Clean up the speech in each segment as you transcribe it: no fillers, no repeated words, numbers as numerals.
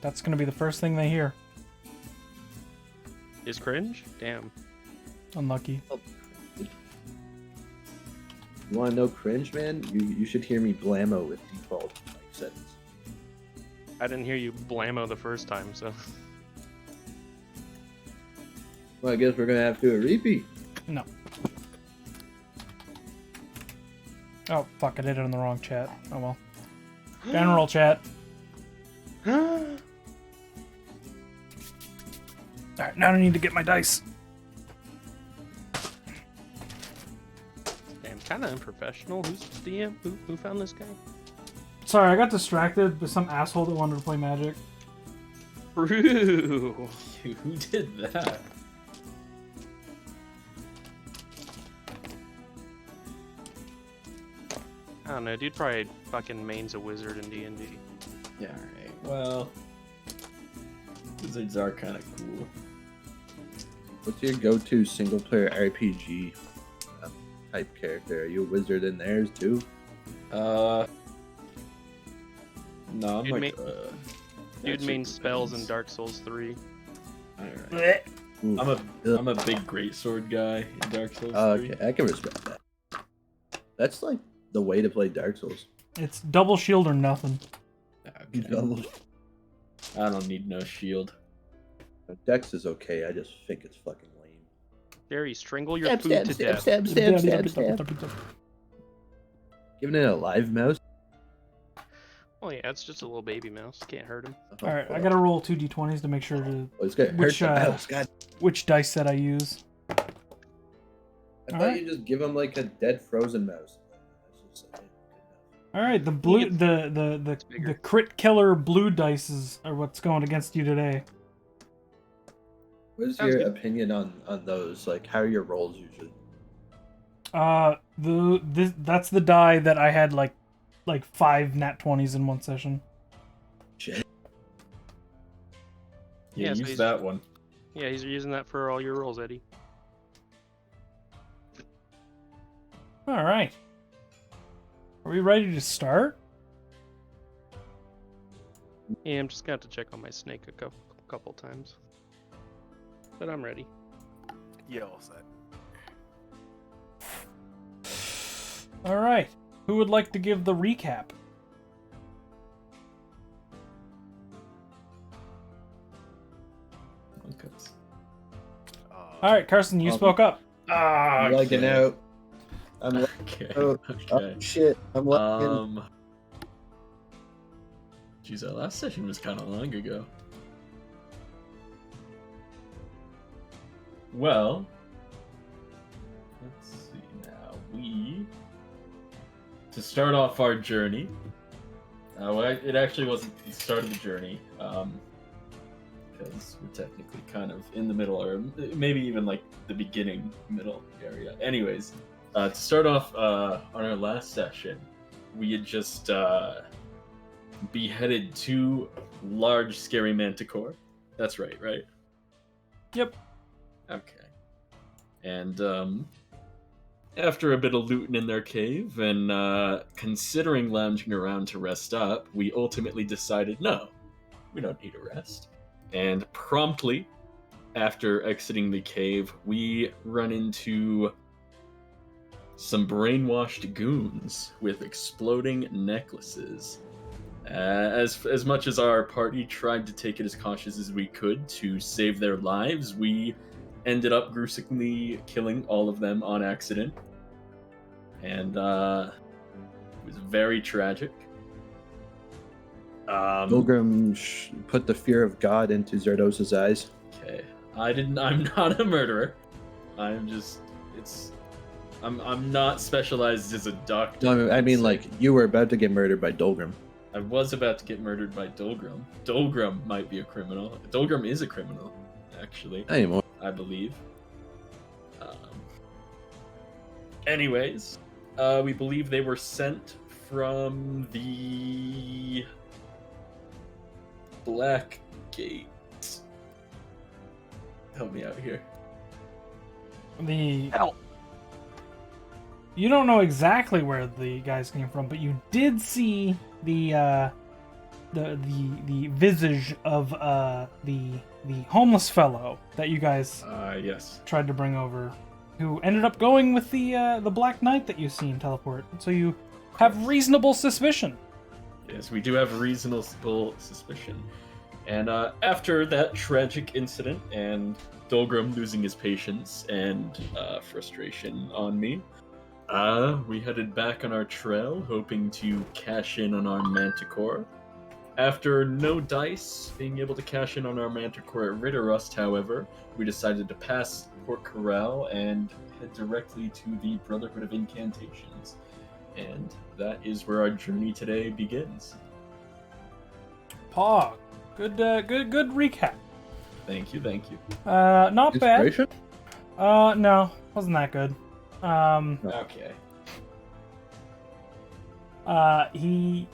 That's gonna be the first thing they hear. Is cringe? Damn. Unlucky. You want to know cringe, man? You should hear me blammo with default settings. I didn't hear you blammo the first time, so. Well, I guess we're gonna have to do a repeat. No. Oh, fuck, I did it in the wrong chat. Oh well. General chat. Alright, now I need to get my dice. Damn, kind of unprofessional. Who's DM? Who found this guy? Sorry, I got distracted by some asshole that wanted to play Magic. True. Who did that? I don't know, dude probably fucking mains a wizard in D&D. Yeah, alright. Well, wizards are kind of cool. What's your go-to single-player RPG type character? Are you a wizard in theirs too? No, I'm Dude, like, Dude main spells in Dark Souls 3. Alright. Ooh. I'm a big greatsword guy in Dark Souls 3. Okay, I can respect that. That's like the way to play Dark Souls. It's double shield or nothing. Okay. Double. I don't need no shield. Dex is okay. I just think it's fucking lame. Dare strangle your food to death. Stab. Giving it a live mouse. Oh yeah, it's just a little baby mouse. Can't hurt him. Alright, I gotta roll 2 d20s to make sure to Oh, it's gonna hurt which, the mouse. God. which dice set I use. I thought Alright. you just give him like a dead frozen mouse. That's just, Alright, the blue the bigger. crit killer blue dice are what's going against you today. What's Sounds your good. opinion on those? Like, how are your rolls usually? That's the die that I had like 5 nat 20s in one session. Shit. Yeah, Yeah, so use he's- that one. Yeah, he's using that for all your rolls, Eddie. Alright. Are we ready to start? Yeah, I'm just gonna have to check on my snake a couple times. But I'm ready. Yeah, all set. Alright. Who would like to give the recap? Okay. Alright, Carson, you Um, spoke up. I'm lagging out. I'm Okay. Oh, Okay. shit. I'm lagging. Geez, that last session was kind of long ago. Well, let's see now. To start off our journey, well, it actually wasn't the start of the journey, because we're technically kind of in the middle, or maybe even like the beginning, middle area. Anyways, to start off on our last session, we had just beheaded 2 large, scary manticore. That's right? Yep. Okay. And after a bit of looting in their cave and considering lounging around to rest up, we ultimately decided, no, we don't need a rest. And promptly, after exiting the cave, we run into some brainwashed goons with exploding necklaces. As much as our party tried to take it as cautious as we could to save their lives, we ended up gruesomely killing all of them on accident. And it was very tragic. Pilgrim put the fear of God into Zerdos's eyes. Okay. I'm not a murderer. I'm not specialized as a doctor. No, I mean, like, you were about to get murdered by Dolgrim. I was about to get murdered by Dolgrim. Dolgrim might be a criminal. Dolgrim is a criminal, actually. Not anymore. I believe. Anyways, we believe they were sent from the Black Gate. Help me out here. You don't know exactly where the guys came from, but you did see the the visage of the homeless fellow that you guys Yes. tried to bring over, who ended up going with the Black Knight that you've seen teleport. So you have reasonable suspicion. Yes, we do have reasonable suspicion. And after that tragic incident and Dolgrim losing his patience and frustration on me, we headed back on our trail, hoping to cash in on our Manticore. After no dice being able to cash in on our Manticore at Ritterrust, however, we decided to pass Port Corral and head directly to the Brotherhood of Incantations. And that is where our journey today begins. Pog, good recap. Thank you. Not bad. Inspiration? No, wasn't that good. Okay. He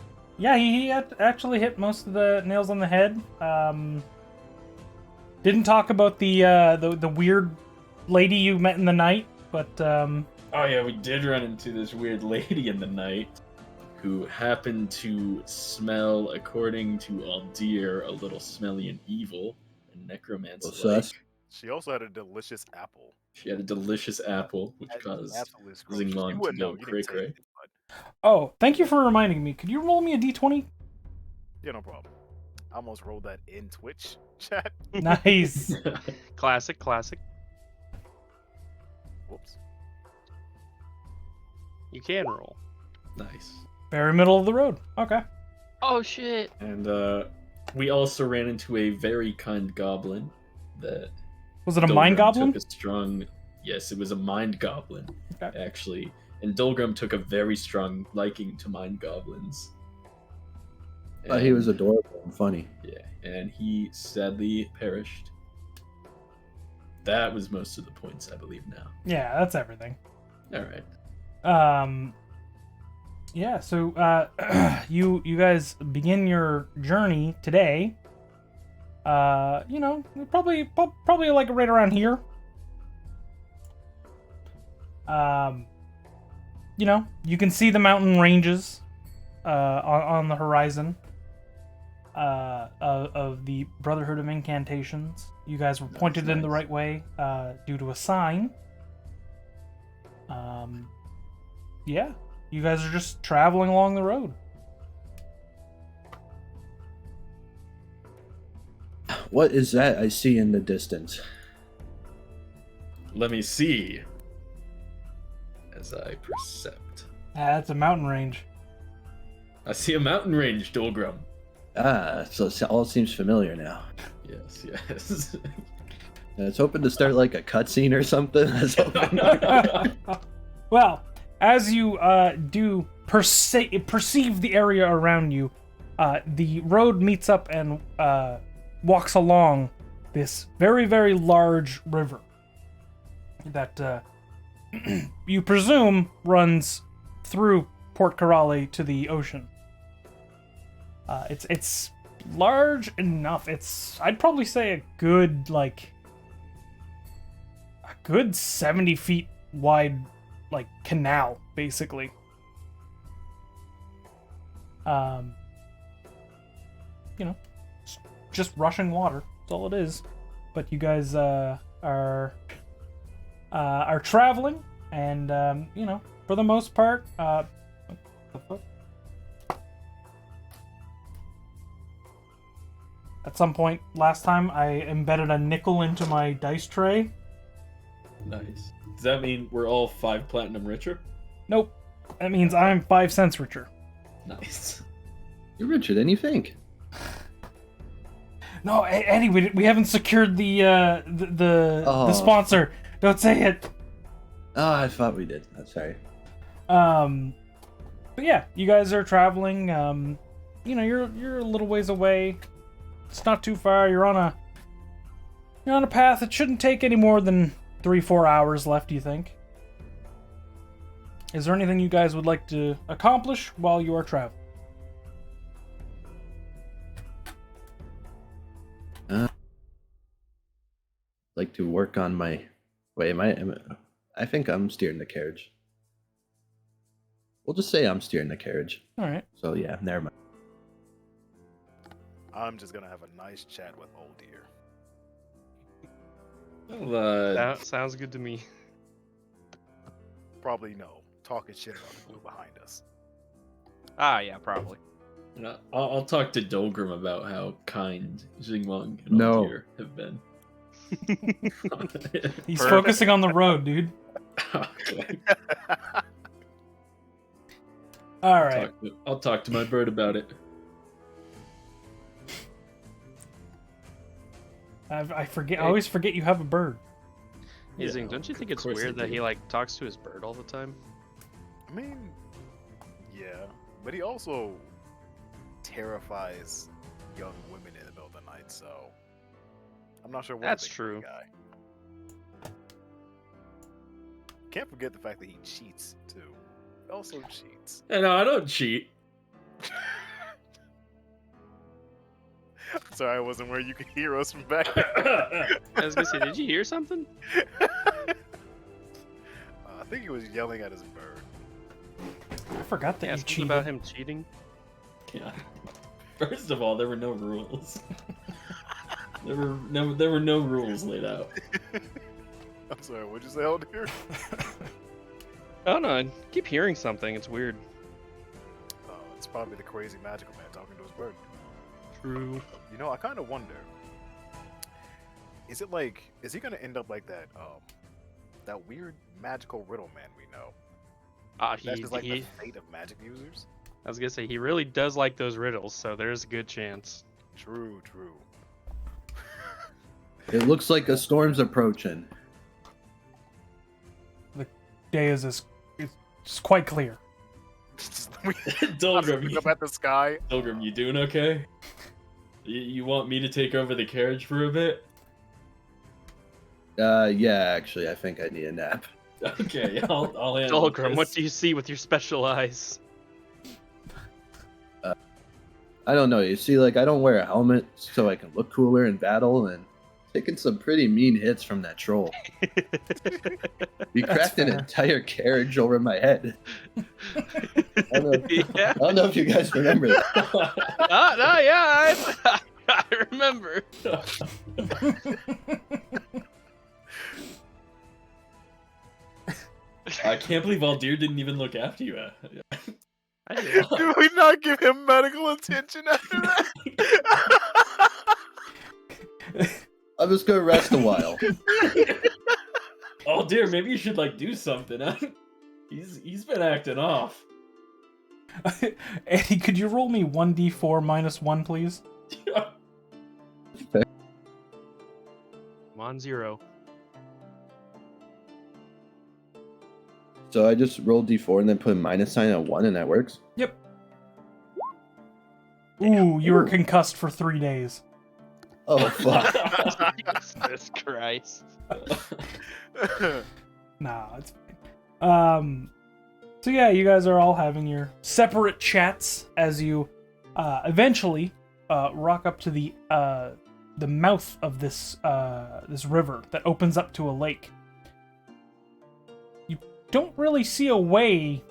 actually hit most of the nails on the head. Didn't talk about the weird lady you met in the night, but Oh yeah, we did run into this weird lady in the night who happened to smell, according to Aldir, a little smelly and evil and necromancer. Sus. She also had a delicious apple. She had a delicious apple, which That's caused absolutely scrumptious. You Zingmon to wouldn't go know. You didn't cray-cray. taste it, but oh, thank you for reminding me. Could you roll me a d20? yeah, no problem. I almost rolled that in Twitch chat. Nice. Classic. Whoops. You can roll. Nice. Very middle of the road. Okay. Oh shit. And we also ran into a very kind goblin that Was it a mind Dolgrim goblin? took a strong... Yes, it was a mind goblin, Okay. actually. And Dolgrim took a very strong liking to mind goblins. He was adorable and funny. Yeah, and he sadly perished. That was most of the points, I believe, now. Yeah, that's everything. Alright. Yeah, so you guys begin your journey today. Probably like right around here. You can see the mountain ranges on the horizon of the Brotherhood of Incantations. You guys were pointed in the right way due to a sign. Yeah, you guys are just traveling along the road. What is that I see in the distance? Let me see. As I percept. That's a mountain range. I see a mountain range, Dolgrim. So it all seems familiar now. Yes. It's hoping to start like a cutscene or something. I was hoping. Well, as you do perceive the area around you, the road meets up and walks along this very, very large river that you presume runs through Port Corrale to the ocean. It's large enough. I'd probably say a good 70 feet wide, canal, basically. Just rushing water. That's all it is. But you guys are traveling, and for the most part, what the fuck? At some point last time, I embedded a nickel into my dice tray. Nice. Does that mean we're all 5 platinum richer? Nope. That means I'm 5 cents richer. Nice. You're richer than you think. No, Eddie, we haven't secured the sponsor. Don't say it. Oh, I thought we did. I'm sorry. But yeah, you guys are traveling. You're a little ways away. It's not too far. You're on a path. It shouldn't take any more than 3-4 hours left. Do you think? Is there anything you guys would like to accomplish while you are traveling? Like to work on my. Wait, I think I'm steering the carriage. We'll just say I'm steering the carriage. All right. So yeah, never mind. I'm just gonna have a nice chat with old dear. Well, That sounds good to me. Probably no talking shit about the blue behind us. Ah, yeah, probably. I'll talk to Dolgrim about how kind Xingmong and No. Aldir have been. He's Perfect. focusing on the road, dude. Okay. All right. I'll talk to my bird about it. I forget. I always forget you have a bird. Hey, Yeah, Zing, don't you think of it's course I weird that do. he like talks to his bird all the time? I mean, yeah, but he also terrifies young women in the middle of the night, so I'm not sure what That's to think of true. the guy. Can't forget the fact that he cheats too. He also cheats. Yeah, no, I don't cheat. Sorry, I wasn't where you could hear us from back there. I was gonna say, did you hear something? I think he was yelling at his bird. I forgot that Yeah, you something cheated. about him cheating. Yeah. First of all, there were no rules. there were no rules laid out. I'm sorry, what'd you say, old dear? Oh no, I keep hearing something. It's weird. It's probably the crazy magical man talking to his bird. True. You know, I kind of wonder. Is he gonna end up like that weird magical riddle man we know? Ah, That's just like he. the fate of magic users. I was gonna say he really does like those riddles, so there's a good chance. True, true. It looks like a storm's approaching. Day is it's quite clear. Dolgrim, Look up at the sky. Dolgrim, you doing okay? You want me to take over the carriage for a bit? Yeah, actually, I think I need a nap. Okay, I'll handle Dolgrim, this. what do you see with your special eyes? I don't know. You see, like, I don't wear a helmet so I can look cooler in battle, and taking some pretty mean hits from that troll. He cracked an fair. entire carriage over my head. I Yeah. don't know if you guys remember that. No, yeah, I remember. I can't believe Aldir didn't even look after you. I did. Did we not give him medical attention after that? I'm just gonna rest a while. Aldir, maybe you should like do something. Huh? He's been acting off. Eddie, could you roll me 1d4 minus 1, please? I'm on 0. So I just rolled d4 and then put a minus sign on 1, and that works. Yep. Ooh, you were concussed for 3 days. Oh fuck! Jesus Christ. Nah, it's fine. So yeah, you guys are all having your separate chats as you eventually rock up to the mouth of this this river that opens up to a lake. You don't really see a way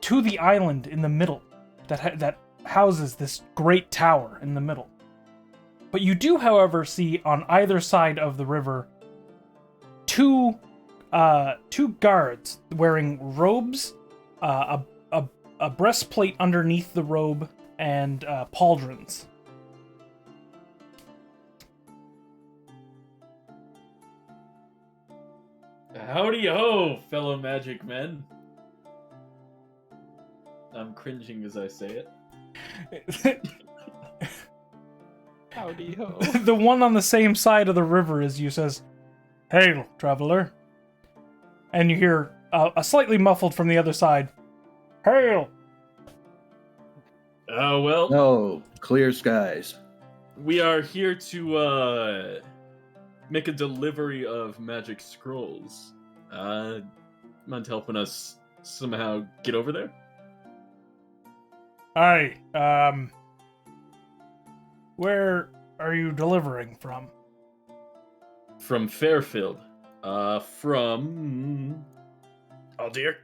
to the island in the middle that houses this great tower in the middle. But you do, however, see on either side of the river two guards wearing robes, a breastplate underneath the robe, and pauldrons. Howdy ho, fellow magic men. I'm cringing as I say it. Howdy ho. The one on the same side of the river as you says, "Hail, traveler." And you hear a slightly muffled from the other side, "Hail!" Oh well, No, clear skies. we are here to make a delivery of magic scrolls. Mind helping us somehow get over there? Hi, where are you delivering from? From Fairfield. From... Oh dear.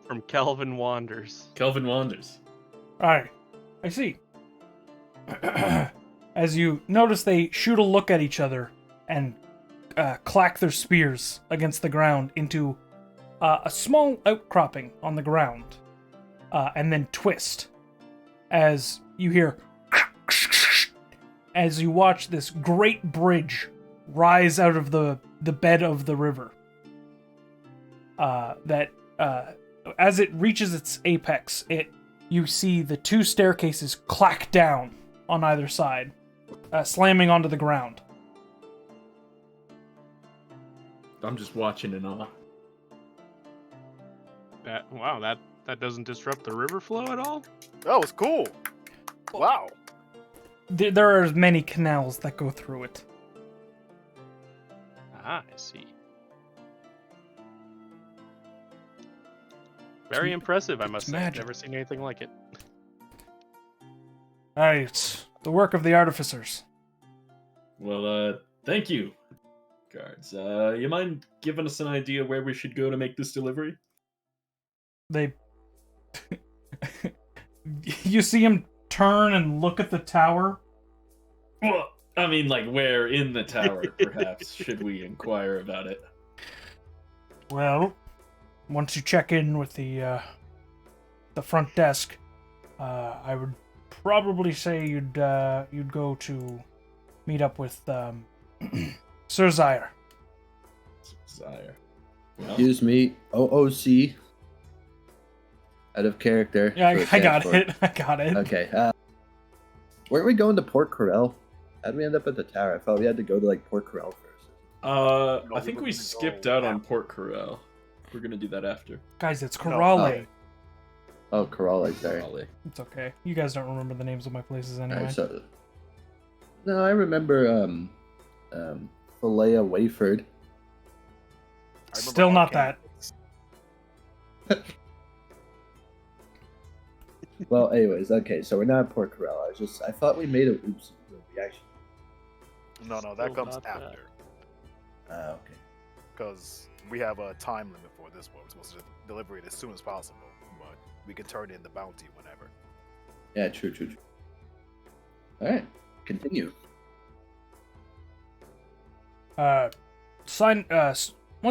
From Calvin Wanders. Kelvin Wanders. Hi, I see. as you notice they shoot a look at each other and clack their spears against the ground into a small outcropping on the ground, and then twist as you hear as you watch this great bridge rise out of the bed of the river. As it reaches its apex, you see the two staircases clack down on either side, slamming onto the ground. I'm just watching in awe. That doesn't disrupt the river flow at all? That was cool. Wow. There are many canals that go through it. Ah, I see. Very impressive, I must say. I've magic. never seen anything like it. It's the work of the artificers. Well, thank you, guards. You mind giving us an idea where we should go to make this delivery? They... You see him turn and look at the tower. Well, I mean, like, where in the tower, perhaps, should we inquire about it? Well, once you check in with the front desk, I would probably say you'd go to meet up with Sir Zyre. Zyre. Well, Excuse me, OOC. Out of character. Yeah, for I got transport. it. I got it. Okay. Weren't we going to Port Corel? How did we end up at the tower? I thought we had to go to like Port Corel first. I think we skipped out on Port Corel. We're gonna do that after. Guys, it's No, Corale. Oh, Corel, sorry. Raleigh. It's okay. You guys don't remember the names of my places anyway. Alright, so no, I remember Philea Wayford. I remember Still not that. Well, anyways, okay, so we're not at Port Corel. I thought we made a oops. We actually. No, that Still comes not that. after. Okay. Because we have a time limit for this one. We're supposed to deliver it as soon as possible. But we can turn in the bounty whenever. Yeah, true. All right, continue. Once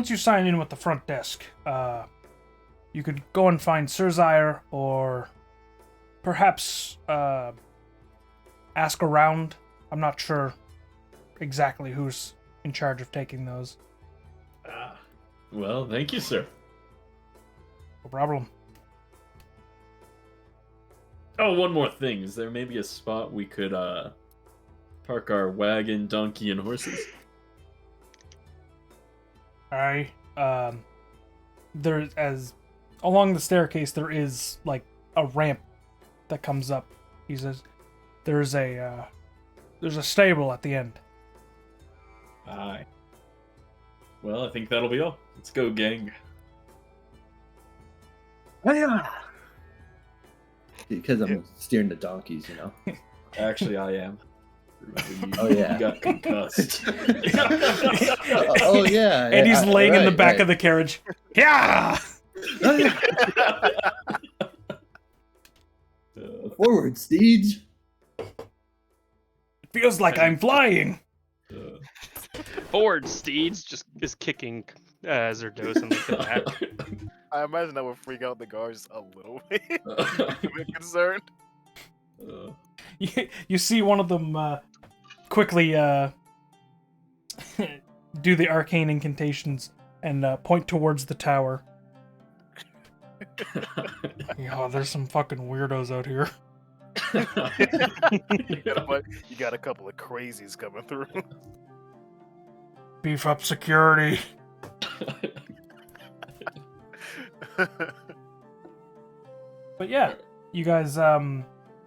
you sign in with the front desk, you could go and find Sir Zyre, or perhaps ask around. I'm not sure exactly who's in charge of taking those. Well, thank you, sir. No problem. Oh, one more thing. Is there maybe a spot we could park our wagon, donkey, and horses? Alright. Along the staircase there is like a ramp that comes up. He says there's a stable at the end. Aye. Well, I think that'll be all. Let's go, gang. Because I'm steering the donkeys, you know. Actually, I am. Remember, Oh, yeah. You got concussed. Oh yeah. And he's laying in the right, back right. of the carriage. Yeah! Forward, steeds. It feels like I'm flying. Forward, Steeds just is kicking Zerdos in the back. I imagine that would freak out the guards a little bit. A bit concerned. You see one of them quickly do the arcane incantations and point towards the tower. Oh, there's some fucking weirdos out here. But you got a couple of crazies coming through. Beef up security. But yeah, you guys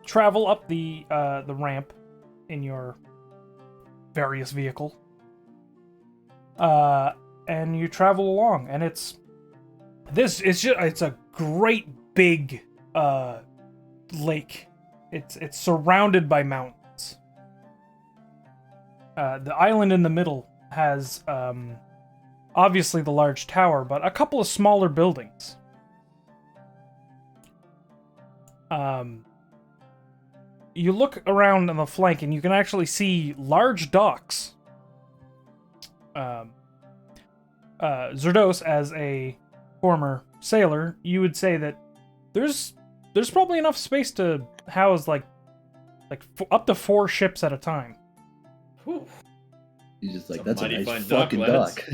travel up the ramp in your various vehicle, and you travel along, and it's a great big lake. It's surrounded by mountains. The island in the middle has obviously the large tower, but a couple of smaller buildings. you look around on the flank and you can actually see large docks. Zerdos, as a former sailor, you would say that there's probably enough space to house like up to 4 ships at a time. Whew. He's just like, It's that's a mighty nice fine dock, fucking lads." dock.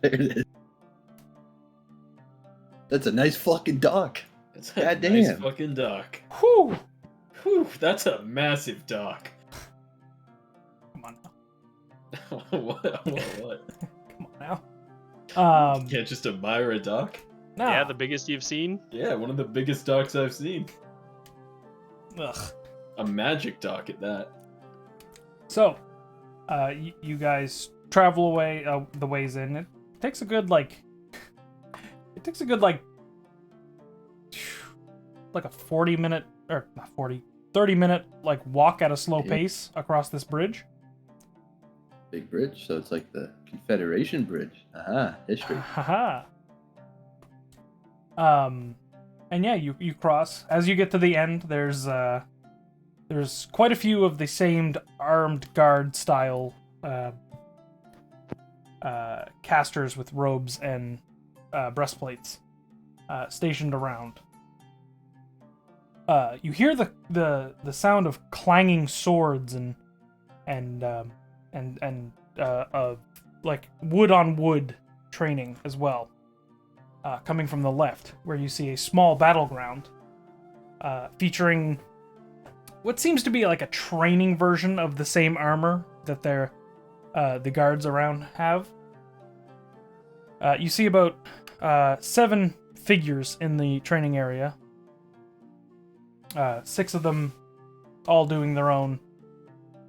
There it is. That's a nice fucking dock. It's a God nice damn. fucking dock. Whew! Whew, that's a massive dock. Come on now. What? Come on now. You can't just admire a dock? Nah. Yeah, the biggest you've seen. Yeah, one of the biggest docks I've seen. Ugh. A magic dock at that. So, you guys travel away the ways in. It takes a good like a 40-minute or not 40, 30-minute like walk at a slow Yeah. pace across this bridge. Big bridge, so it's like the Confederation Bridge. Aha, history. Haha. And yeah, you cross. As you get to the end, there's quite a few of the same armed guard style casters with robes and breastplates stationed around. You hear the sound of clanging swords and like wood on wood training as well. Coming from the left, where you see a small battleground featuring what seems to be like a training version of the same armor that the guards around have. You see about 7 figures in the training area. 6 of them all doing their own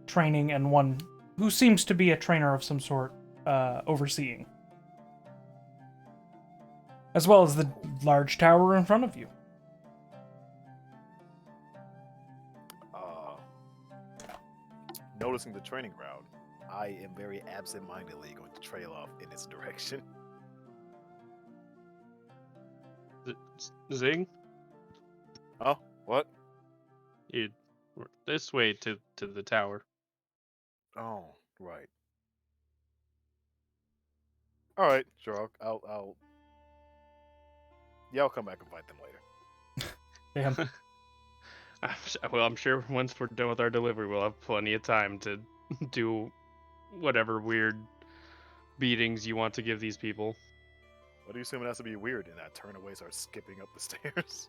training, and one who seems to be a trainer of some sort overseeing. As well as the large tower in front of you. Noticing the training ground, I am very absent-mindedly going to trail off in its direction. Zing, Oh, what? you this way to the tower. Oh, right. All right, sure. I'll. Yeah, I'll come back and fight them later. Damn. Well, I'm sure once we're done with our delivery, we'll have plenty of time to do whatever weird beatings you want to give these people. What do you assume it has to be weird? And I turn away, start skipping up the stairs.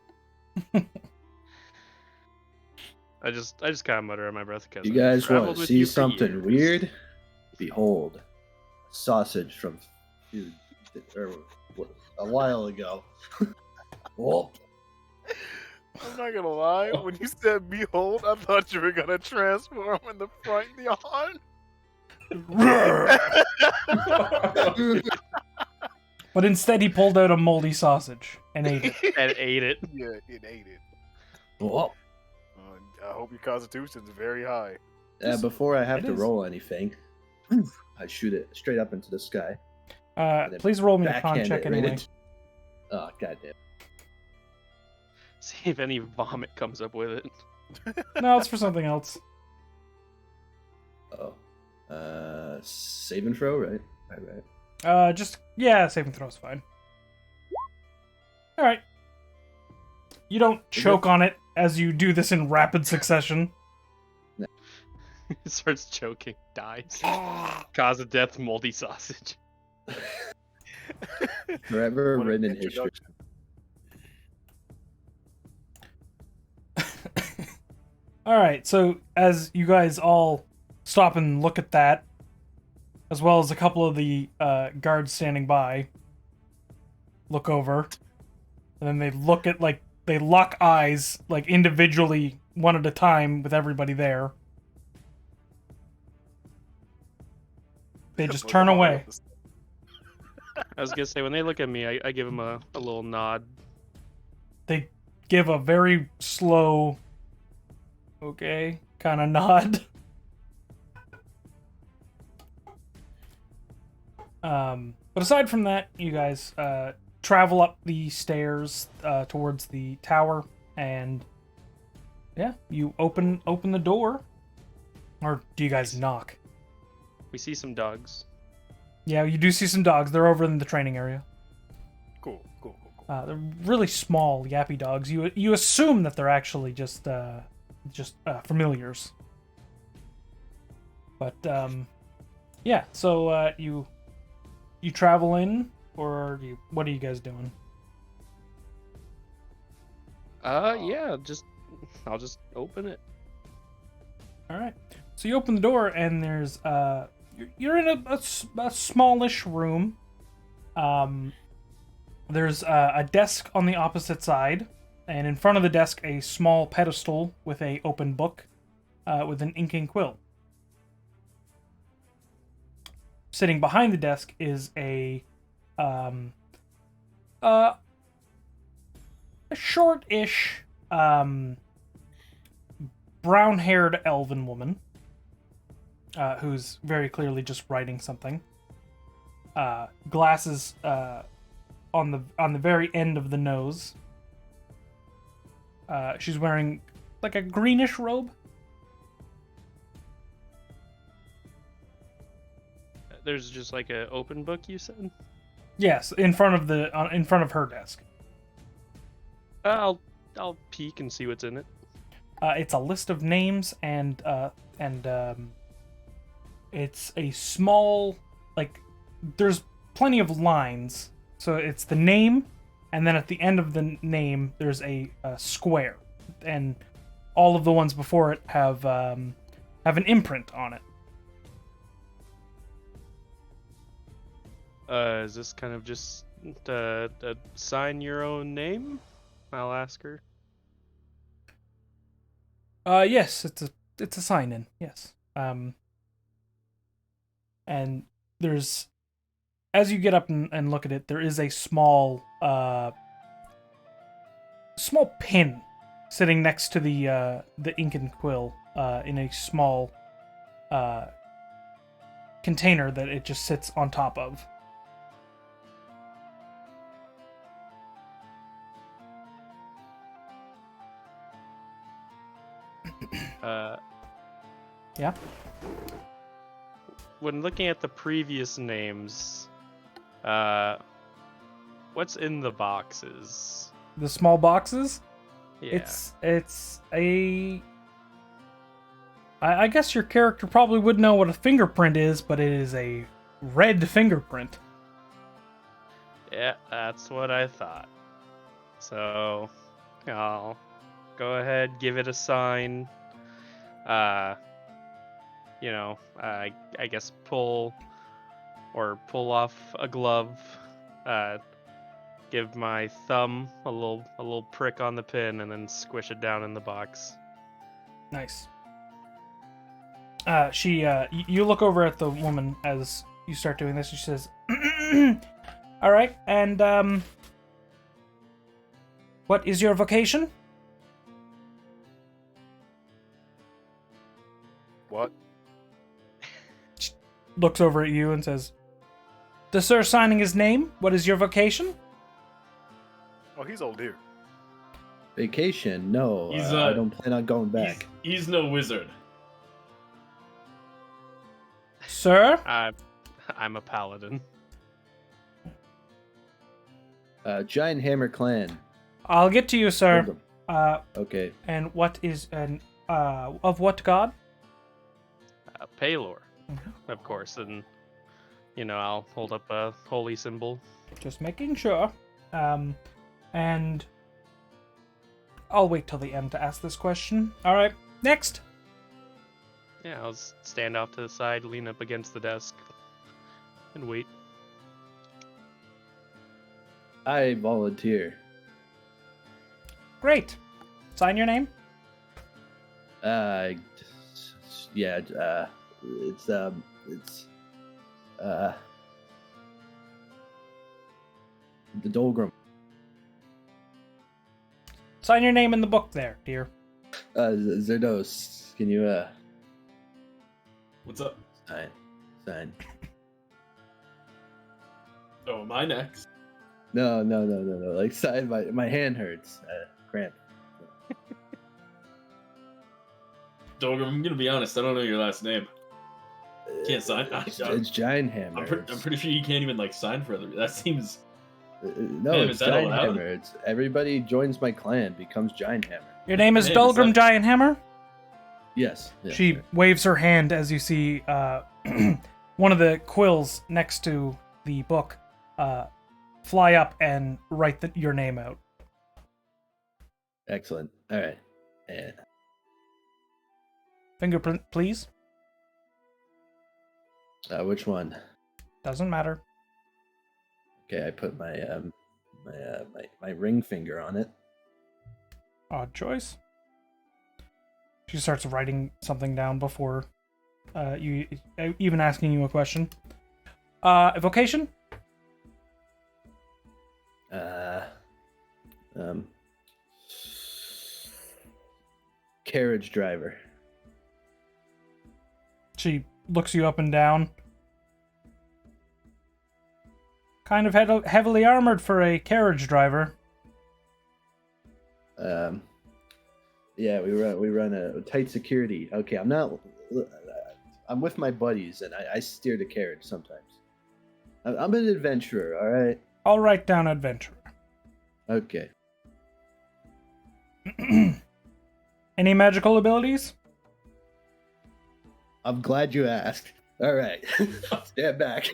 I just kind of mutter under my breath because You guys want to see something weird? Behold, sausage from a while ago. Oh. I'm not gonna lie. When you said "behold," I thought you were gonna transform in the front yawn. But instead, he pulled out a moldy sausage and ate it. And ate it. Yeah, it ate it. Oh. I hope your constitution's very high. Before I have It to is. roll anything, I shoot it straight up into the sky. Please roll me a con Backhand check it right anyway. into- Oh, goddamn. See if any vomit comes up with it. No, it's for something else. Oh. Save and throw, right? Right. Saving throw's fine. Alright. You don't choke on it as you do this in rapid succession. It starts choking, dies. Cause of death, moldy sausage. Forever What an written in history. introduction. Alright, so as you guys all stop and look at that, as well as a couple of the guards standing by, look over, and then they look at, they lock eyes, individually, one at a time, with everybody there. They just turn away. I was gonna say, when they look at me, I give them a little nod. They give a very slow, okay, kind of nod. But aside from that, you guys travel up the stairs towards the tower, and Yeah, you open the door, or do you guys knock? We see some dogs. Yeah, you do see some dogs. They're over in the training area. Cool. They're really small, yappy dogs. You assume that they're actually just familiars. But yeah. So you travel in, or what are you guys doing? Yeah, I'll just open it. All right. So you open the door, and there's you're in a smallish room. There's a desk on the opposite side, and in front of the desk, a small pedestal with a open book, with an inking quill. Sitting behind the desk is a short-ish, brown-haired elven woman, who's very clearly just writing something. Glasses on the very end of the nose. She's wearing like a greenish robe. There's just like an open book, you said? Yes, in front of her desk. I'll peek and see what's in it. It's a list of names and it's a small, like, there's plenty of lines. So it's the name, and then at the end of the name there's a square, and all of the ones before it have an imprint on it. Is this kind of just sign your own name? I'll ask her. Yes, it's a sign-in. Yes. And there's, as you get up and look at it, there is a small pin sitting next to the ink and quill in a small container that it just sits on top of. Yeah. When looking at the previous names, what's in the boxes? The small boxes? Yeah. It's a... I guess your character probably would know what a fingerprint is, but it is a red fingerprint. Yeah, that's what I thought. So, I'll go ahead, give it a sign. I guess pull off a glove. Give my thumb a little prick on the pin, and then squish it down in the box. Nice. You look over at the woman as you start doing this. She says, "All right, and what is your vocation?" What? Looks over at you and says, "The sir signing his name. What is your vocation?" Oh, he's old here. Vacation? No, He's, I don't plan on going back. He's no wizard. Sir? I'm a paladin. Giant Hammer Clan. I'll get to you, sir. Okay. And what is of what god? Paylor, of course, and I'll hold up a holy symbol. Just making sure. And I'll wait till the end to ask this question. All right, next. Yeah, I'll stand off to the side, lean up against the desk, and wait. I volunteer. Great. Sign your name. Yeah. It's the Dolgrim. Sign your name in the book there, dear. Zerdos, can you What's up? sign? Oh, am I next? No. Like sign. My hand hurts. Cramp. Dolgrim, I'm gonna be honest. I don't know your last name. Can't sign. It's Giant Hammer. I'm pretty sure you can't even like sign for other. That seems. No, Man, it's is that Giant allowed? Hammer. It's everybody joins my clan, becomes Giant Hammer. Your name is Man, is Dulgrim that- Giant Hammer? Yes. Yeah, She sure. waves her hand as you see one of the quills next to the book fly up and write your name out. Excellent. All right. Yeah. Fingerprint, please. Which one? Doesn't matter. Okay, I put my my ring finger on it. Odd choice. She starts writing something down before you even asking you a question. Vocation? Carriage driver. She looks you up and down. Kind of heavily armored for a carriage driver. Yeah, we run a tight security. Okay, I'm with my buddies and I steer the carriage sometimes. I'm an adventurer, all right? I'll write down adventurer. Okay. Any magical abilities? I'm glad you asked. All right. Stand back.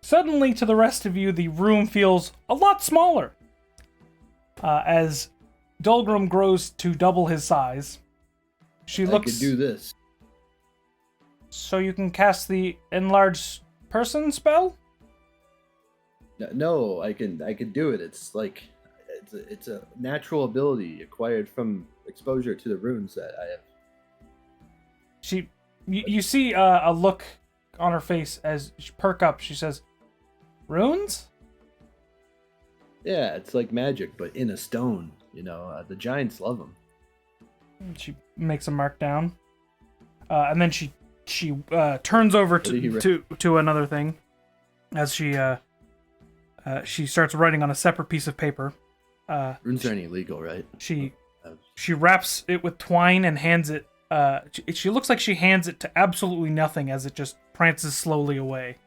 Suddenly, to the rest of you, the room feels a lot smaller. As Dulgrim grows to double his size, she I looks. could do this. So you can cast the enlarged person spell? No, I can do it. It's like it's a natural ability acquired from exposure to the runes that I have. You see a look on her face as she perk up. She says, "Runes? Yeah, it's like magic, but in a stone. You know, the giants love them. She makes a mark down, and then she turns over to another thing, as she starts writing on a separate piece of paper. Runes aren't illegal, right? She wraps it with twine and hands it. She looks like she hands it to absolutely nothing as it just prances slowly away.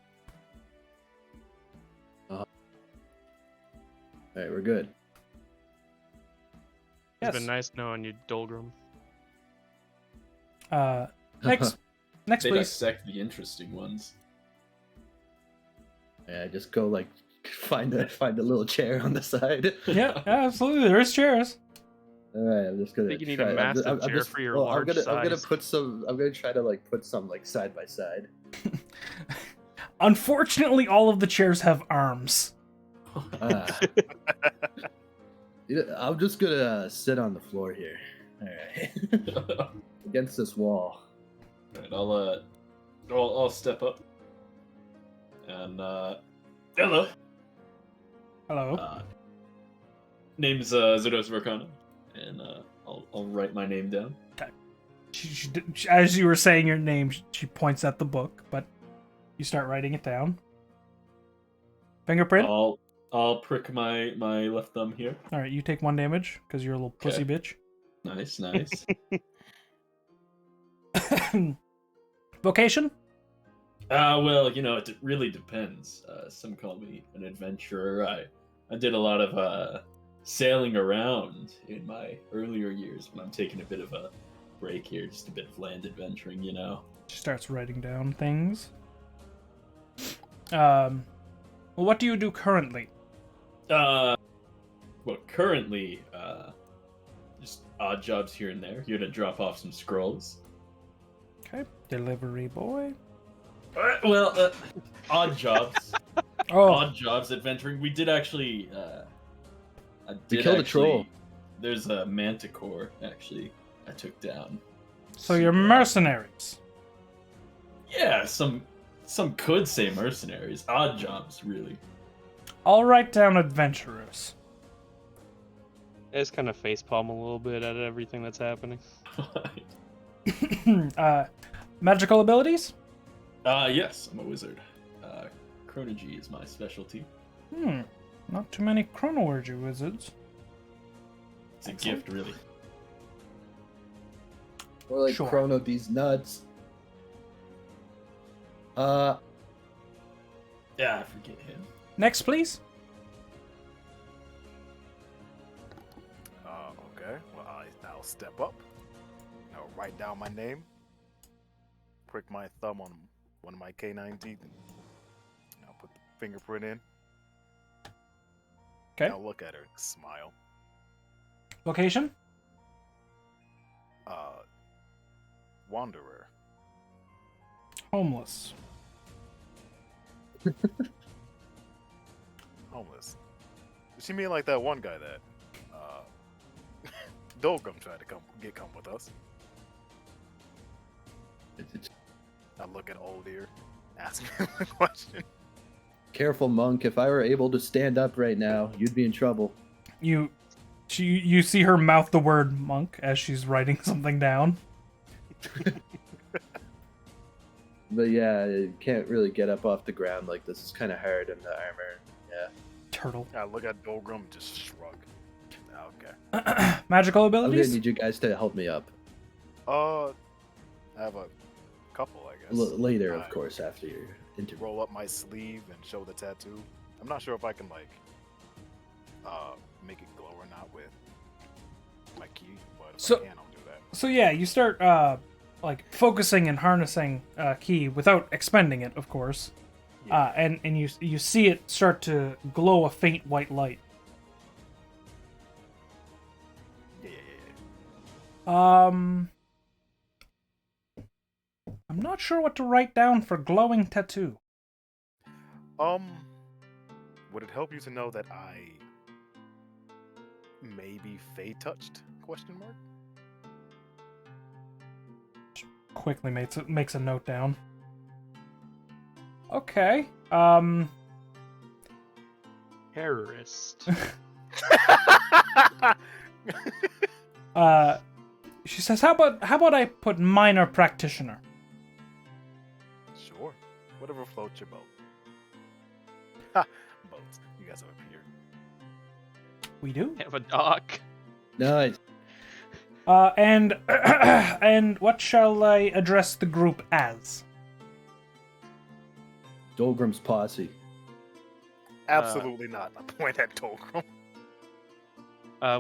All right, we're good. Yes. It's been nice knowing you, Dolgrim. Next, They please. dissect the interesting ones. Yeah, just go like find a little chair on the side. Yeah, absolutely. There's chairs. All right, I'm just gonna. I think you need a try- massive I'm chair for your large I'm gonna size. put some. I'm gonna try to like put some like side by side. Unfortunately, all of the chairs have arms. I'm just gonna sit on the floor here. All right, against this wall. Right, I'll step up. And hello. Hello. Name's Zodos Verkana, and I'll write my name down. As you were saying your name, she points at the book, but you start writing it down. Fingerprint? I'll prick my left thumb here. All right, you take 1 damage because you're a little pussy bitch. Nice, nice. Vocation? Well, you know, it really depends. Some call me an adventurer. I did a lot of sailing around in my earlier years, but I'm taking a bit of a break here, just a bit of land adventuring, you know. She starts writing down things. Well, what do you do currently? Well, currently, just odd jobs here and there. Here to drop off some scrolls. Okay, delivery boy. Odd jobs. Oh, Odd jobs adventuring. We did actually. We killed a troll. There's a manticore actually. I took down. so you're mercenaries. Yeah, some could say mercenaries. Odd jobs, really. I'll write down adventurers. I just kind of facepalm a little bit at everything that's happening. Magical abilities? Yes, I'm a wizard. Chronology is my specialty. Not too many chronology wizards. It's a Excellent. gift, really. Or like Sure. Chrono these nuts. Yeah, I forget him. Next, please. Okay. Well, I'll step up. I'll write down my name. Prick my thumb on one of my canine teeth. And I'll put the fingerprint in. Okay. I'll look at her, smile. Location. Wanderer. Homeless. Homeless. Does she mean like that one guy that Dolgrim tried to come with us? I look at Old Ear, ask him a question. Careful, monk. If I were able to stand up right now, you'd be in trouble. You see her mouth the word monk as she's writing something down. But yeah, you can't really get up off the ground like this. It's kind of hard in the armor. Yeah. Turtle. I look at Dolgrim and just shrug. Okay. Magical I'm gonna abilities. need you guys to help me up. I have a couple, I guess. Later, of I course, after your interview. Roll up my sleeve and show the tattoo. I'm not sure if I can like make it glow or not with my key, but if So- I can, I'll do that. So yeah, you start like focusing and harnessing key without expending it, of course. Yeah. And you see it start to glow a faint white light. Yeah. I'm not sure what to write down for glowing tattoo. Would it help you to know that I may be Fey touched? Question mark. Quickly makes a note down. Okay. Terrorist. She says, "How about I put minor practitioner?" Sure. Whatever floats your boat. Ha! Boats. You guys have a pier. We do. Have a dock. Nice. And and what shall I address the group as? Dolgrim's posse. Absolutely not. I point at Dolgrim.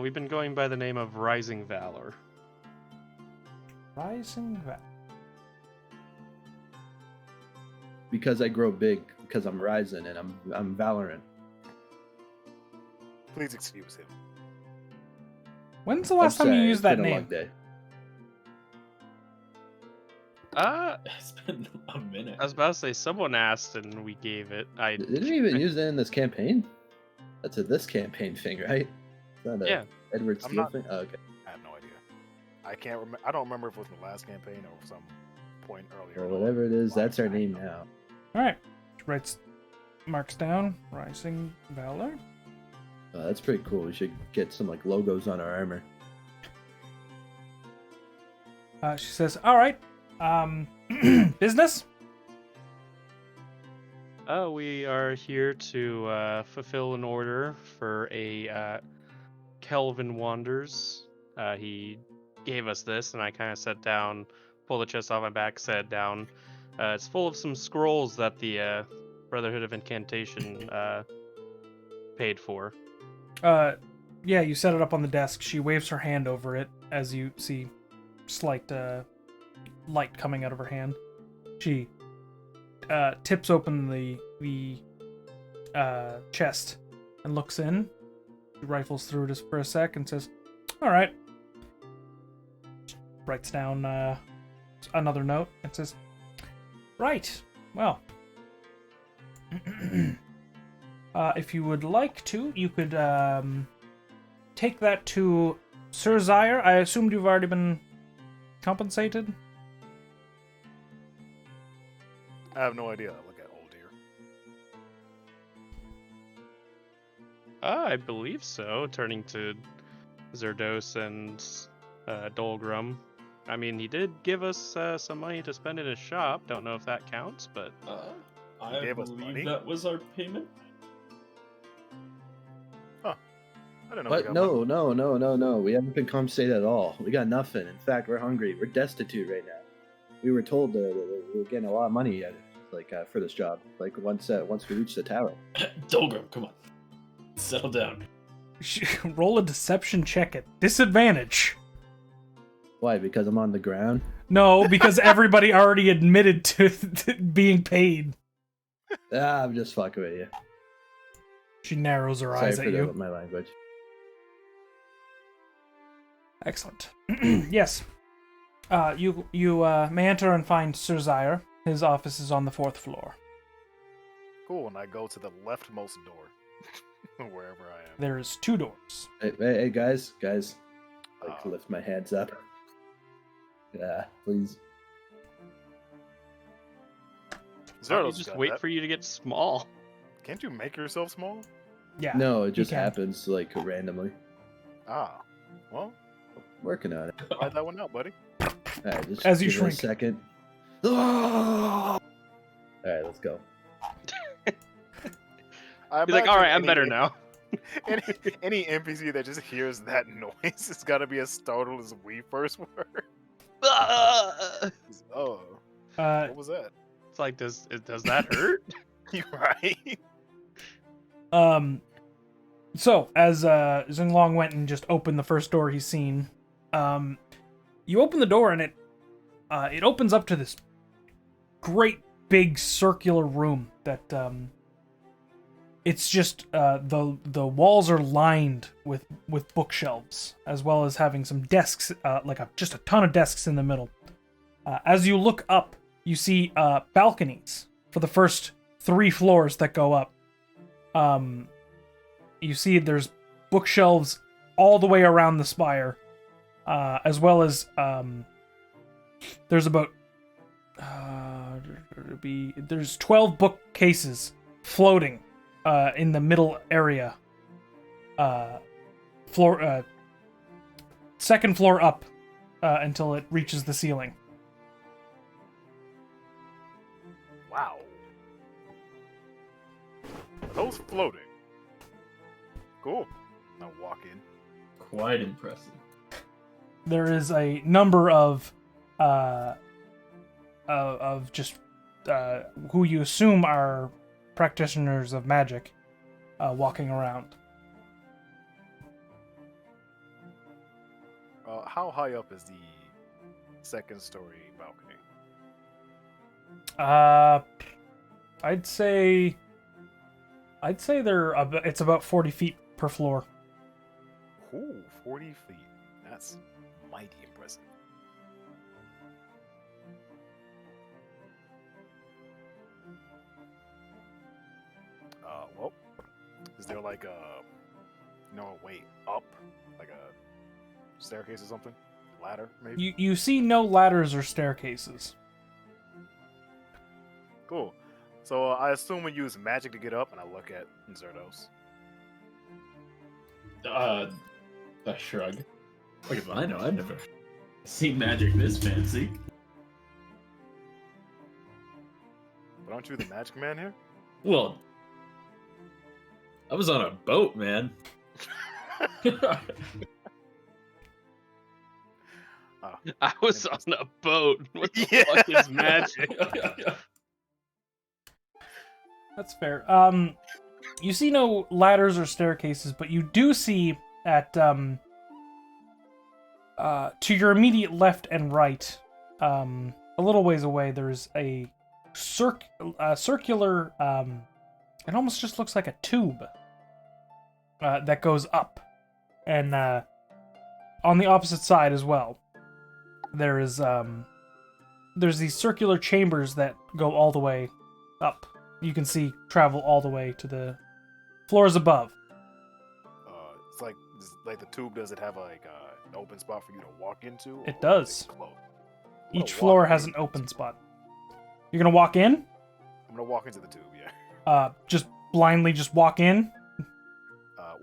We've been going by the name of Rising Valor. Rising Valor. Because I grow big, because I'm rising and I'm Valorant. Please excuse him. When's the last I'm time you sorry, used it's that been a long name? day. It's been a minute. I was about to say someone asked and we gave it. Didn't we even use it in this campaign? That's a this campaign thing, right? It's not a Yeah. Edward I'm Steele not- thing? Oh, okay. I have no idea. I can't remember. I don't remember if it was the last campaign or some point earlier. Well, whatever it is, that's our Long name time. now. All right. Writes marks down Rising Valor. That's pretty cool. We should get some like logos on our armor. She says, "All right. Business." We are here to fulfill an order for a Kelvin Wanders. He gave us this, and I kind of sat down, pulled the chest off my back, sat down. It's full of some scrolls that the Brotherhood of Incantation paid for. Yeah, you set it up on the desk. She waves her hand over it as you see slight light coming out of her hand. She tips open the chest and looks in. She rifles through just for a sec and says, "All right." Writes down another note and says, "Right. Well, if you would like to, you could take that to Sir Zyre. I assumed you've already been compensated." I have no idea. I look at Old Ear. I believe so. Turning to Zerdos and Dolgrim. I mean, he did give us some money to spend in his shop. Don't know if that counts, but I gave us money? believe that was our payment. I didn't know we What? got No, money. no. We haven't been compensated at all. We got nothing. In fact, we're hungry. We're destitute right now. We were told that we were getting a lot of money for this job. Like once we reach the tower. Dolgrim, come on. Settle down. Roll a deception check at disadvantage. Why? Because I'm on the ground. No, because everybody already admitted to being paid. I'm just fucking with you. She narrows her Sorry eyes for at you. my language. Excellent. Yes. You may enter and find Sir Zyre. His office is on the 4th floor. Cool, and I go to the leftmost door, wherever I am. There's 2 doors. Hey, guys. Like, Oh. lift my hands up. Yeah, please. Why don't you Zerdo's just got wait that. for you to get small. Can't you make yourself small? Yeah. No, it just can. happens like randomly. Ah, well, Working on it. try that one out, buddy. All right, just As you give it shrink. a second. All right, let's go. I He's like, all right, I'm imagine better any- now. Any NPC that just hears that noise is gotta be as startled as we first were. Oh, Uh, what was that? It's like, does that hurt? You right? So, as Xinglong went and just opened the first door he's seen, you open the door and it opens up to this great big circular room that it's just the walls are lined with bookshelves, as well as having some desks, just a ton of desks in the middle. As you look up, you see balconies for the first 3 floors that go up. You see there's bookshelves all the way around the spire, as well as there's about there's 12 bookcases floating in the middle area. Second floor up until it reaches the ceiling. Wow. Are those floating? Cool. I'll walk in. Quite impressive. There is a number of just who you assume are practitioners of magic walking around. How high up is the second story balcony? I'd say it's about 40 feet per floor. Ooh, 40 feet. That's mighty impressive. Well, is there like a way up? Like a staircase or something? Ladder, maybe? You see no ladders or staircases. Cool. So I assume we use magic to get up, and I look at Zerdos. I shrug. What if I know? I've never seen magic this fancy. But aren't you the magic man here? Well, I was on a boat, man. I was on a boat. What the Yeah. fuck is magic? That's fair. You see no ladders or staircases, but you do see at to your immediate left and right, a little ways away, there's a circular. It almost just looks like a tube that goes up, and on the opposite side as well, there is there's these circular chambers that go all the way up. You can see travel all the way to the floors above. It's like the tube. Does it have like an open spot for you to walk into? or It is does. closed? I'm Each gonna floor walk has in. an open spot. You're gonna walk in? I'm gonna walk into the tube. Yeah. Just blindly just walk in?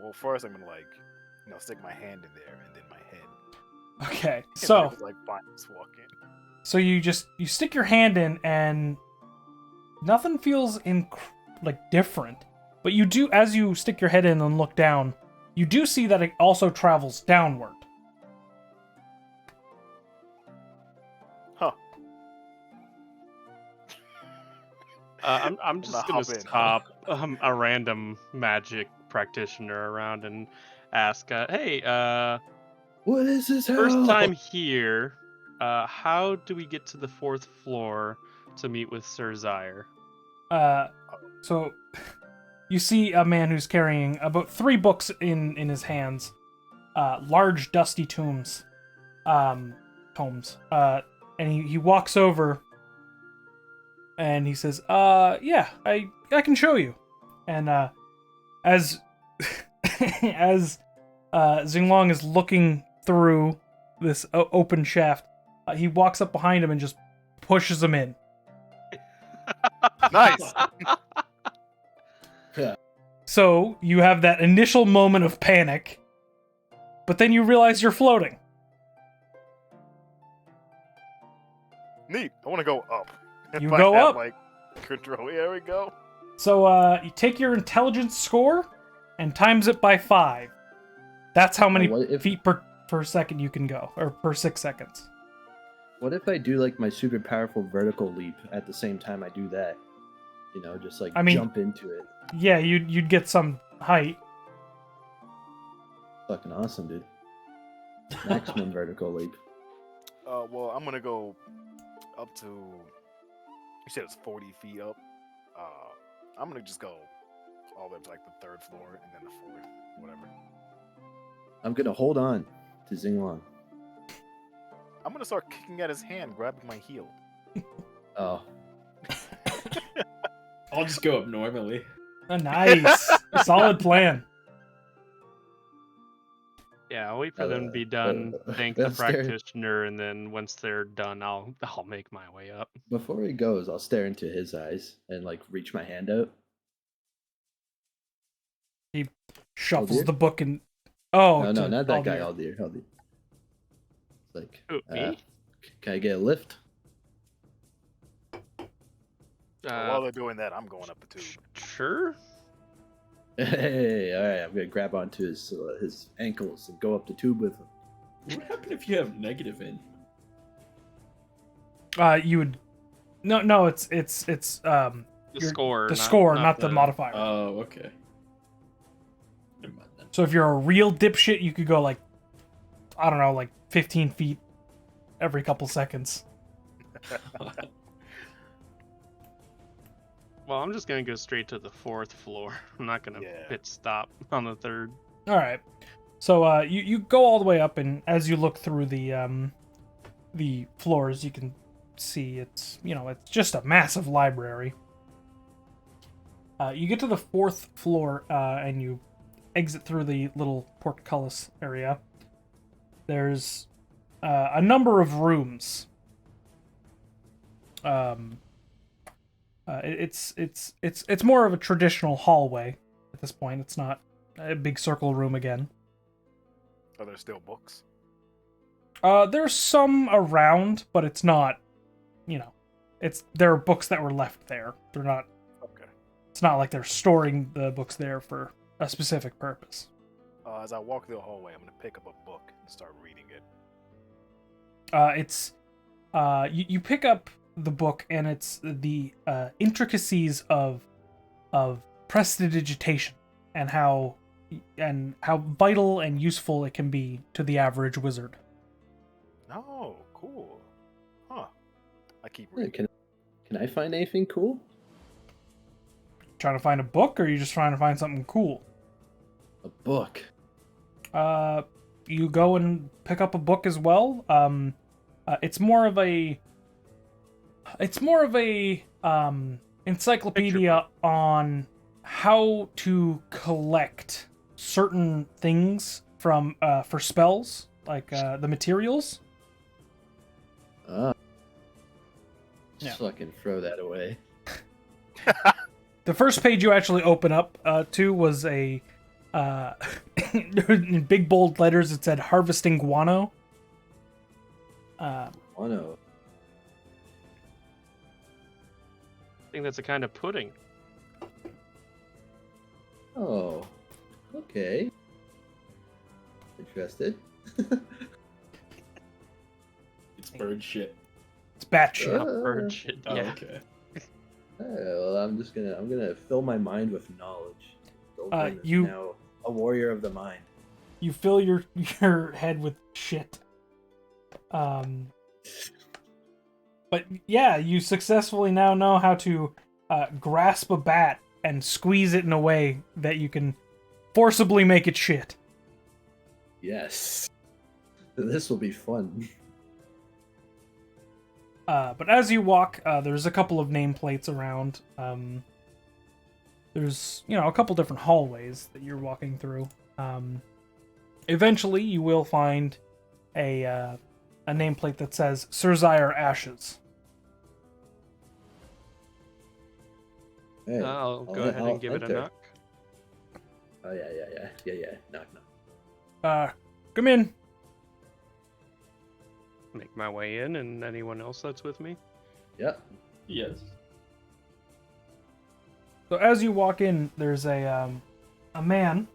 Well, first I'm gonna stick my hand in there and then my head. Okay, And so then, fine, just walk in. so you stick your hand in and nothing feels different. But you do, as you stick your head in and look down, You do see that it also travels downward. Huh. I'm just gonna hop in. stop a random magic practitioner around and ask, hey, What is this hell? first time here, how do we get to the 4th floor to meet with Sir Zyre? So you see a man who's carrying about 3 books in his hands, large dusty tomes, and he walks over and he says, yeah, I can show you. And as as Xinglong is looking through this open shaft, he walks up behind him and just pushes him in. Nice. So you have that initial moment of panic, but then you realize you're floating. Neat. I want to go up. You If I go have, up. Like, control. Here we go. So you take your intelligence score and times it by 5. That's how many What if- feet per second you can go, or per 6 seconds. What if I do like my super powerful vertical leap at the same time I do that? You know, just like I mean- jump into it. Yeah, you'd get some height. Fucking awesome, dude. Maximum vertical leap. Well, I'm gonna go up to. You said it's 40 feet up. I'm gonna just go all the way up to like the 3rd floor and then the 4th, whatever. I'm gonna hold on to Xinglong. I'm gonna start kicking at his hand, grabbing my heel. Oh, I'll just go up normally. Nice. Solid plan. Yeah, I'll wait for them to be done, thank the I'll stare- practitioner, and then once they're done, I'll make my way up. Before he goes, I'll stare into his eyes and like reach my hand out. He shuffles dear? the book and... Oh, No, not that guy. Aldir. Aldir. It's like, Who, me? Can I get a lift? While they're doing that, I'm going up the tube. Sure. Hey, all right. I'm gonna grab onto his ankles and go up the tube with him. What happened if you have negative in? You would... No, it's The score. the score, not the modifier. Oh, okay. Never mind then. So if you're a real dipshit, you could go like, I don't know, like 15 feet every couple seconds. Well, I'm just gonna go straight to the 4th floor. I'm not gonna Yeah. pit stop on the 3rd. All right. So you go all the way up, and as you look through the floors, you can see it's just a massive library. You get to the 4th floor, and you exit through the little portcullis area. There's a number of rooms. It's more of a traditional hallway at this point. It's not a big circle room again. Are there still books? There's some around, but it's not, there are books that were left there. They're not, Okay. it's not like they're storing the books there for a specific purpose. As I walk through the hallway, I'm gonna pick up a book and start reading it. You pick up the book, and it's the intricacies of prestidigitation and how vital and useful it can be to the average wizard. Oh, cool. Huh. I keep Yeah, reading. can I find anything cool? Trying to find a book, or are you just trying to find something cool? A book. You go and pick up a book as well. It's more of a encyclopedia on how to collect certain things from for spells, like the materials. Just fucking throw that away. The first page you actually open up to was a in big bold letters. It said "Harvesting Guano." Oh no. I think that's a kind of pudding. Oh. Okay. Interested? It's bird shit. It's batshit. Not bird shit. Oh, Yeah. okay. Well, I'm gonna fill my mind with knowledge. Dolphin is you- now a warrior of the mind. You fill your head with shit. But yeah, you successfully now know how to grasp a bat and squeeze it in a way that you can forcibly make it shit. Yes. This will be fun. But as you walk, there's a couple of nameplates around. There's, a couple different hallways that you're walking through. Eventually, you will find a nameplate that says Sirzire Ashes. Hey, I'll go ahead and give it a enter. knock. Oh yeah. Knock. Come in. Make my way in, and anyone else that's with me. Yep. Yes. So as you walk in, there's a man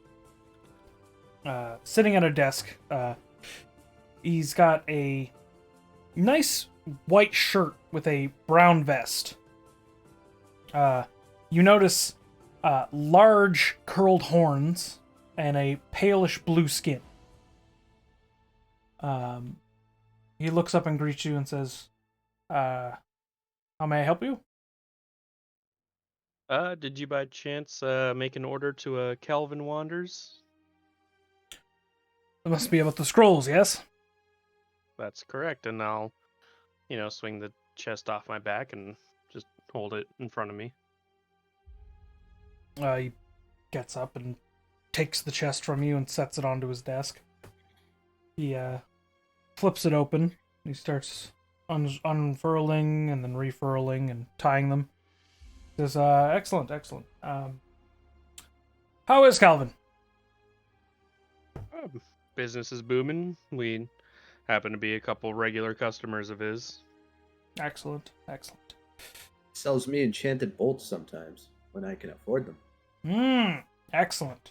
sitting at a desk. He's got a nice white shirt with a brown vest. You notice large curled horns and a palish blue skin. He looks up and greets you and says, "How may I help you?" Did you by chance make an order to a Calvin Wanders? It must be about the scrolls, yes? That's correct, and I'll, swing the chest off my back and just hold it in front of me. He gets up and takes the chest from you and sets it onto his desk. He flips it open. He starts unfurling and then refurling and tying them. He says, excellent. How is Calvin? Business is booming. We happen to be a couple regular customers of his. Excellent. Sells me enchanted bolts sometimes when I can afford them. Excellent.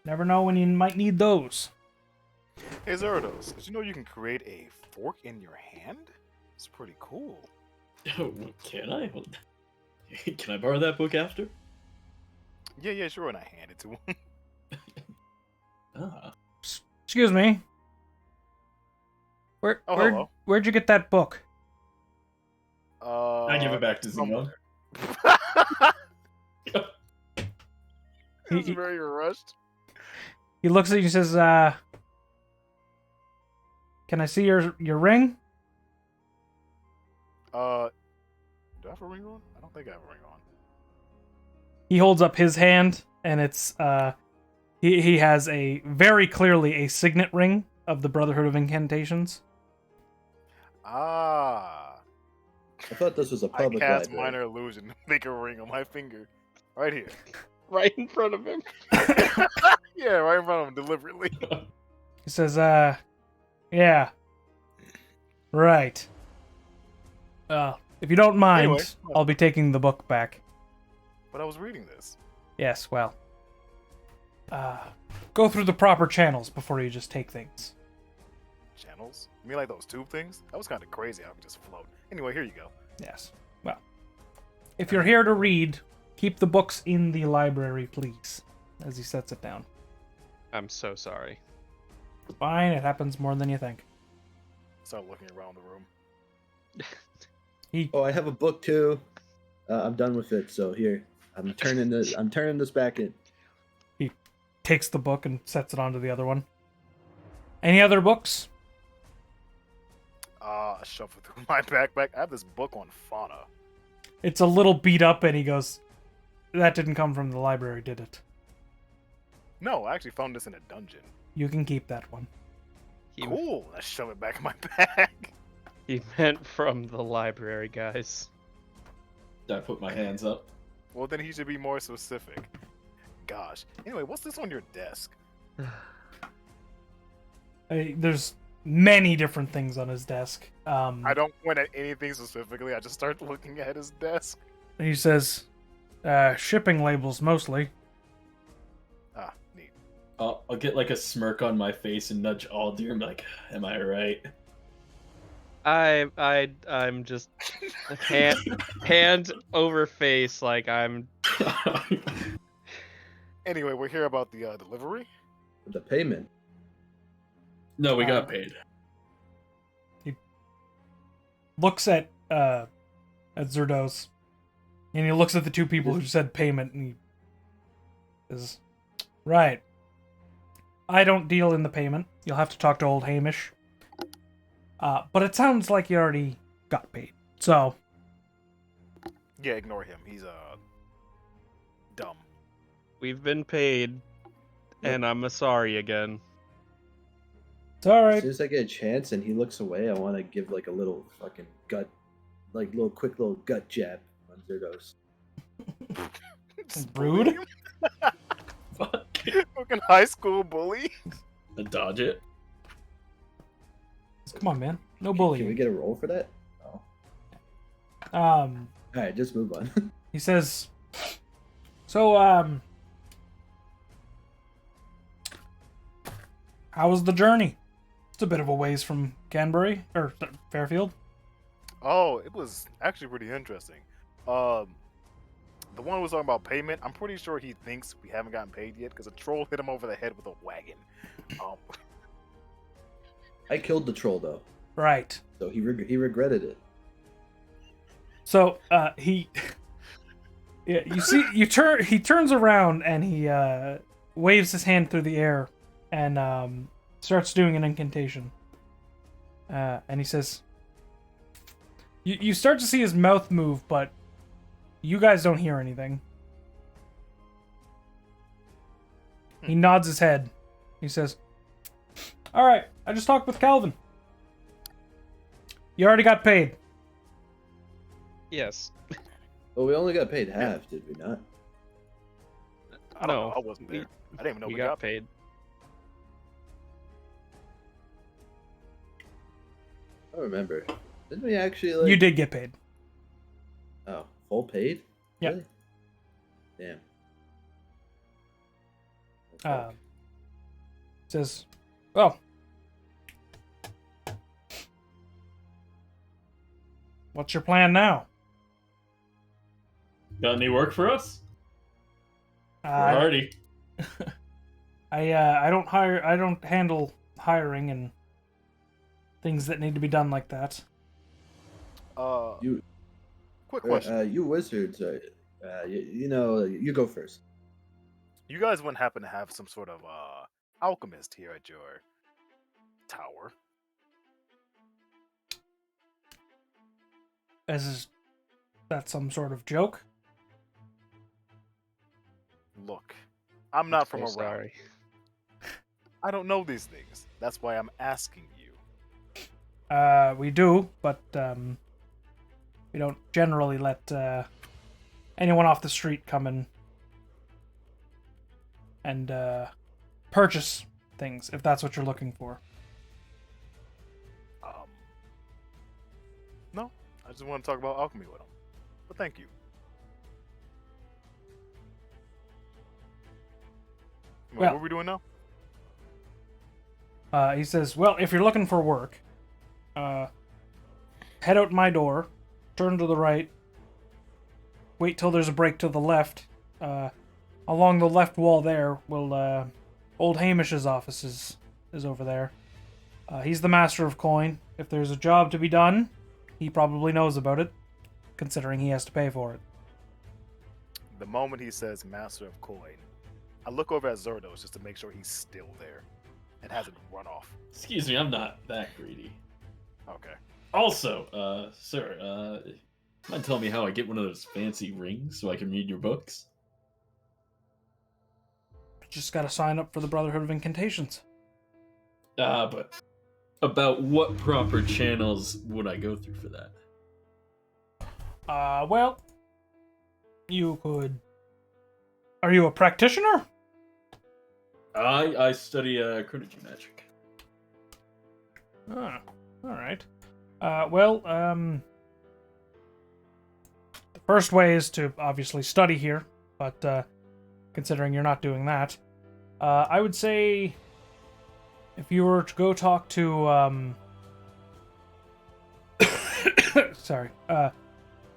Never know when you might need those. Hey Zerdos, did you know you can create a fork in your hand? It's pretty cool. Oh, can I? Can I borrow that book after? Yeah, sure, and I hand it to him. Ah. Excuse me. Hello. Where'd you get that book? I give it back to Zemo. He was very rushed. He looks at you and says, can I see your ring? Do I have a ring on? I don't think I have a ring on. He holds up his hand, and it's, he has very clearly a signet ring of the Brotherhood of Incantations. Ah. I thought this was a I public cast library. minor illusion to make a ring on my finger. Right here. Right in front of him. Yeah, right in front of him, deliberately. He says, yeah. Right. If you don't mind, Anyway. I'll be taking the book back. But I was reading this. Yes, well. Go through the proper channels before you just take things. Channels? You mean like those tube things? That was kind of crazy how it just float. Anyway, here you go. Yes. Well. If you're here to read, keep the books in the library, please. As he sets it down. I'm so sorry. Fine, it happens more than you think. Start looking around the room. Oh, I have a book too. I'm done with it. So here, I'm turning this back in. He takes the book and sets it onto the other one. Any other books? I shuffle through my backpack. I have this book on fauna. It's a little beat up, and he goes, "That didn't come from the library, did it? No, I actually found this in a dungeon. You can keep that one." Cool. I shove it back in my bag. He meant from the library, guys. I put my hands up. Well, then he should be more specific. Gosh. Anyway, what's this on your desk? There's many different things on his desk. I don't point at anything specifically. I just start looking at his desk. He says, shipping labels mostly. Ah, neat. I'll get like a smirk on my face and nudge Aldir and be like, "Am I right?" I'm just hand over face like I'm. Anyway, we're here about the delivery. The payment. No, we got paid. Looks at Zerdos, and he looks at the two people who said payment, and he says, "Right. I don't deal in the payment. You'll have to talk to old Hamish. But it sounds like you already got paid. So, Yeah, ignore him. He's dumb. We've been paid, and I'm sorry again. it's all As right. soon as I get a chance and he looks away, I want to give like a little fucking gut, like quick little gut jab on Zerdos. Just Rude. bully him. Fucking high school bully. Dodge it. Come on, man. No Can we bullying." get a roll for that? Oh. All Alright, just move on. he says, "So, how was the journey? It's a bit of a ways from Canterbury or Fairfield." Oh, it was actually pretty interesting. The one who was talking about payment, I'm pretty sure he thinks we haven't gotten paid yet because a troll hit him over the head with a wagon. I killed the troll though, Right. so he regretted it. So he, yeah, you see, he turns around and he waves his hand through the air and starts doing an incantation. And he says, you start to see his mouth move, but you guys don't hear anything. He nods his head. He says, "All right, I just talked with Calvin. You already got paid." Yes. But we only got paid half, did we not? I don't know. I wasn't there. I didn't even know We we got paid. I don't remember. Didn't we actually like? You did get paid. Oh, full paid? Yeah. Really? Damn. Fuck. Says, "Well, what's your plan now?" Got any work for us? I Alrighty. I don't handle hiring and things that need to be done like that. You, Quick question. you wizards, you know, you go first. You guys wouldn't happen to have some sort of alchemist here at your tower? Is that some sort of joke? Look, I'm not from So around. sorry. I don't know these things. That's why I'm asking you. We do, but we don't generally let anyone off the street come in and purchase things, if that's what you're looking for. No, I just want to talk about alchemy with him. But thank you. Well- What are we doing now? He says, "Well, if you're looking for work, head out my door, turn to the right, wait till there's a break to the left. Along the left wall there will old Hamish's office is over there. He's the master of coin. If there's a job to be done, he probably knows about it, considering he has to pay for it." The moment he says master of coin, I look over at Zerdos just to make sure he's still there and hasn't run off. Excuse me, I'm not that greedy. Okay. Also, sir, mind telling me how I get one of those fancy rings so I can read your books? Just gotta sign up for the Brotherhood of Incantations. But about what proper channels would I go through for that? Well, you could... Are you a practitioner? I study Chronology magic. Ah, alright. Well, the first way is to obviously study here, but considering you're not doing that, I would say if you were to go talk to sorry,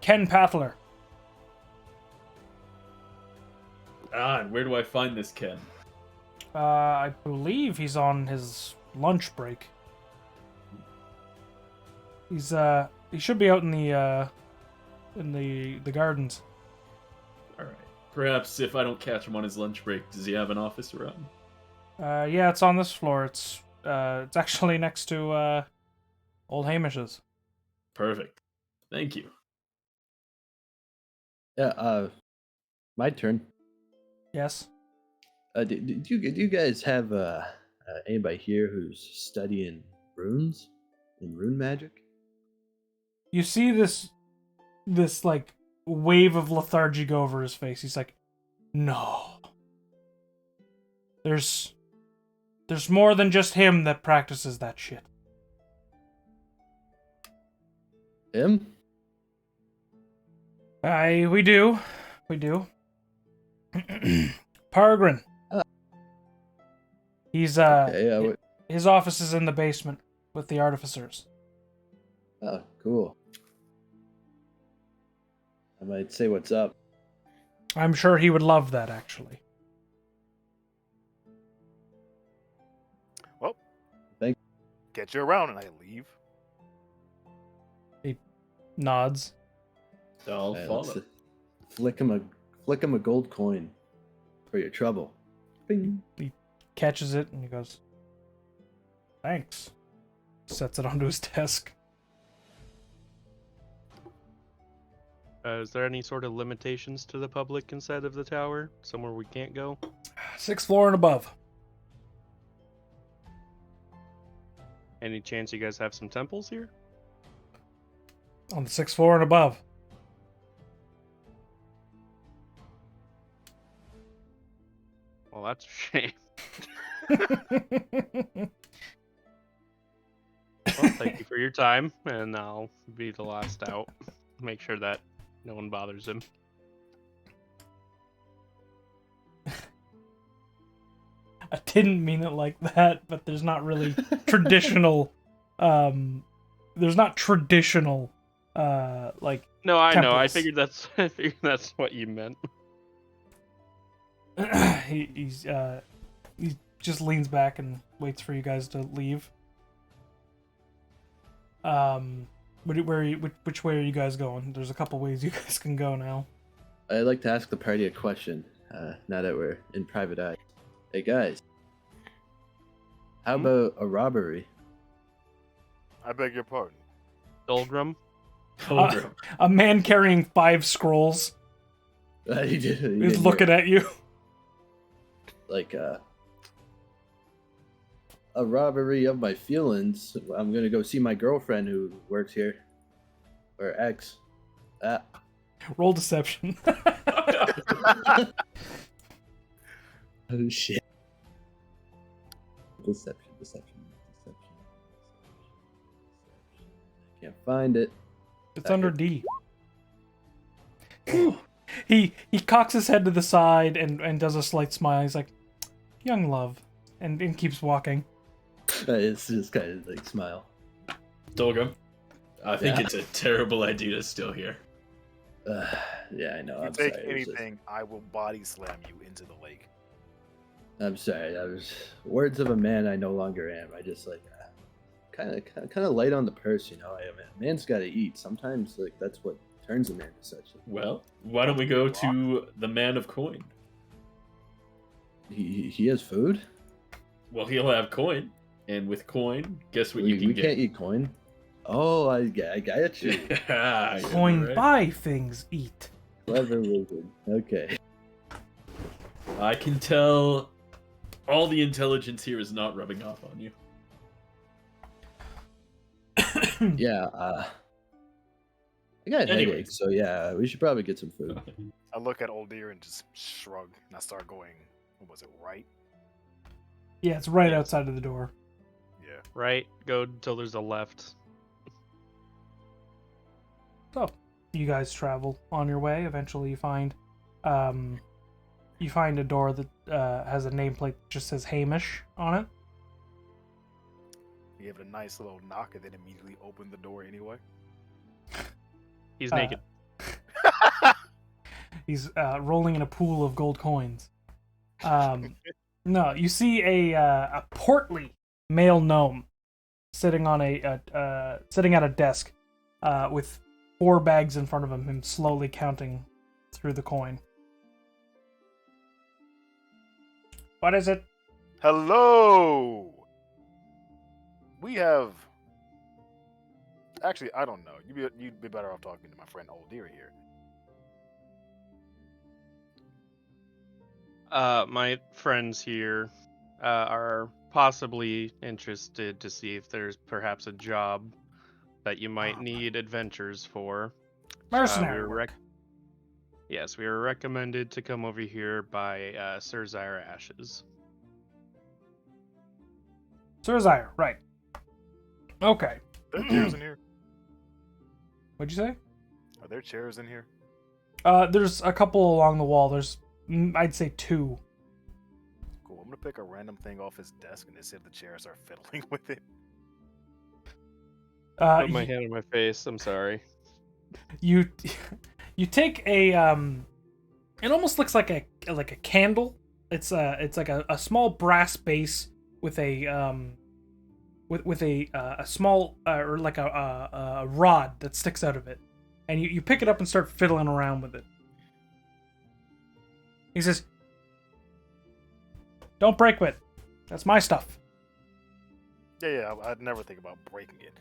Ken Pathler. And where do I find this Ken? I believe he's on his lunch break. He should be out in the gardens. All right. Perhaps if I don't catch him on his lunch break, does he have an office around? Yeah, it's on this floor. It's actually next to old Hamish's. Perfect. Thank you. Yeah. My turn. Yes. Do you guys have anybody here who's studying runes and rune magic? You see this like wave of lethargy go over his face. He's like, "No. There's more than just him that practices that shit." Him? We do. Peregrine. He's Okay, his office is in the basement with the artificers. oh, cool. I might say what's up. I'm sure he would love that, actually. Well, Thank- get you around and I leave. He nods. I'll Let's, follow. flick him a gold coin for your trouble. Bing. He catches it and he goes, "Thanks." Sets it onto his desk. Is there any sort of limitations to the public inside of the tower? Somewhere we can't go? 6th floor and above. Any chance you guys have some temples here? On the 6th floor and above. Well, that's a shame. Well, thank you for your time, and I'll be the last out. Make sure that no one bothers him. I didn't mean it like that, but there's not really traditional there's not traditional like No, I know. I temples. figured that's what you meant. he just leans back and waits for you guys to leave. Which way are you guys going? There's a couple ways you guys can go now. I'd like to ask the party a question, now that we're in private eye. Hey guys, how about a robbery? I beg your pardon. Dolgrim? A man carrying 5 scrolls He is looking at you. Like a robbery of my feelings. I'm gonna go see my girlfriend who works here, or ex. Roll deception. Oh shit. Deception. Can't find it. It's under D. He cocks his head to the side and does a slight smile. He's like, "Young love," and keeps walking. It's just kind of like smile. Dolgrim, I think Yeah. it's a terrible idea to steal here. Yeah, I know. If you I'm take sorry. It was anything, I will body slam you into the lake. I'm sorry. That was words of a man I no longer am. I just like kind of light on the purse, you know. A man's got to eat. Sometimes like that's what turns a man to such. Well, why don't we go to the man of coin? He has food. Well, he'll have coin, and with coin, guess what we you can we get? can't eat coin. Oh, I got you. Yeah, Coin right. buy things, eat. Clever wizard. Okay. I can tell all the intelligence here is not rubbing off on you. Yeah. I got a Anyways. headache, so yeah, we should probably get some food. I look at Old Deer and just shrug, and I start going. What was it? Right? Yeah, it's right outside of the door. Yeah. Right? Go till there's a left. So, you guys travel on your way. Eventually, you find you find a door that has a nameplate that just says Hamish on it. You give it a nice little knock and then immediately open the door anyway. He's Uh, naked. He's rolling in a pool of gold coins. No, you see a portly male gnome sitting on sitting at a desk with 4 bags in front of him slowly counting through the coin. What is it? Hello. We have. Actually, I don't know. You'd be better off talking to my friend Old Deer here. My friends here are possibly interested to see if there's perhaps a job that you might need adventures for. Mercenary we were work. Yes, we were recommended to come over here by Sir Zyra Ashes. Sir Zyre, right. Okay. Are there chairs in here? What'd you say? Are there chairs in here? There's a couple along the wall. There's, I'd say 2. Cool. I'm gonna pick a random thing off his desk and see if the chairs are fiddling with it. Put my hand on my face. I'm sorry. You take a it almost looks like a candle. It's like a small brass base with a with a small or like a rod that sticks out of it, and you pick it up and start fiddling around with it. He says, "Don't break it. That's my stuff." Yeah, I'd never think about breaking it.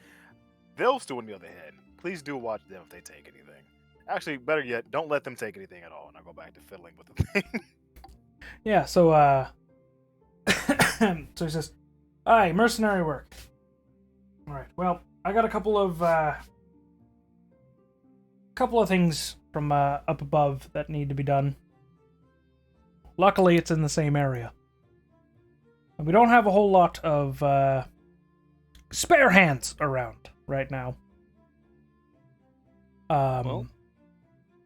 They'll still on the other hand. Please do watch them if they take anything. Actually, better yet, don't let them take anything at all, and I'll go back to fiddling with the thing. Yeah, so so he says, "Aye, mercenary work. All right. Well, I got a couple of things from up above that need to be done. Luckily, it's in the same area. And we don't have a whole lot of spare hands around right now. Well,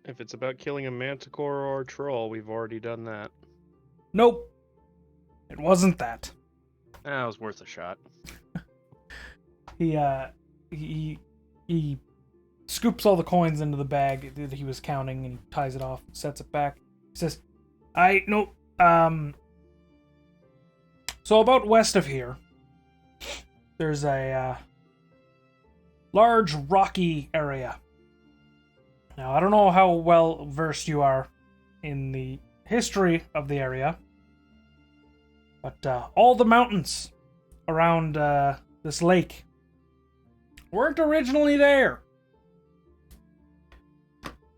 if it's about killing a manticore or a troll, we've already done that. Nope. It wasn't that. That was worth a shot. He scoops all the coins into the bag that he was counting and he ties it off, sets it back. He says, so about west of here, there's a large rocky area. Now, I don't know how well versed you are in the history of the area, but all the mountains around this lake weren't originally there.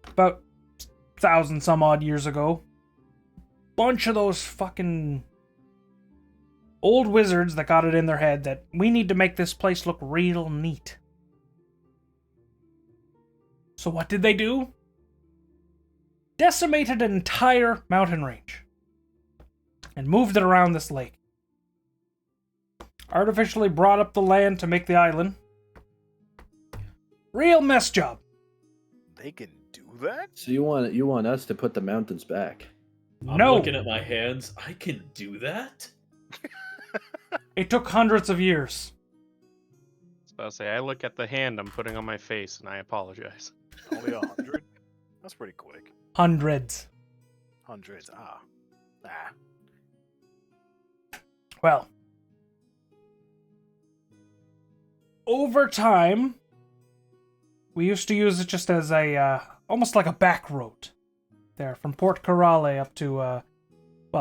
About 1,000 some odd years ago, bunch of those fucking old wizards that got it in their head that we need to make this place look real neat. So what did they do? Decimated an entire mountain range and moved it around this lake. Artificially brought up the land to make the island. Real mess job. They can do that? So you want us to put the mountains back? I'm No, looking at my hands. I can do that? it took hundreds of years. I was about to say, I look at the hand I'm putting on my face, and I apologize. Only 100? That's pretty quick. Hundreds. Hundreds. Well, over time, we used to use it just as a, almost like a back road. There, from Port Corrale up to,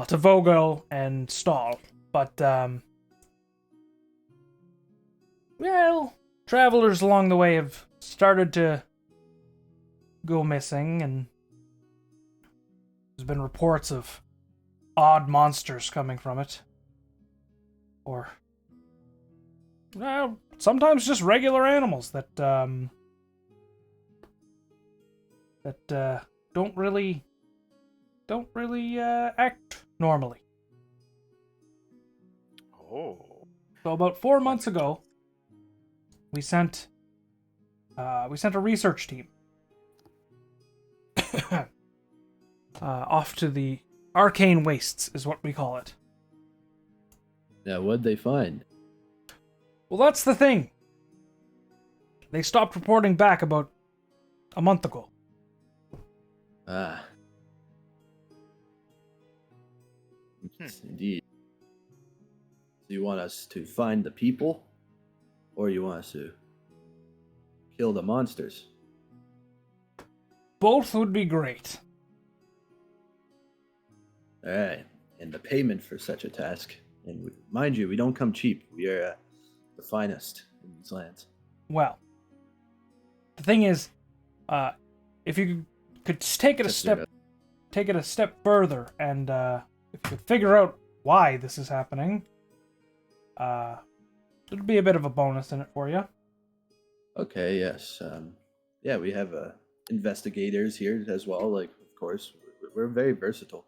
to Vogel and Stall. But, travelers along the way have started to go missing, and there's been reports of odd monsters coming from it. Or, sometimes just regular animals that don't really act normally. Oh. So about 4 months ago, we sent a research team off to the arcane wastes is what we call it. Now, what'd they find? Well, that's the thing. They stopped reporting back about a month ago. Ah. Yes, indeed. So you want us to find the people? Or you want us to kill the monsters? Both would be great. Alright. And the payment for such a task. And mind you, we don't come cheap. We are the finest in these lands. Well, the thing is, if you could just take it a step further, and if you could figure out why this is happening, it'd be a bit of a bonus in it for you. Okay, yes. Yeah, we have investigators here as well. Like, of course, we're very versatile.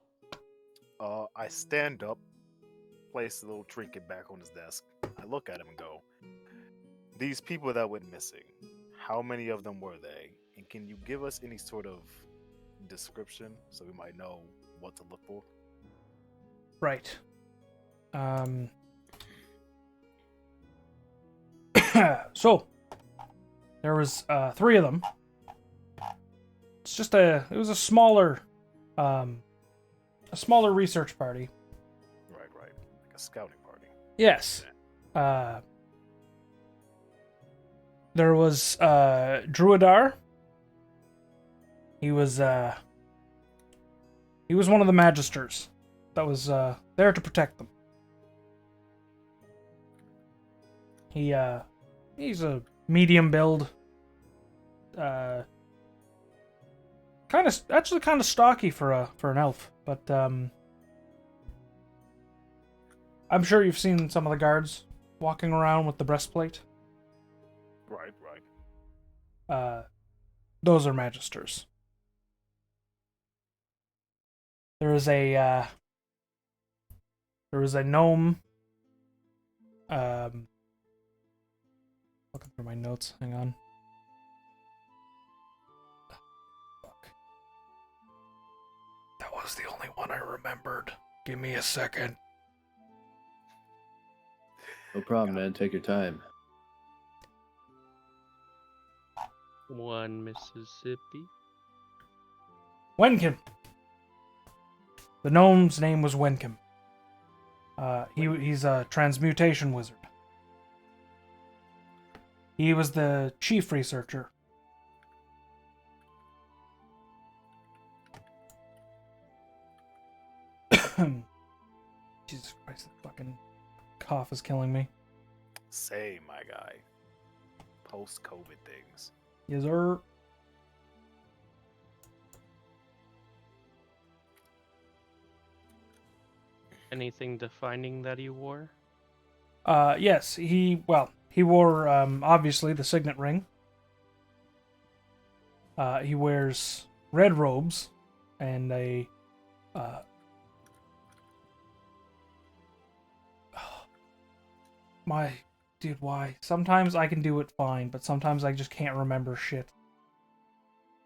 I stand up, place the little trinket back on his desk. I look at him and go, "These people that went missing, how many of them were they? And can you give us any sort of description so we might know what to look for?" Right. So there was 3 of them. It was a smaller research party. Right. Like a scouting party. Yes. There was Druidar. He was one of the magisters that was there to protect them. He's a medium build. Kind of stocky for an elf, but I'm sure you've seen some of the guards walking around with the breastplate. Right. Those are magisters. There is a gnome. Looking through my notes. Hang on. Fuck. That was the only one I remembered. Give me a second. No problem, man. Take your time. One Mississippi. Wenkim. The gnome's name was Wenkim. He's a transmutation wizard. He was the chief researcher. Jesus Christ, the fucking cough is killing me. Say, my guy. Post-COVID things. Yes, sir. Anything defining that he wore? Yes, he wore, obviously, the signet ring. He wears red robes and a, dude, why? Sometimes I can do it fine, but sometimes I just can't remember shit.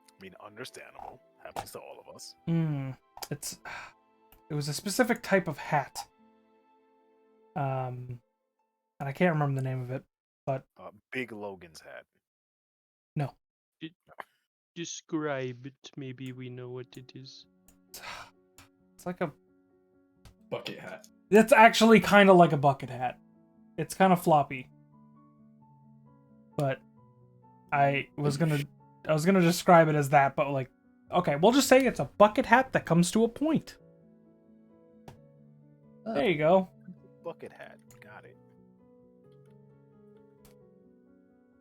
I mean, understandable. Happens to all of us. It was a specific type of hat. And I can't remember the name of it, but... Big Logan's hat. No. Describe it. Maybe we know what it is. It's like a... Bucket hat. It's actually kind of like a bucket hat. It's kind of floppy. But I was gonna describe it as that, but like, okay, we'll just say it's a bucket hat that comes to a point. There you go. Bucket hat. Got it.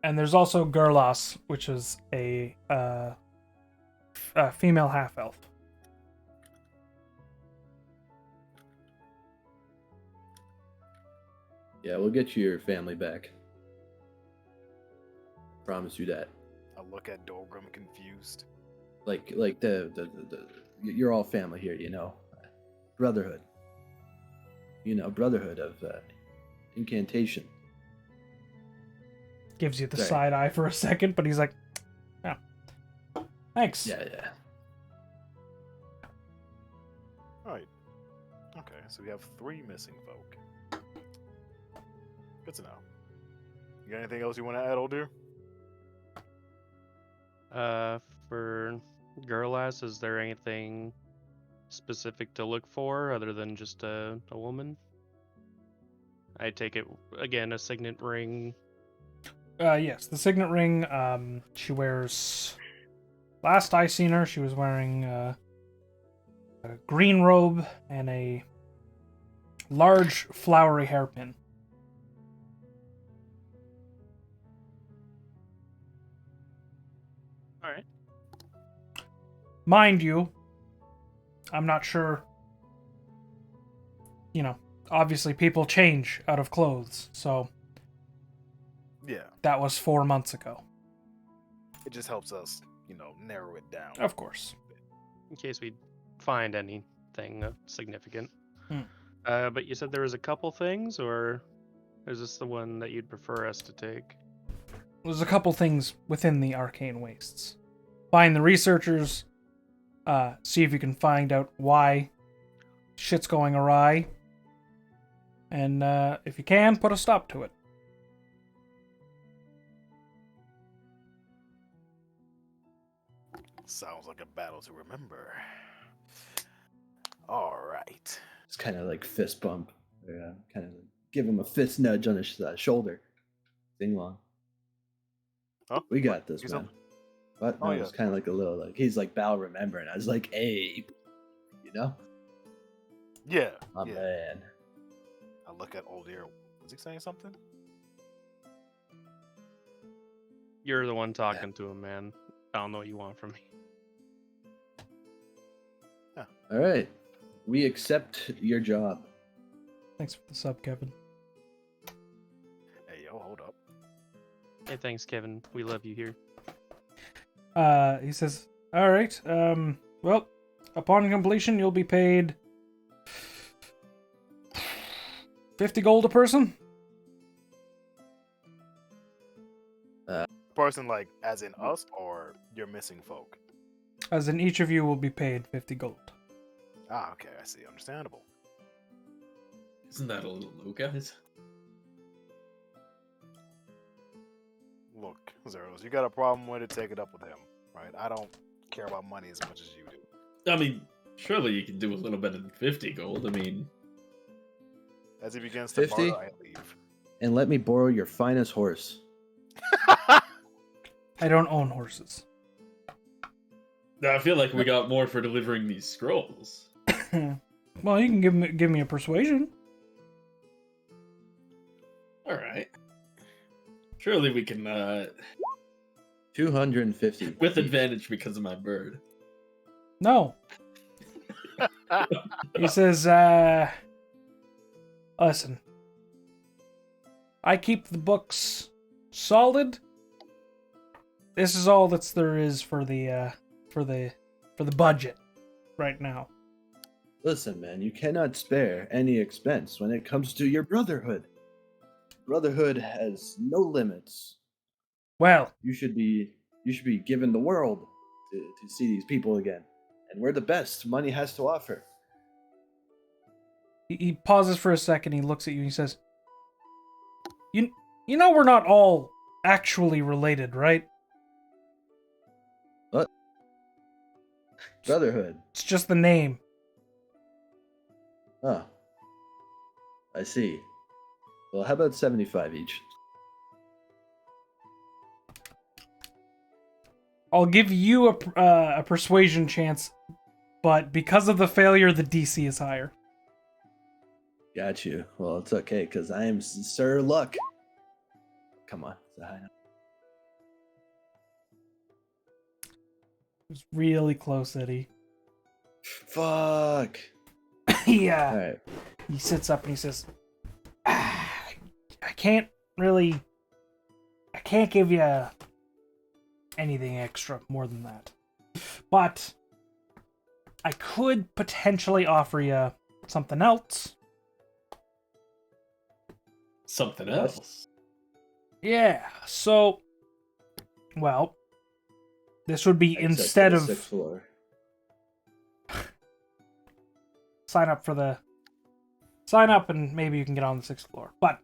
And there's also Gurlos, which is a female half-elf. Yeah, we'll get you your family back. Promise you that. I look at Dolgrim confused. Like the you're all family here, you know. Brotherhood. You know, Brotherhood of Incantation. Gives you the Sorry. side eye for a second, but he's like, yeah. Thanks. Yeah. All right. so we have 3 missing folk. Good to know. You got anything else you want to add, old dear? For Girlass, is there anything specific to look for other than just a woman? I take it again, a signet ring. Yes, the signet ring. She wears. Last I seen her, she was wearing a green robe and a large flowery hairpin. All right. Mind you, I'm not sure. You know, obviously people change out of clothes, so Yeah. that was 4 months ago. It just helps us, narrow it down. Of course. In case we find anything significant. Hmm. But you said there was a couple things, or is this the one that you'd prefer us to take? There's a couple things within the arcane wastes. Find the researchers, see if you can find out why shit's going awry, and if you can, put a stop to it. Sounds like a battle to remember. All right. It's kind of like fist bump. Kind of give him a fist nudge on his shoulder. Ding long. Huh? We got this, He's man. up. But Oh, no, yeah. it's kind of like a little like he's like bow remembering. I was like, hey, Yeah. my yeah. man. I look at old dear. Was he saying something? You're the one talking to him, man. I don't know what you want from me. All right, we accept your job. Thanks for the sub, Kevin. Hey, yo, hold up. Hey, thanks, Kevin. We love you here. He says, all right, well, upon completion, you'll be paid 50 gold a person. Person, like, as in us, or you're missing folk? As in, each of you will be paid 50 gold. Ah, okay, I see. Understandable. Isn't that a little low, guys? Look, Zeros, you got a problem with it, take it up with him, right? I don't care about money as much as you do. I mean, surely you can do a little better than 50 gold. I mean, As he begins to 50? barter, I leave. And let me borrow your finest horse. I don't own horses. I feel like we got more for delivering these scrolls. Well, you can give me a persuasion. All right. Surely we can, 250 with each. advantage because of my bird. No. He says, listen. I keep the books solid. This is all there is for the budget right now. Listen, man, you cannot spare any expense when it comes to your Brotherhood. Brotherhood has no limits. Well, You should be given the world to see these people again. And we're the best money has to offer. he pauses for a second, he looks at you and he says, You know we're not all actually related, right? What? Brotherhood. It's just the name. Oh. I see. Well, how about 75 each? I'll give you a persuasion chance, but because of the failure, the DC is higher. Got you. Well, it's okay, because I am Sir Luck. Come on. It's a high number. It was really close, Eddie. Fuck. Yeah. All right. He sits up and he says, I can't give you anything extra more than that. But I could potentially offer you something else. Something Yes. else. Yeah, so, well, this would be Access to instead the of sixth floor. sign up for the sign up and maybe you can get on the 6th floor. But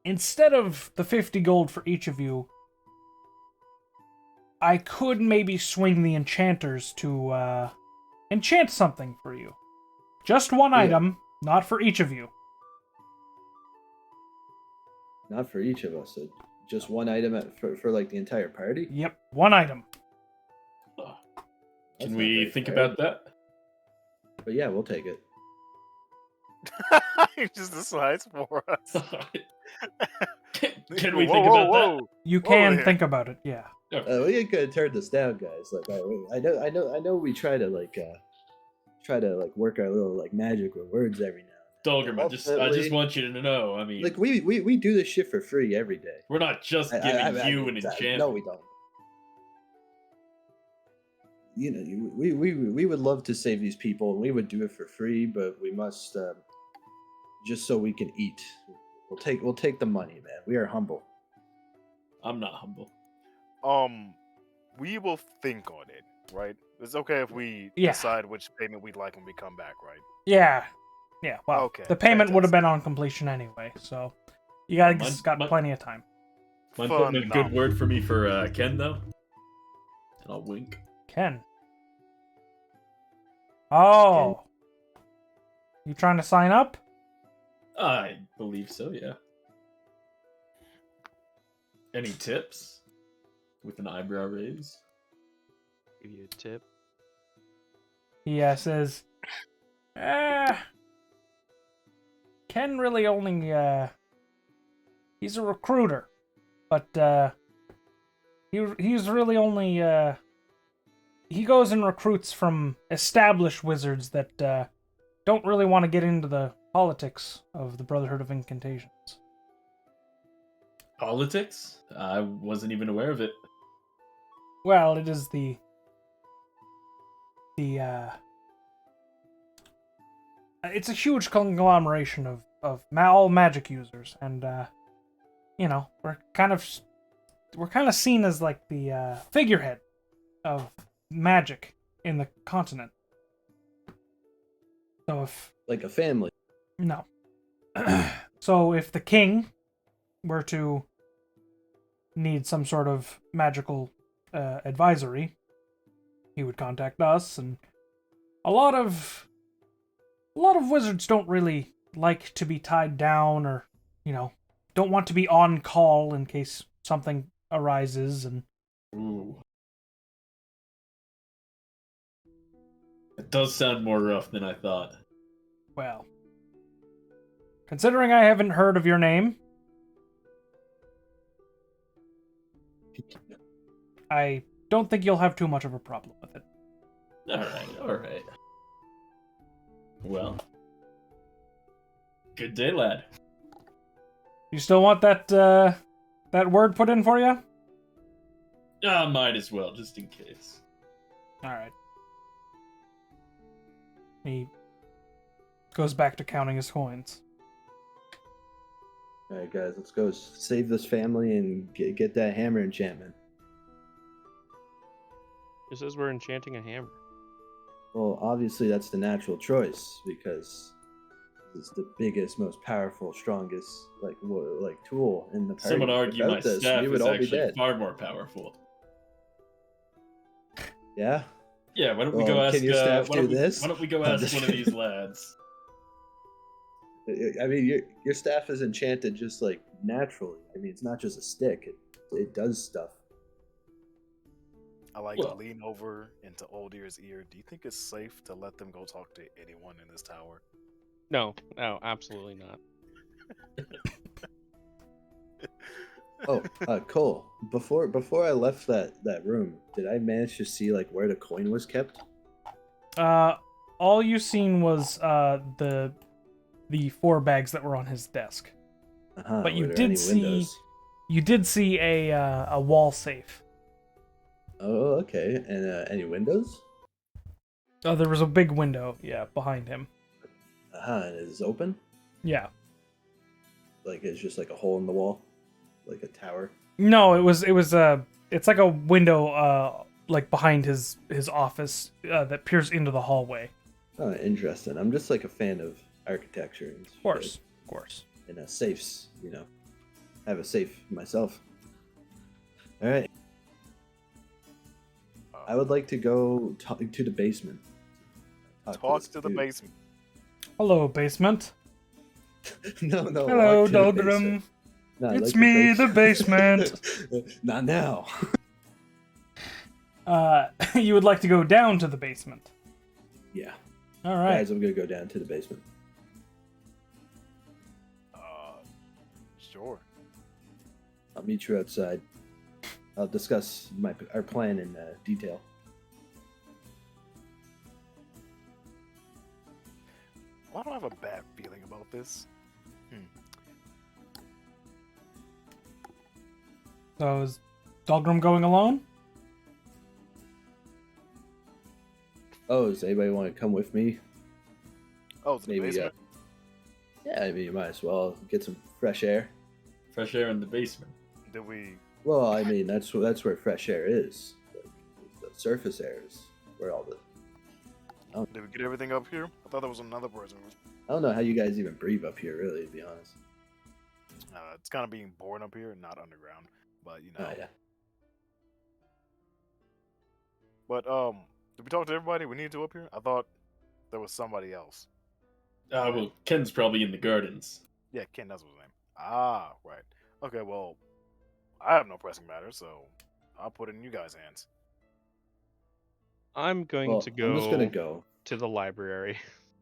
instead of the 50 gold for each of you, I could maybe swing the enchanters to enchant something for you. Just one item, not for each of you. Not for each of us. So just one item for like the entire party. Yep, one item. Oh. That's Can not we very think fair. about that? But yeah, we'll take it. He just decides for us. Can we think about that? You Whoa can there. think about it, yeah. We could have turned this down, guys. Like, I know. We try to work our little like magic with words every now. Dolgrim, I just want you to know. I mean, Like we do this shit for free every day. we're not just giving you an enchantment. No, we don't. You know, we would love to save these people, and we would do it for free, but we must just so we can eat. We'll take the money, man. We are humble. I'm not humble. We will think on it, right? It's okay if we Yeah. decide which payment we'd like when we come back, right? Yeah. Yeah, well, Okay, the payment would have fantastic. been on completion anyway, so you guys Mine- got mine- plenty of time. Mind putting a good Phenomenal. word for me for Ken, though? And I'll wink. Ken. Oh. You trying to sign up? I believe so, yeah. Any tips? With an eyebrow raise? Give you a tip. He says, Ken really only, he's a recruiter, but, he's really only, he goes and recruits from established wizards that, don't really want to get into the politics of the Brotherhood of Incantations. Politics? I wasn't even aware of it. Well, it is it's a huge conglomeration of all magic users, and you know, we're kind of seen as like the figurehead of magic in the continent. So if Like a family. no, so if the king were to need some sort of magical advisory, he would contact us, and a lot of wizards don't really like to be tied down, or you know, don't want to be on call in case something arises. And Ooh. It does sound more rough than I thought. well, considering I haven't heard of your name, I don't think you'll have too much of a problem with it. Alright. Well. Good day, lad. You still want that word put in for you? Might as well, just in case. All right. He goes back to counting his coins. All right, guys, let's go save this family and get that hammer enchantment. It says we're enchanting a hammer. Well, obviously that's the natural choice because it's the biggest, most powerful, strongest like tool in the party. Some would argue my Without this, staff we would is all be actually dead. far more powerful. Yeah. Yeah, why don't we Well, go ask? can your staff why don't do this? Why don't we go I'm ask just one of these lads? I mean, your staff is enchanted just like naturally. I mean, it's not just a stick; it does stuff. I like Well- to lean over into Old Ear's ear. Do you think it's safe to let them go talk to anyone in this tower? No, absolutely not. Oh, Cole. Before I left that room, did I manage to see like where the coin was kept? All you seen was the 4 bags that were on his desk. But you were there did any see- windows? You did see a wall safe. Oh, okay. And any windows? Oh, there was a big window, yeah, behind him. And it's open. Yeah. Like it's just like a hole in the wall, like a tower. No, it's like a window like behind his office that peers into the hallway. Oh, interesting. I'm just like a fan of architecture. And Of course. Of course. And safes, I have a safe myself. All right. I would like to go talk to the basement. Talk this to the dude. basement. Hello, basement. No. Hello, walk to the Dogrum. basement. No, I'd It's like to me, go the basement. Not now. You would like to go down to the basement. Yeah. All right. Guys, I'm going to go down to the basement. Sure. I'll meet you outside. I'll discuss our plan in detail. Why do I have a bad feeling about this? So is Dogrum going alone? Oh, does anybody want to come with me? Oh, to the Maybe, basement? Yeah, I mean, you might as well get some fresh air. Fresh air in the basement. Did we... Well, I mean, that's where fresh air is. Like, the surface air is where all the... Did we get everything up here? I thought there was another person. I don't know how you guys even breathe up here, really, to be honest. It's kind of being born up here, not underground. But, Oh, yeah. But, did we talk to everybody we needed to up here? I thought there was somebody else. Well, Ken's probably in the gardens. Yeah, Ken, that's his name. Ah, right. Okay, well, I have no pressing matters, so I'll put it in you guys' hands. I'm going Well, to go I'm just going to go. to the library,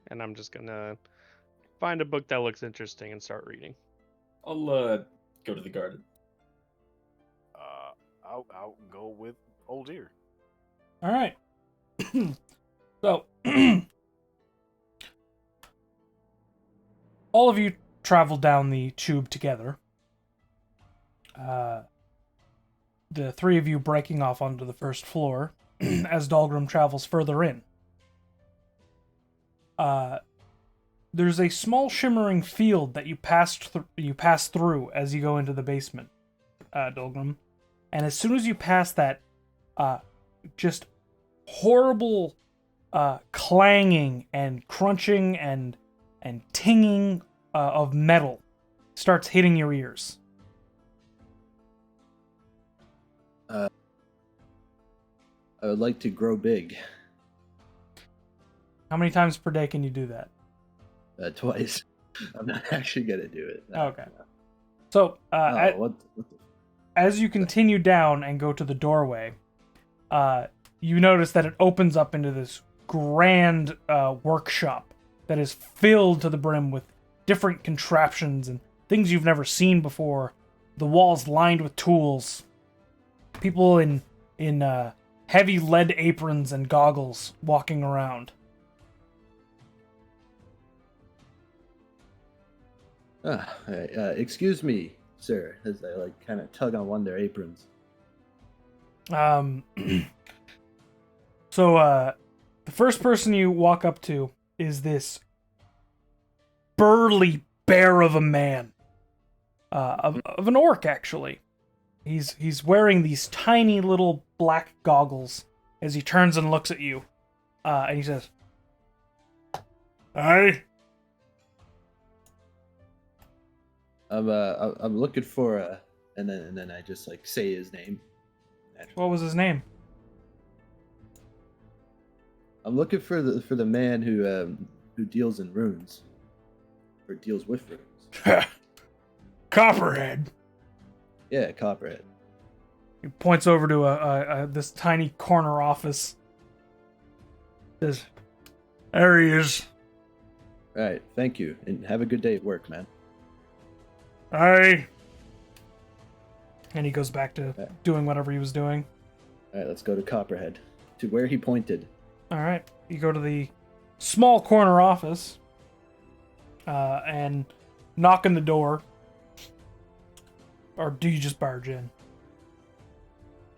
and I'm just gonna find a book that looks interesting and start reading. I'll go to the garden. I'll go with Old Deer. All right. So, all of you travel down the tube together. The three of you breaking off onto the first floor as Dahlgrim travels further in. There's a small shimmering field that you pass through as you go into the basement, Dahlgrim. And as soon as you pass that, just horrible clanging and crunching and tinging of metal starts hitting your ears. I would like to grow big. How many times per day can you do that? Twice. I'm not actually going to do it. No, Okay. So, what the... as you continue down and go to the doorway, you notice that it opens up into this grand workshop that is filled to the brim with different contraptions and things you've never seen before. The walls lined with tools. People in heavy lead aprons and goggles walking around. Excuse me, sir, as I kind of tug on one of their aprons. So the first person you walk up to is this burly bear of a man, of an orc actually. He's wearing these tiny little black goggles as he turns and looks at you, and he says, "Hi." I'm looking for and then I just say his name. What was his name? I'm looking for the man who deals in runes, or deals with runes. Copperhead. Yeah, Copperhead. He points over to this tiny corner office. Says, "There he is. All right, thank you, and have a good day at work, man." Hi." And he goes back to doing whatever he was doing. All right, let's go to Copperhead, to where he pointed. All right, you go to the small corner office and knock on the door. Or do you just barge in?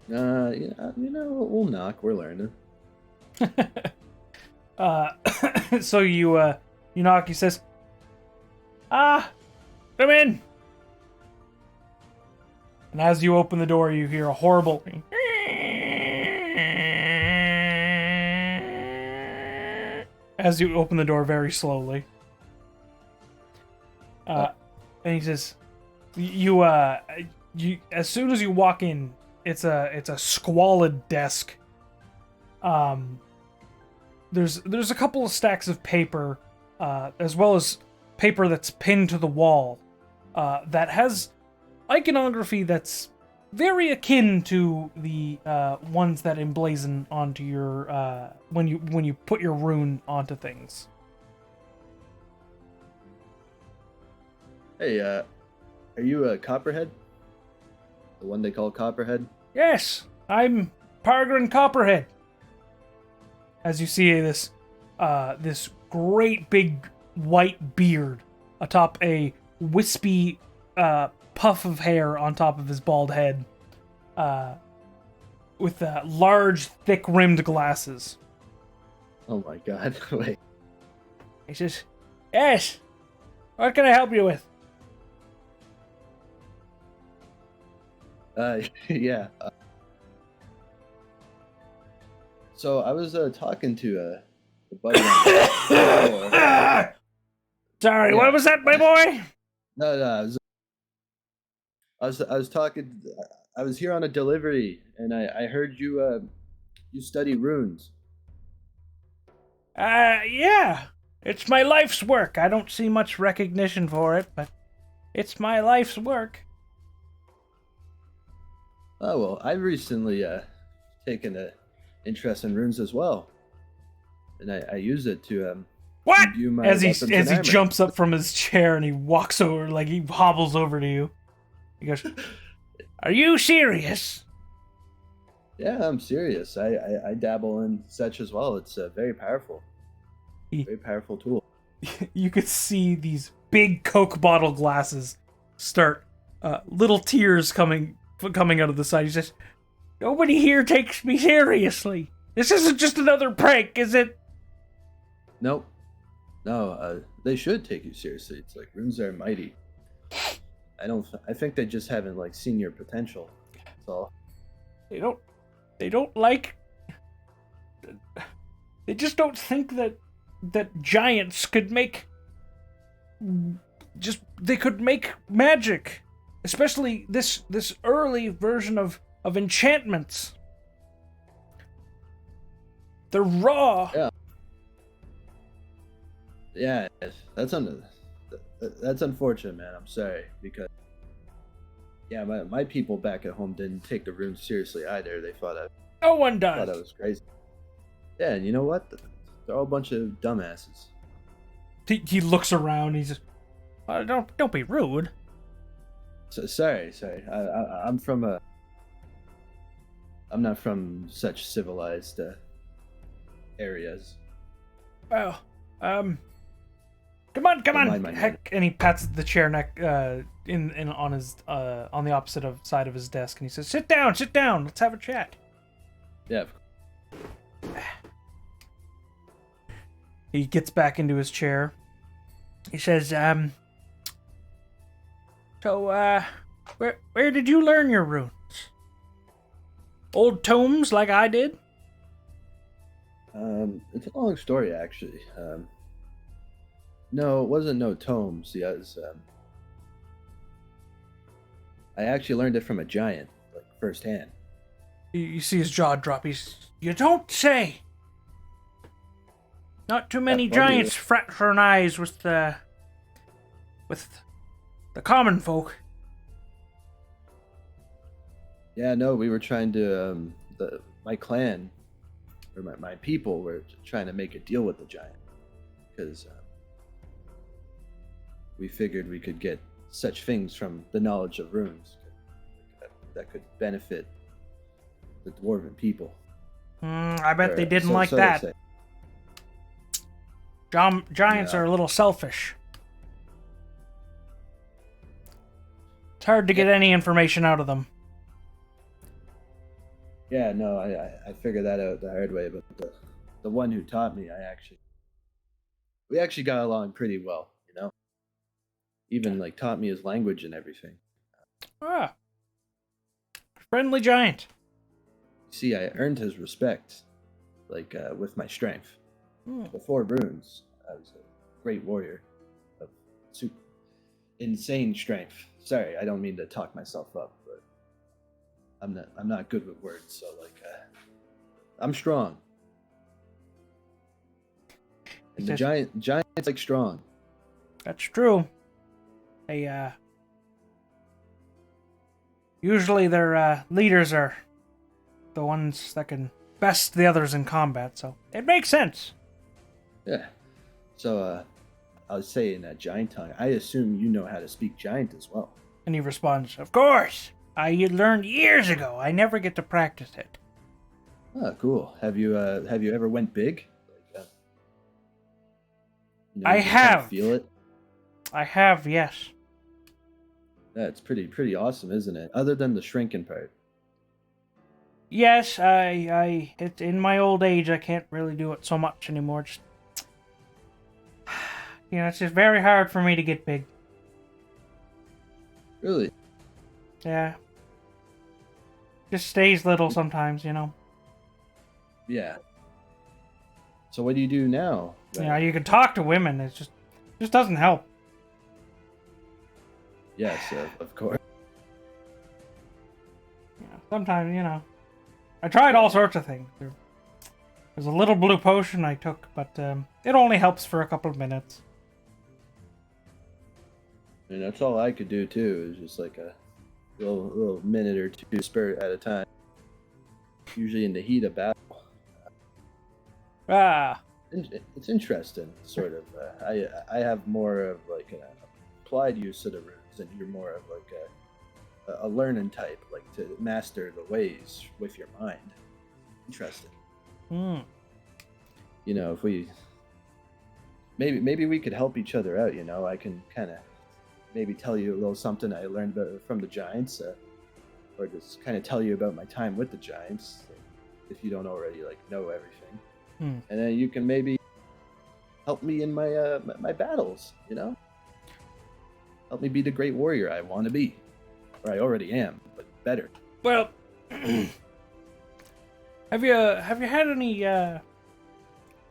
We'll knock. We're learning. So you knock. He says, "Come in." And as you open the door, you hear a horrible as you open the door very slowly. And he says, "You as soon as you walk in, it's a squalid desk. There's a couple of stacks of paper, as well as paper that's pinned to the wall, that has iconography that's very akin to the ones that emblazon onto your when you put your rune onto things." Hey, are you a Copperhead? The one they call Copperhead? "Yes, I'm Pargrin Copperhead." As you see this great big white beard atop a wispy puff of hair on top of his bald head, with large, thick-rimmed glasses. Oh my god, wait. He says, "Yes, what can I help you with?" Yeah. So I was talking to a buddy on the floor. Sorry, Yeah. what was that, my boy? No, I was talking. I was here on a delivery, and I heard you study runes. Yeah. It's my life's work. I don't see much recognition for it, but it's my life's work. Oh well, I've recently taken an interest in runes as well, and I use it to What? imbue my As he weapons and armor. jumps up from his chair and he walks over, like he hobbles over to you. He goes, "Are you serious?" Yeah, I'm serious. I dabble in such as well. It's very powerful. Very powerful tool. You could see these big Coke bottle glasses start little tears coming out of the side. He says, "Nobody here takes me seriously. This isn't just another prank, is it?" Nope. No, they should take you seriously. It's like runes are mighty. I think they just haven't like seen your potential. That's all. They don't like. They just don't think that giants could make. They could make magic, especially this early version of enchantments. They're raw. Yeah. Yeah, that's unfortunate, man. I'm sorry because yeah, my people back at home didn't take the runes seriously either. They thought No one I does. was crazy. Yeah, and you know what? They're all a bunch of dumbasses. He looks around. He says, "Don't be rude." So sorry. I'm from a. I'm not from such civilized areas. Well, come on. Don't mind my Heck, and he pats the chair neck in on his on the opposite side of his desk, and he says, Sit down. Let's have a chat." Yeah. He gets back into his chair. He says, "So, where did you learn your runes? Old tomes like I did?" It's a long story actually. No, it wasn't no tomes. Yes, I actually learned it from a giant, like firsthand. You see his jaw drop. You don't say. Not too many Yeah, well, giants fraternize with the common folk. Yeah, no, we were trying to my clan or my people were trying to make a deal with the giant because we figured we could get such things from the knowledge of runes that could benefit the dwarven people. I bet they Or didn't so- like so they that. say. Giants Yeah. are a little selfish. It's hard to get any information out of them. Yeah, no, I figured that out the hard way, but the one who taught me, we actually got along pretty well, you know. Even like taught me his language and everything. Ah, friendly giant. See, I earned his respect, like with my strength. Hmm. Before runes, I was a great warrior of super. insane strength. Sorry, I don't mean to talk myself up, but I'm not good with words, so like I'm strong. And the Just- giants like strong. That's true. They usually their leaders are the ones that can best the others in combat, so it makes sense. Yeah. So I was saying that giant tongue. I assume you know how to speak giant as well. And he responds, "Of course. I learned years ago. I never get to practice it." Oh, cool. Have you ever went big? Like, I you just kinda have. feel it. I have, yes. That's pretty awesome, isn't it? Other than the shrinking part. Yes, it's in my old age. I can't really do it so much anymore. Just, it's just very hard for me to get big. Really? Yeah. Just stays little sometimes, Yeah. So what do you do now? You can talk to women. It just doesn't help. Yes, of course. Sometimes, I tried all sorts of things. There's a little blue potion I took, but it only helps for a couple of minutes. And that's all I could do too. Is just like a little minute or two spurt at a time. Usually in the heat of battle. Ah, It's interesting, sort of. I have more of like an applied use of the runes, and you're more of like a learning type, like to master the ways with your mind. Interesting. If we maybe we could help each other out. I can kind of maybe tell you a little something I learned about from the giants, or just kind of tell you about my time with the giants, if you don't already like know everything. And then you can maybe help me in my my battles. Help me be the great warrior I want to be, or I already am, but better. well, have you had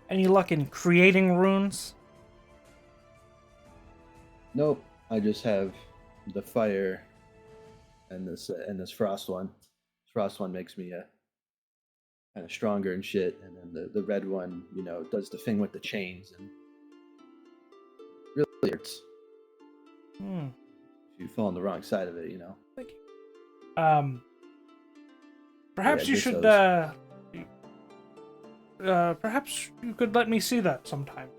any luck in creating runes? Nope, I just have the fire and this frost one. Frost one makes me kind of stronger and shit, and then the red one, does the thing with the chains and really hurts if you fall on the wrong side of it. Thank you. Perhaps Yeah, you just should. Perhaps you could let me see that sometime.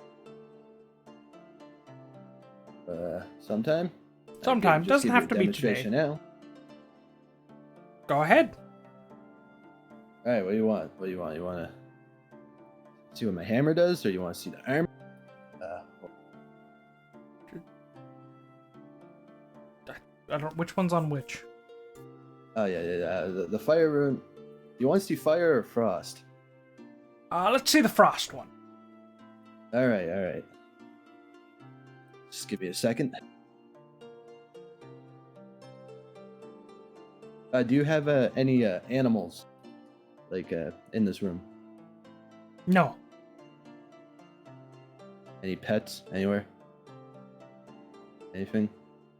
Sometime. Sometime. I could just Doesn't give have you to a be demonstration today. now. Go ahead. All right, what do you want? You want to see what my hammer does, or you want to see the armor? I don't. Which one's on which? Oh yeah. The fire rune. You want to see fire or frost? Let's see the frost one. All right. Just give me a second. Do you have any animals, like in this room? No. Any pets anywhere? Anything?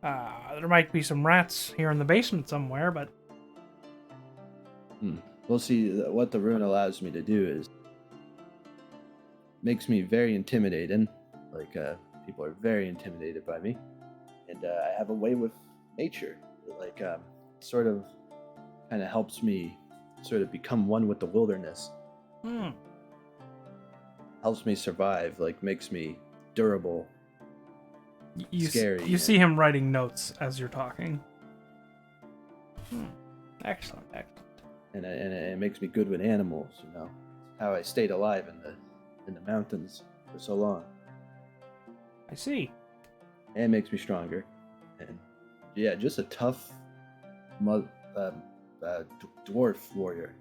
There might be some rats here in the basement somewhere, but We'll see. What the rune allows me to do is makes me very intimidating. Like people are very intimidated by me, and I have a way with nature. Like sort of, kind of helps me sort of become one with the wilderness. Helps me survive. Like makes me durable. Scary. You see him writing notes as you're talking. Excellent. And it makes me good with animals. How I stayed alive in the mountains for so long. I see. And it makes me stronger. And yeah, just a tough dwarf warrior.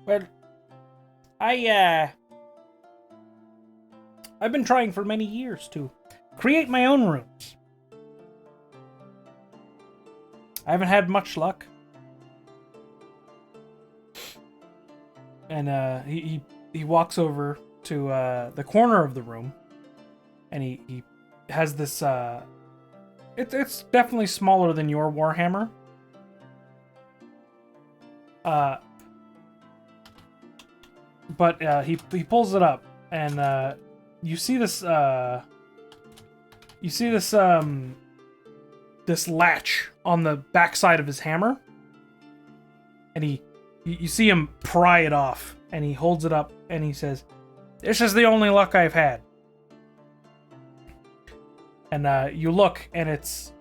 Well, I've been trying for many years to create my own runes. I haven't had much luck. And he walks over to the corner of the room, and he has this. It's definitely smaller than your Warhammer. But he pulls it up, and you see this. This latch on the backside of his hammer, and you see him pry it off, and he holds it up, and he says, "This is the only luck I've had." And you look, and it's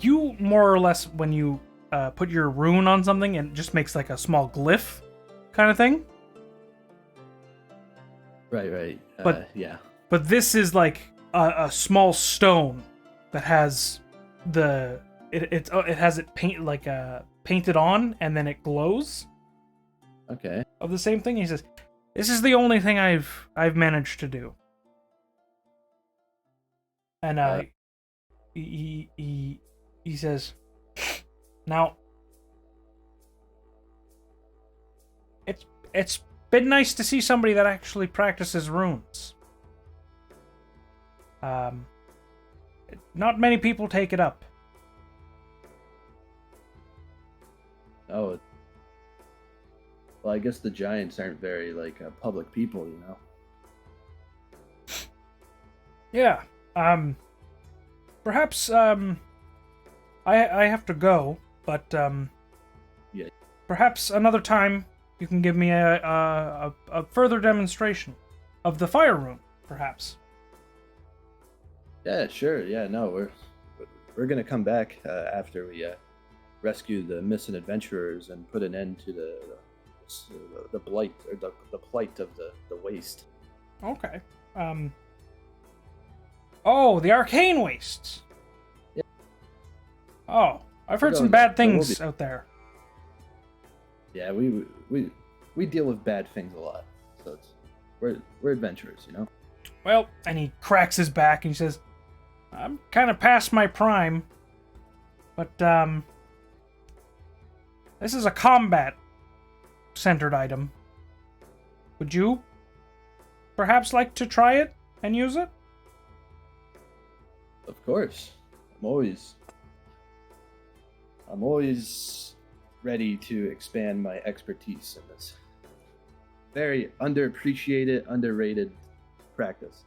you more or less, when you put your rune on something, and it just makes like a small glyph kind of thing. Right. But- yeah. But this is like a small stone that has it has it painted on, and then it glows Okay. of the same thing. He says, "This is the only thing I've managed to do." And he says, "Now, it's been nice to see somebody that actually practices runes. Not many people take it up." Oh. Well, I guess the giants aren't very public people, you know. Yeah. Perhaps I have to go, but Yeah. perhaps another time you can give me a further demonstration of the fire rune, perhaps. Yeah, sure. Yeah, no, we're gonna come back after we rescue the missing adventurers and put an end to the blight, or the plight of the waste. Okay. Oh, the arcane wastes. Yeah. Oh, I've heard We're some going bad there. There will things be- out there. Yeah, we deal with bad things a lot, so we're adventurers, you know. Well, and he cracks his back and he says, "I'm kind of past my prime, but this is a combat-centered item. Would you perhaps like to try it and use it?" Of course, I'm always ready to expand my expertise in this very underappreciated, underrated practice.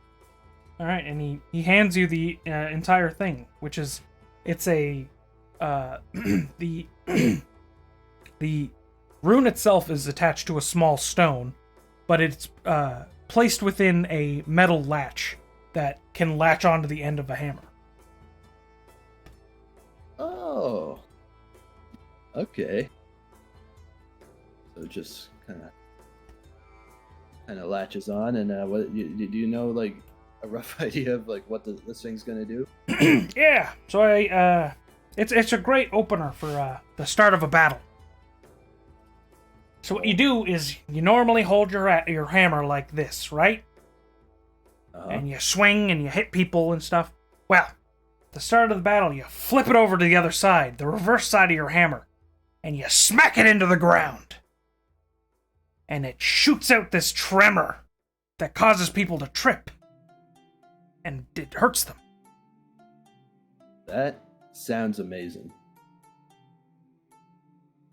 All right, and he hands you the entire thing, which is it's a the the rune itself is attached to a small stone, but it's placed within a metal latch that can latch onto the end of a hammer. Oh, okay. So it just kind of latches on, and what do you know, like a rough idea of like what this thing's gonna do? Yeah, so it's a great opener for the start of a battle. So what you do is you normally hold your hammer like this, right? And you swing and you hit people and stuff. Well, at the start of the battle, you flip it over to the other side, the reverse side of your hammer, and you smack it into the ground. And it shoots out this tremor that causes people to trip. And it hurts them. That sounds amazing.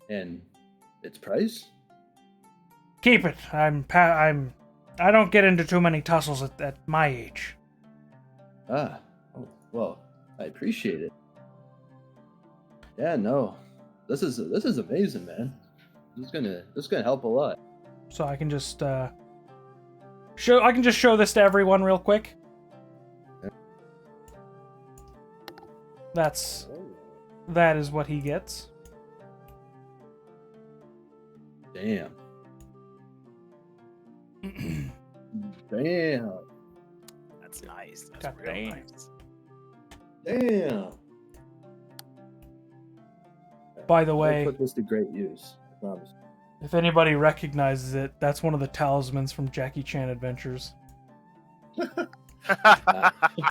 And its price? Keep it. I don't get into too many tussles at my age. Oh, well, I appreciate it. Yeah, no, this is amazing, man. This is gonna help a lot. So I can just show this to everyone real quick. That is what he gets. Damn. Damn. That's nice. That's God real damn. nice. Damn. By the I'll way, put this to great use. I promise. if anybody recognizes it, that's one of the talismans from Jackie Chan Adventures.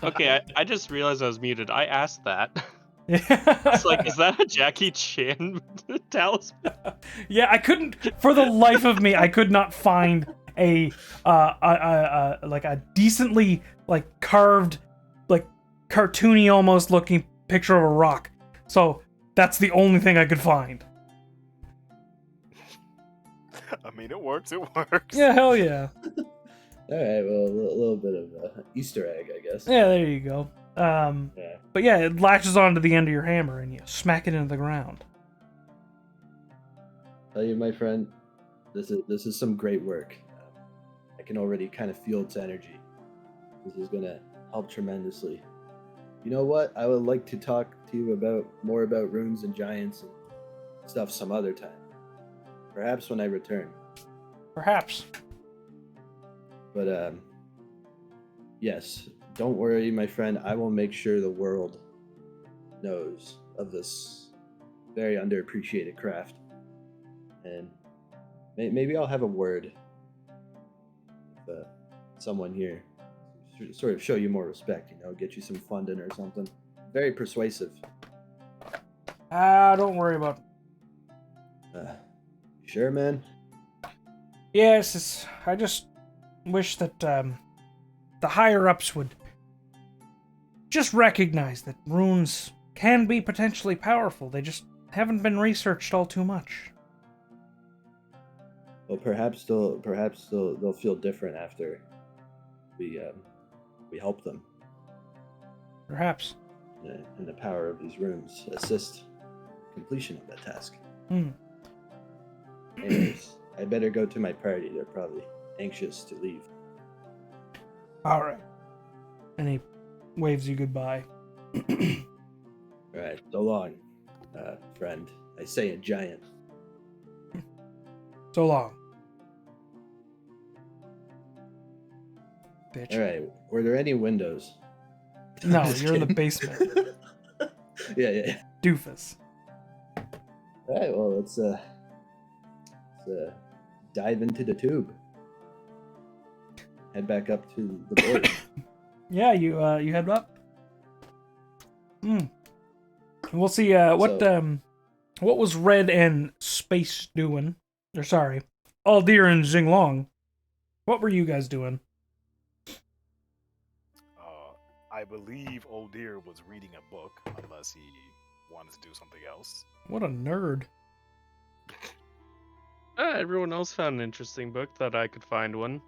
Okay, I just realized I was muted. I asked that. It's It's like, is that a Jackie Chan talisman? Yeah, I couldn't, for the life of me, I could not find like a decently like carved, like cartoony almost looking picture of a rock. So that's the only thing I could find. I mean, it works. It works. Yeah, hell yeah. All right, well, a little bit of Easter egg, I guess. Yeah, there you go. Yeah. But yeah, it latches onto the end of your hammer and you smack it into the ground. Tell you, my friend, this is some great work. I can already kind of feel its energy. This is gonna help tremendously. You know what? I would like to talk to you more about runes and giants and stuff some other time. Perhaps when I return. Perhaps. But yes, don't worry, my friend. I will make sure the world knows of this very underappreciated craft, and maybe I'll have a word with someone here, sort of show you more respect. Get you some funding or something. Very persuasive. Don't worry about it. Sure, man. Yes, I just wish that the higher-ups would just recognize that runes can be potentially powerful. They just haven't been researched all too much. Well, perhaps they'll feel different after we help them. Perhaps. And the power of these runes assist completion of that task. Anyways, I better go to my party. They're probably anxious to leave. All right. And he waves you goodbye. All right, so long, friend. I say a giant. So long. Bitch. All right, were there any windows? No, I'm just you're in the kidding. basement. Yeah. Doofus. All right, well, let's dive into the tube. Head back up to the board. Yeah, you head up. We'll see what was Red and Space doing. Or sorry, Aldir and Xinglong. What were you guys doing? I believe Old Deer was reading a book, unless he wanted to do something else. What a nerd. Everyone else found an interesting book. Thought I could find one.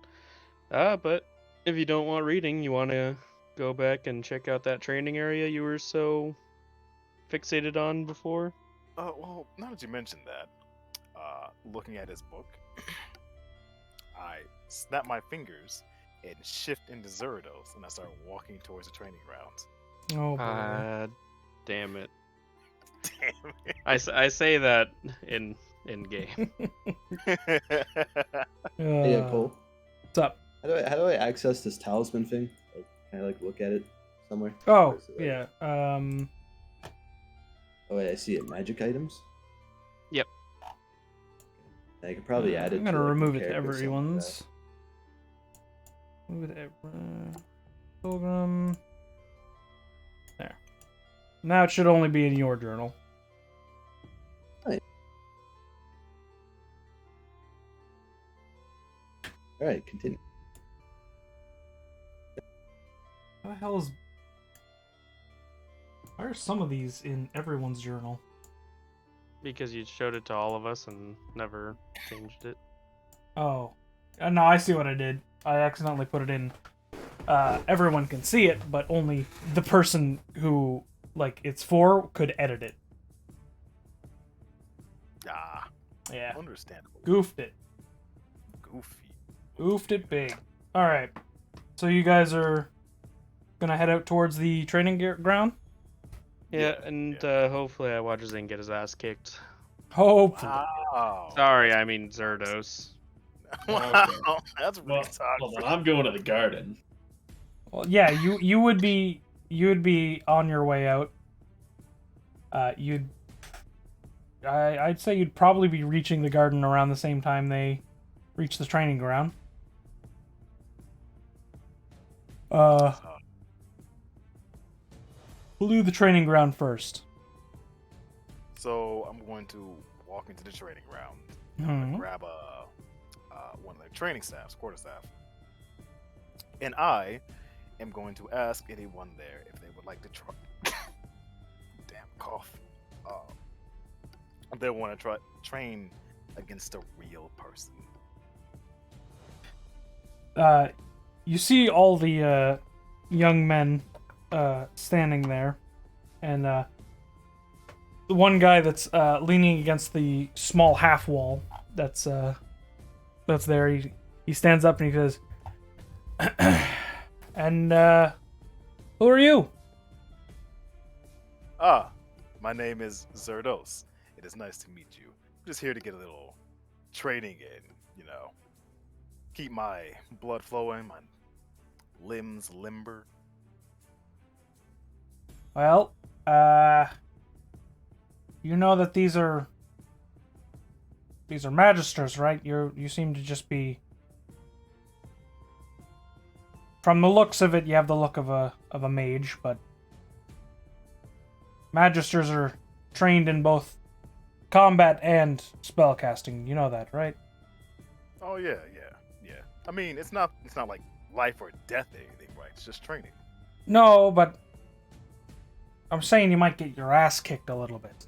But if you don't want reading, you want to go back and check out that training area you were so fixated on before? Well, now that you mentioned that, looking at his book, I snap my fingers and shift into Zerdos, and I start walking towards the training grounds. Oh boy. Damn it. Damn it. I say that in game. Yeah, Cole. What's up? How do I access this talisman thing? Can I look at it somewhere? Oh, Or is it, yeah. Oh wait, I see it. Magic items. Yep. I could probably add it. I'm gonna to, like, remove a it to character or something like everyone's. Move it to Pilgrim. There. Now it should only be in your journal. that. All right, continue. How the hell is... Why are some of these in everyone's journal? Because you showed it to all of us and never changed it. Oh. No, I see what I did. I accidentally put it in. Everyone can see it, but only the person who, like, it's for could edit it. Ah, Yeah. understandable. Goofed it. Goofy. Goofed it big. Alright. So you guys are gonna head out towards the training ground? Yeah, and hopefully I watch Zane get his ass kicked. Hopefully. Wow. Sorry, I mean Zerdos. Wow, that's really Well, toxic. hold on, I'm going to the garden. Well, yeah, you would be on your way out. I'd say you'd probably be reaching the garden around the same time they reach the training ground. We'll do the training ground first. So I'm going to walk into the training ground. I'm Mhm. gonna grab a one of their training staffs, quarter staff. And I am going to ask anyone there if they would like to try. Damn cough. If they want to train against a real person. You see all the young men standing there, and the one guy that's leaning against the small half wall that's there. He stands up and he says, "And who are you?" My name is Zerdos. It is nice to meet you. I'm just here to get a little training in, keep my blood flowing, my limbs limber. Well, you know that these are magisters, right? You seem to just be, from the looks of it, you have the look of a mage, but magisters are trained in both combat and spellcasting. You know that, right? Oh yeah. I mean, it's not like life or death or anything, right? It's just training. No, but I'm saying you might get your ass kicked a little bit.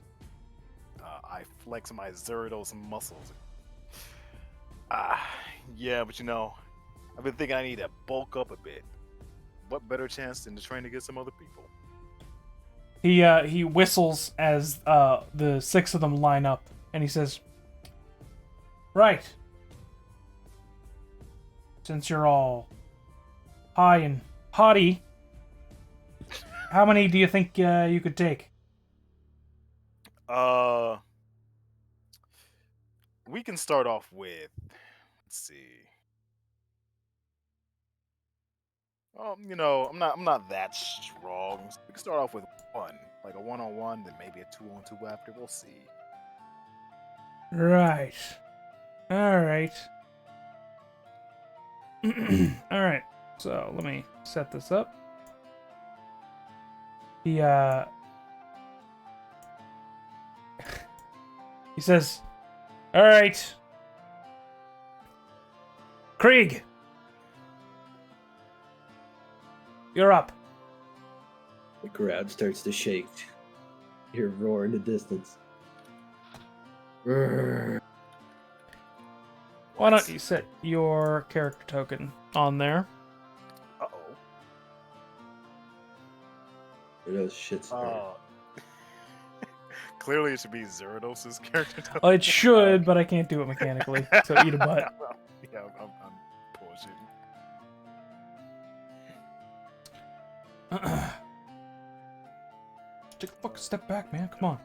I flex my Zerdos muscles. Yeah, but I've been thinking I need to bulk up a bit. What better chance than to train against some other people? He whistles as the 6 of them line up, and he says, "Right. Since you're all high and haughty, how many do you think you could take?" We can start off with, let's see. I'm not that strong. So we can start off with one, like a 1-on-1, then maybe a 2-on-2 after. We'll see. Right. All right. All right. So let me set this up. He says, "All right, Krieg, you're up." The crowd starts to shake. You hear a roar in the distance. Brrr. Why don't you set your character token on there? Uh-oh. Those shits. Clearly it should be Zerodos's character. Oh, it should, but I can't do it mechanically, so eat a butt. Yeah, I'm bullshitting. Take a fucking step back, man. Come on.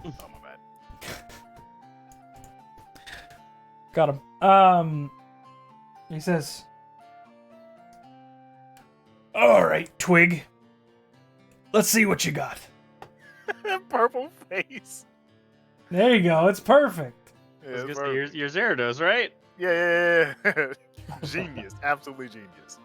Oh, my bad. Got him. He says, "All right, Twig. Let's see what you got." Purple face. There you go. It's perfect. Yeah, I was it's gonna say, perfect. you're Zerados, right? Yeah. Genius. Absolutely genius.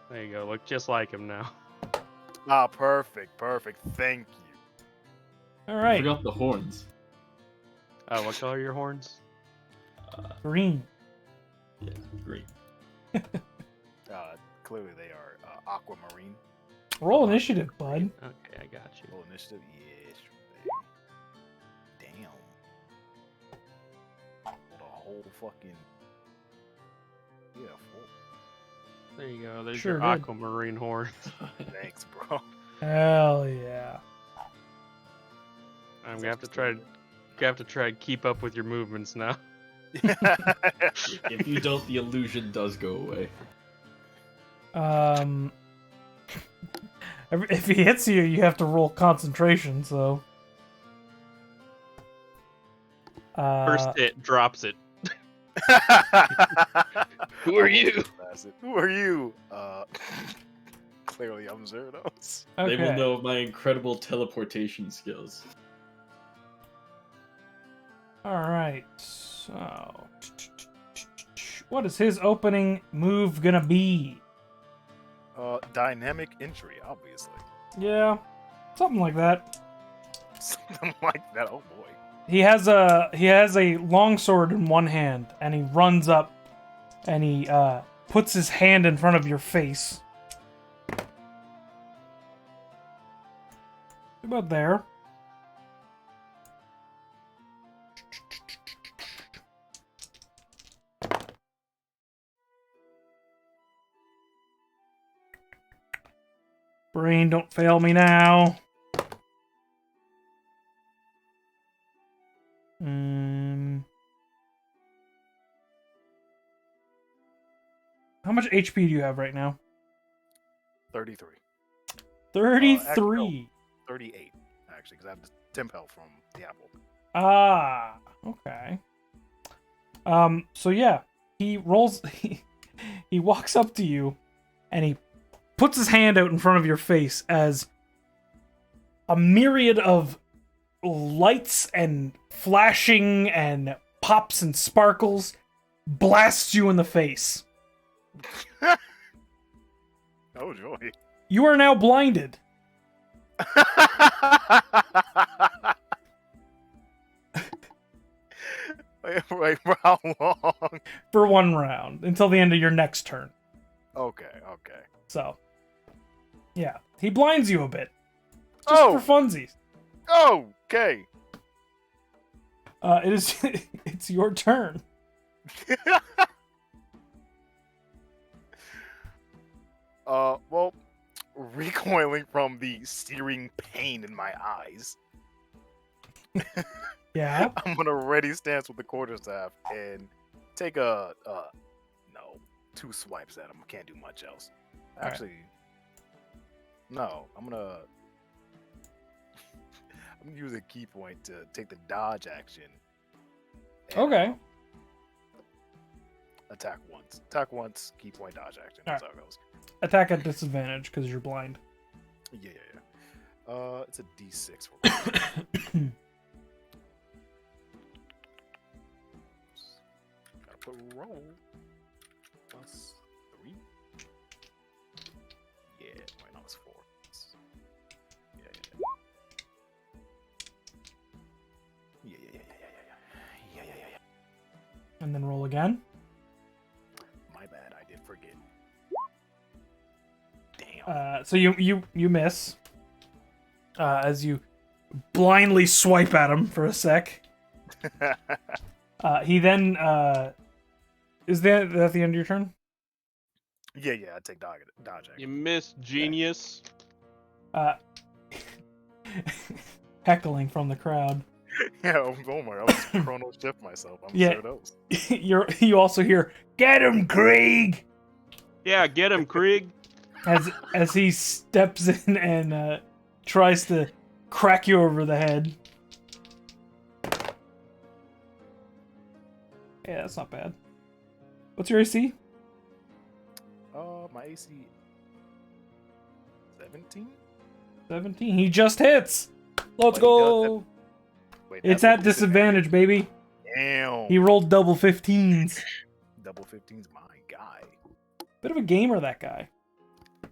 There you go. Look just like him now. Perfect. Thank you. All I right. forgot the horns. What color are your horns? Green. Yeah, great. Clearly they are aquamarine. Roll initiative, bud. Okay, I got you. Roll initiative. Yes. Damn. The whole fucking. Yeah. There you go. There's Sure your did. aquamarine horns. Thanks, bro. Hell yeah. I'm gonna have to try. To keep up with your movements now. If you don't, the illusion does go away. If he hits you, you have to roll concentration. So. First hit drops it. Who are you? Who are you? Clearly I'm Zerdos. Okay. They will know of my incredible teleportation skills. All right. So, what is his opening move gonna be? Dynamic entry, obviously. Yeah. Something like that. Something like that. Oh boy. He has a longsword in one hand, and he runs up, and he puts his hand in front of your face. About there. Brain, don't fail me now. How much HP do you have right now? 33. 33. 38, actually, because I have the temp health from the apple. Ah, okay. So yeah, he rolls, he walks up to you, and he puts his hand out in front of your face as a myriad of lights and flashing and pops and sparkles blasts you in the face. Oh joy. You are now blinded. Wait, for how long? For 1 round, until the end of your next turn. Okay. So, yeah. He blinds you a bit. Just for funsies. Okay. It's your turn. Well, recoiling from the searing pain in my eyes, Yeah. I'm gonna ready stance with the quarterstaff and take no, 2 swipes at him. I can't do much else. Alright. Actually, no, I'm gonna use a key point to take the dodge action. And, Okay. Attack once, key point, dodge action. That's how it goes. Attack at disadvantage because you're blind. Yeah. It's a D6. Gotta put roll plus 3. Yeah, wait, no, it's 4. Yeah. And then roll again. My bad, I did forget. Damn. So you miss. As you blindly swipe at him for a sec. He then is that the end of your turn? Yeah, I take dodge action. You missed, genius. Heckling from the crowd. Yeah, oh my, I'll just chrono shift myself. I'm Yeah. sure those. You also hear, "Get him, Krieg!" Yeah, get him, Krieg. As he steps in and tries to crack you over the head. Yeah, that's not bad. What's your AC? My AC 17? 17. He just hits. Let's He go. Wait, It's that's at with disadvantage, baby. Damn. He rolled double 15s. Double 15's my guy. Bit of a gamer, that guy.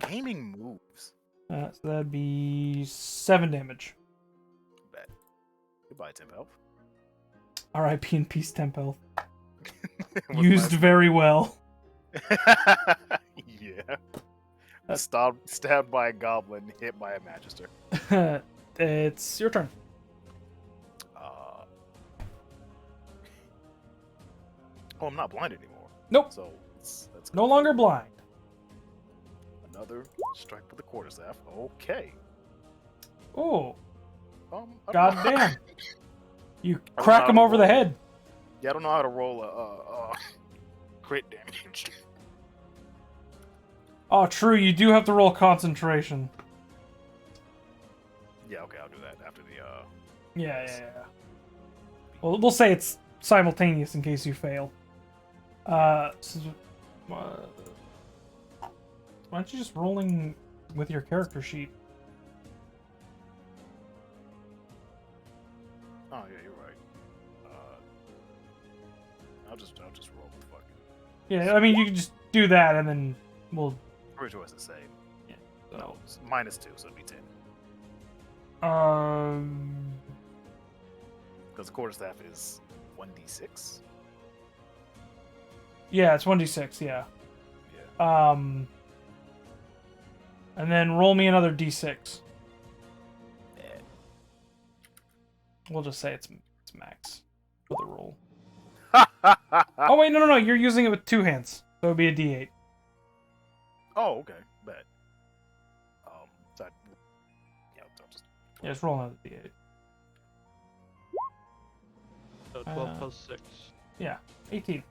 Gaming moves. So that'd be 7 damage. Bet. Goodbye, Temp Health. R.I.P. in peace, temp health. Was Used very well. Yeah. Stabbed by a goblin, hit by a magister. It's your turn. I'm not blind anymore. Nope. So that's No longer blind. another strike with the quarterstaff. Okay. Oh, I don't know goddamn. You I crack don't him know over the how to head. Yeah, I don't know how to roll a crit damage. Oh, true. You do have to roll concentration. Yeah, okay, I'll do that after the Yeah. Well, we'll say it's simultaneous in case you fail. Why aren't you just rolling with your character sheet? Oh yeah, you're right. I'll just roll with fucking. Yeah, I mean, you can just do that and then we'll... Pretty sure it's the same. Yeah, No, it's -2, so it'd be 10. Because the quarterstaff is 1d6. Yeah, it's 1d6. Yeah. Yeah. And then roll me another d6. We'll just say it's max for the roll. Oh wait, no. You're using it with 2 hands, so it would be a d8. Oh, okay. Bet. So I'll just. Yeah, just roll another d8. So 12 plus 6. Yeah, 18.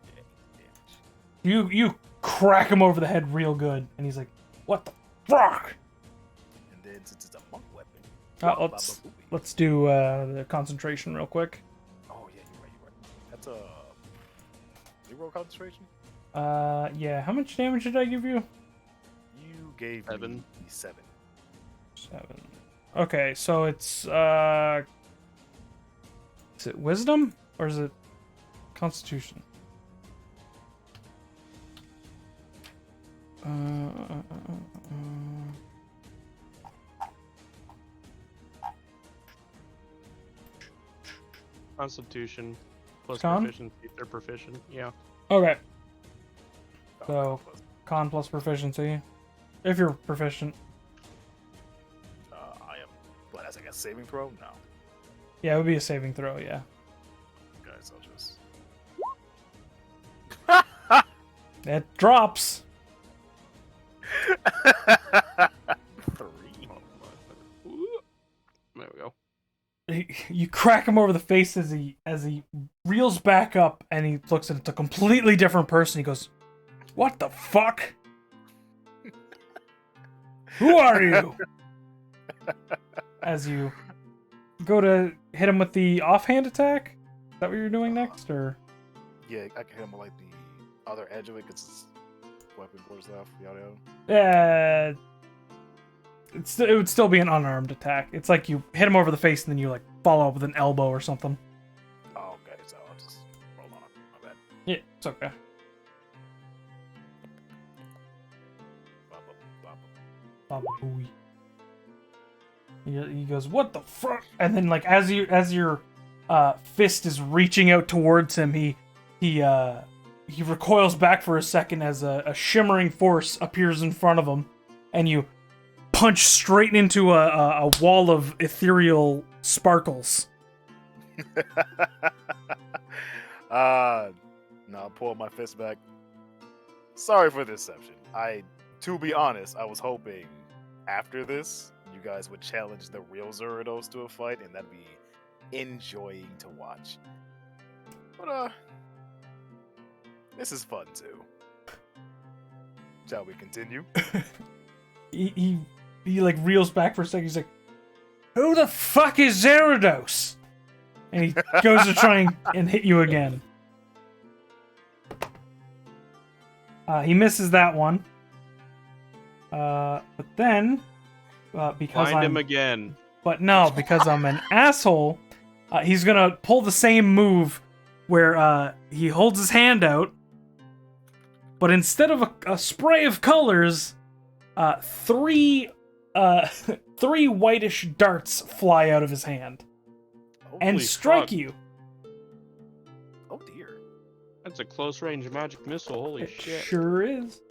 You crack him over the head real good, and he's like, "What the fuck?" And then since it's a monk weapon. Let's do the concentration real quick. Oh yeah, you're right. That's a 0 concentration. Yeah. How much damage did I give you? You gave 7. me 7. 7. Okay, so it's is it wisdom or is it constitution? Constitution plus Con? proficiency. They're proficient. Yeah. Okay. So con plus proficiency, if you're proficient. I am. What? That's like a saving throw? No. Yeah, it would be a saving throw. Yeah. Guys, I'll just. It drops. 3. There we go. You crack him over the face as he reels back up, and he looks at it, a completely different person. He goes, "What the fuck? Who are you?" As you go to hit him with the offhand attack. Is that what you're doing next, or? Yeah, I can hit him with like the other edge of it because it's weapon force stuff. Yada yada. Yeah. It would still be an unarmed attack. It's like you hit him over the face and then you like follow up with an elbow or something. Oh, okay. So I'll just roll on it. My bad. Yeah, it's okay. Baba booey. He goes, "What the fuck?" And then like as your fist is reaching out towards him, he recoils back for a second as a shimmering force appears in front of him, and you punch straight into a wall of ethereal sparkles. No, I'll pull my fist back. Sorry for the deception. To be honest, I was hoping after this, you guys would challenge the real Zerados to a fight, and that'd be enjoying to watch. But, this is fun too. Shall we continue? He like reels back for a second. He's like, "Who the fuck is Zerados?" And he goes to try and hit you again. He misses that one. But then, because Find him again. But no, because I'm an asshole, he's gonna pull the same move where he holds his hand out, but instead of a spray of colors, three whitish darts fly out of his hand and Holy strike fuck. you. Oh dear. That's a close range magic missile. Holy It shit. sure is.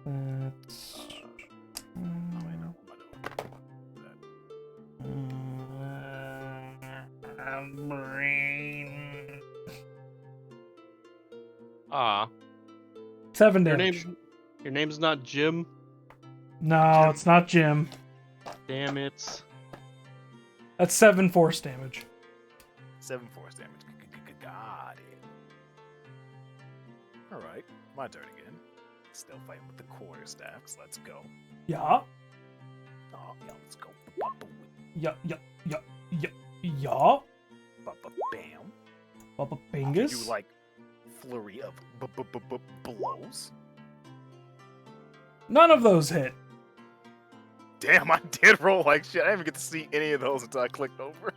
That's... brain. Ah. 7 Your damage. name's not Jim? No, it's not Jim. Damn it. That's 7 force damage. 7 force damage. Got it. Alright, my turn again. Still fighting with the quarterstaffs. Let's go. Yeah. Oh, yeah, let's go. Yeah. Bam. Baba Do Bingus. you like flurry of blows? None of those hit. Damn, I did roll like shit. I didn't even get to see any of those until I clicked over.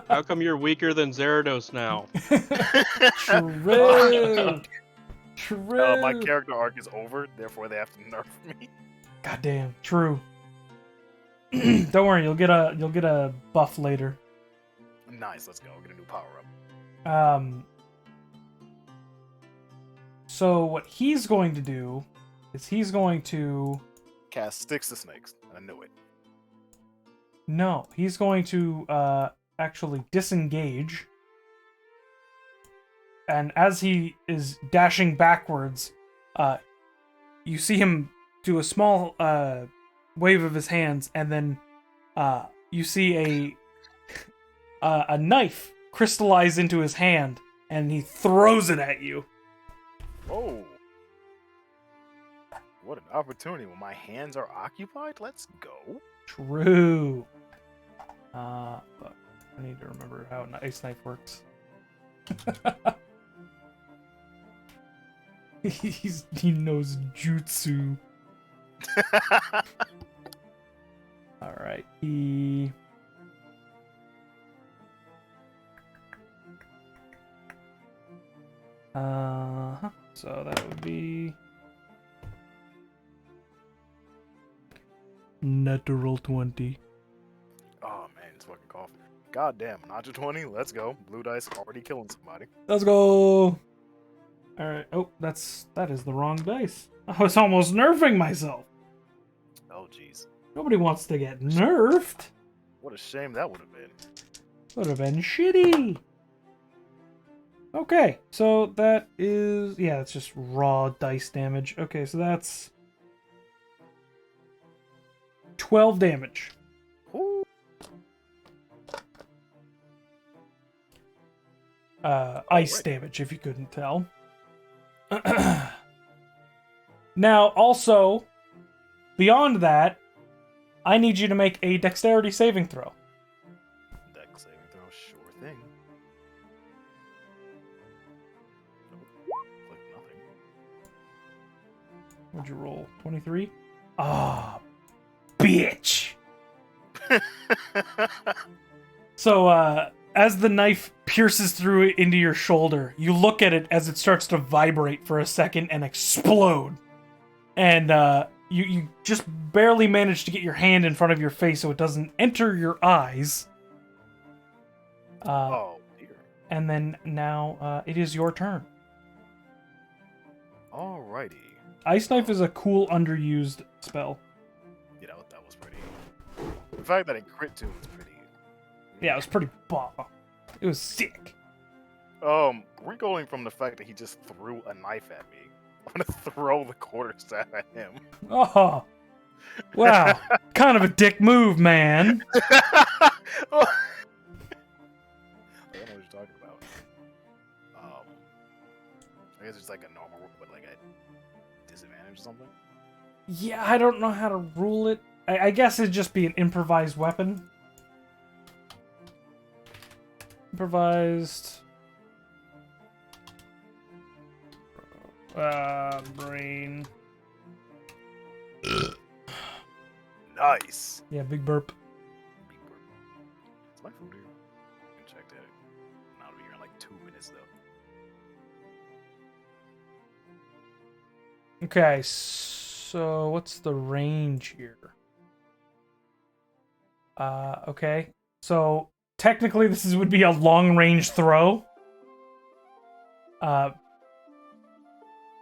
How come you're weaker than Zerados now? True. True. My character arc is over, therefore they have to nerf me. Goddamn, true. Don't worry, you'll get a buff later. Nice, let's go. Get a new power up. So what he's going to do is he's going to Cast Sticks to Snakes. I knew it. no, he's going to actually disengage. And as he is dashing backwards, you see him do a small wave of his hands, and then you see a knife crystallize into his hand, and he throws it at you. Whoa. What an opportunity when my hands are occupied. Let's go. True. But I need to remember how an ice knife works. He knows jutsu. All right. So that would be natural 20. Oh man, it's fucking coffee. God damn, Nacho 20, let's go. Blue dice already killing somebody. Let's go. All right. Oh, that is the wrong dice. I was almost nerfing myself. Oh jeez. Nobody wants to get nerfed. What a shame that would have been. Would have been shitty. Okay, so that is... yeah, it's just raw dice damage. Okay, so that's 12 damage. Ooh. Ice damage, if you couldn't tell. Now, also, beyond that, I need you to make a dexterity saving throw. Dex saving throw, sure thing. Like nothing. What'd you roll? 23? Ah, bitch! So, as the knife pierces through it into your shoulder, you look at it as it starts to vibrate for a second and explode. And, you just barely manage to get your hand in front of your face so it doesn't enter your eyes. Oh dear. And then now, it is your turn. Alrighty. Ice Knife is a cool, underused spell. You know, that was pretty... The fact that it crit too was pretty... Yeah, it was pretty bomb. It was sick. Recoiling from the fact that he just threw a knife at me, I'm gonna throw the quarterstaff at him. Oh, wow. Kind of a dick move, man. I don't know what you're talking about. I guess it's like a normal, but like a disadvantage or something. Yeah, I don't know how to rule it. I guess it'd just be an improvised weapon. Improvised. Brain. Nice. Yeah, big burp. Big bird. Is my food here? I can check that. I'll be here in like 2 minutes though. Okay, so what's the range here? Okay. So technically this would be a long range throw.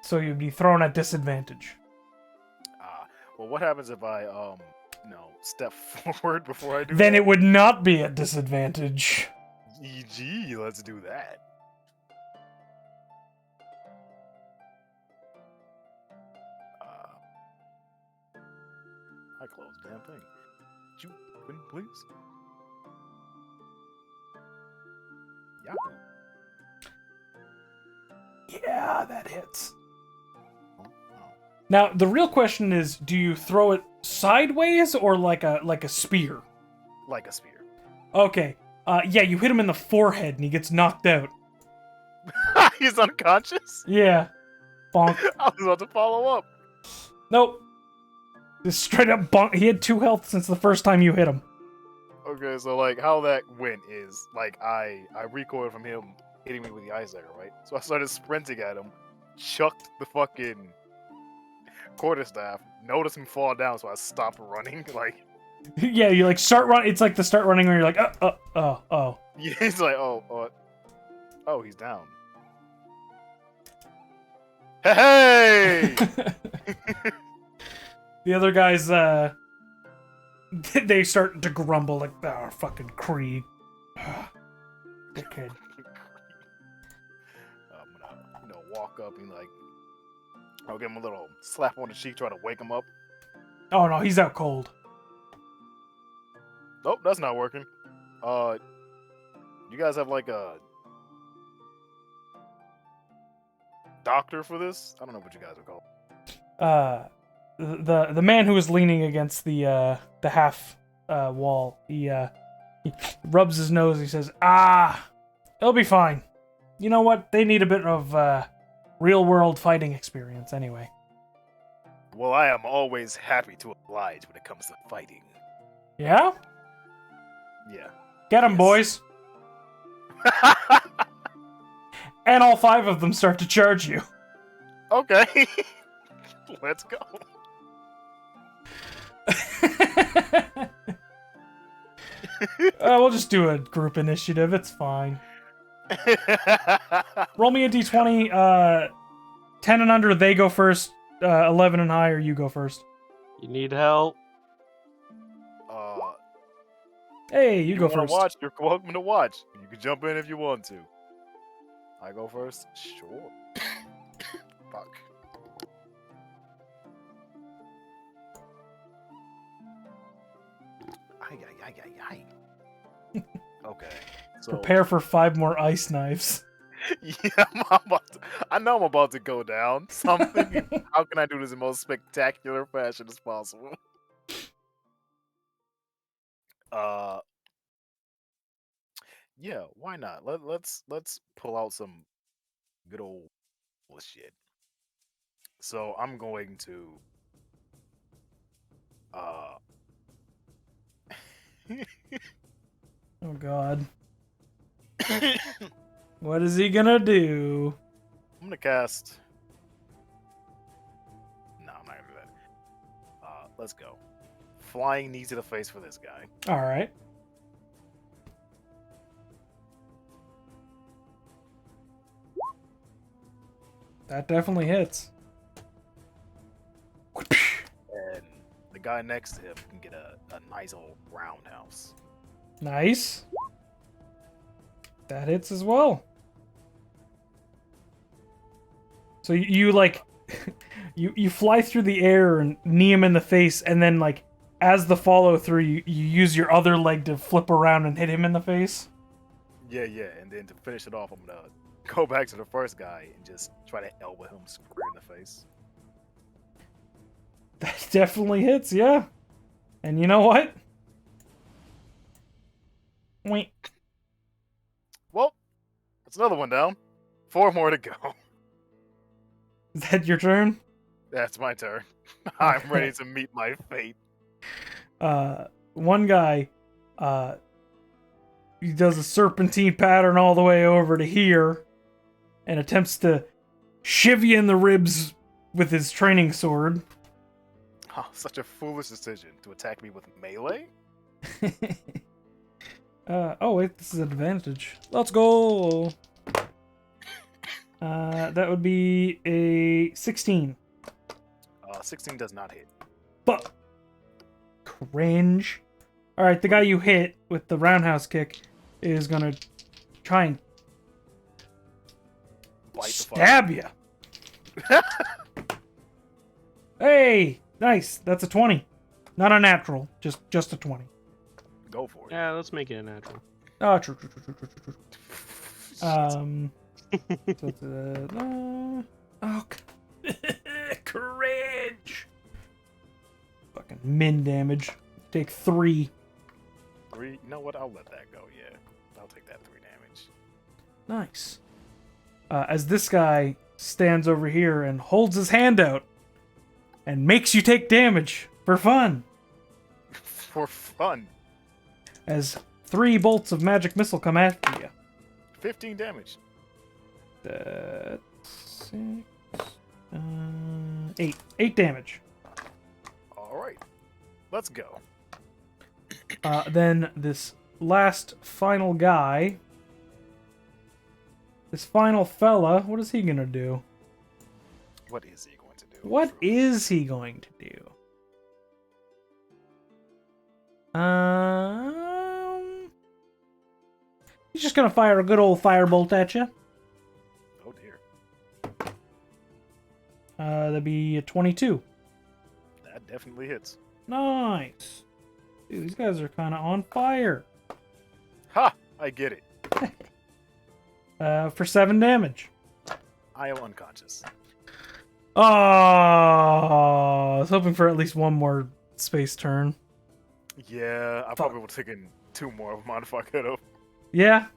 So you'd be thrown at disadvantage. Well, what happens if I step forward before I do Then that? it would not be at disadvantage. EG, let's do that. I closed the damn thing. Could you open, please? Yeah. Yeah, that hits. Oh. Now, the real question is, do you throw it sideways or like a spear? Like a spear. Okay. Yeah, you hit him in the forehead and he gets knocked out. He's unconscious? Yeah. Bonk. I was about to follow up. Nope. Just straight up bonk. He had 2 health since the first time you hit him. Okay, so like how that went is like I recoiled from him hitting me with the ice dagger, right? So I started sprinting at him, chucked the fucking quarterstaff, notice him fall down, so I stop running. Like, Yeah, you like start run. It's like the start running where you're like, oh. yeah, he's like, oh, he's down. Hey! The other guys, they start to grumble like, oh, fucking Krieg. Dickhead. I'm gonna walk up and like, I'll give him a little slap on the cheek, try to wake him up. Oh no, he's out cold. Nope, that's not working. You guys have like a doctor for this? I don't know what you guys are called. The man who was leaning against the half wall, he rubs his nose. He says, it'll be fine. You know what? They need a bit of real world fighting experience anyway. Well, I am always happy to oblige when it comes to fighting. Yeah? Yeah. Get 'em, Yes. boys. And all 5 of them start to charge you. Okay. Let's go. We'll just do a group initiative. It's fine. Roll me a d20. 10 and under, they go first. 11 and higher, you go first. You need help? Hey, you go wanna first. Watch? You're welcome to watch. You can jump in if you want to. I go first? Sure. Fuck. Ay. Okay. So, Prepare for 5 more ice knives. yeah, I know I'm about to go down. So I'm thinking, how can I do this in the most spectacular fashion as possible? Yeah, why not? Let's pull out some good old shit. So I'm going to Oh god. What is he gonna do? I'm gonna cast. No, I'm not gonna do that. Let's go. Flying knee to the face for this guy. Alright. That definitely hits. And the guy next to him can get a nice old roundhouse. Nice. That hits as well. So you like you fly through the air and knee him in the face, and then like as the follow through you use your other leg to flip around and hit him in the face. Yeah, and then to finish it off, I'm gonna go back to the first guy and just try to elbow him square in the face. That definitely hits, yeah. And you know what? Wait. Well, that's another one down. 4 more to go. Is that your turn? That's my turn. I'm ready to meet my fate. One guy, he does a serpentine pattern all the way over to here and attempts to shiv you in the ribs with his training sword. Oh, such a foolish decision to attack me with melee? Oh wait, this is an advantage. Let's go! That would be a 16. 16 does not hit. But cringe. Alright, the guy you hit with the roundhouse kick is gonna try and Bite the stab you. Hey! Nice. That's a 20. Not a natural. Just a 20. Go for it. Yeah, let's make it a natural. Oh, true. Oh, cringe. Fucking min damage. Take 3. 3? You know what? I'll let that go, yeah. I'll take that 3 damage. Nice. As this guy stands over here and holds his hand out and makes you take damage for fun. For fun. As 3 bolts of magic missile come after you. 15 damage. That's 6. 8 damage. All right, let's go. Then this last final guy, this final fella, what is he gonna do? What is he going to do? What is he going to do? He's just gonna fire a good old firebolt at you. Oh dear. That'd be a 22. That definitely hits. Nice. Dude, these guys are kind of on fire. Ha! I get it. For 7 damage. I am unconscious. Oh, I was hoping for at least one more space turn. Yeah, I probably would have taken 2 more of mine if I could have. Yeah.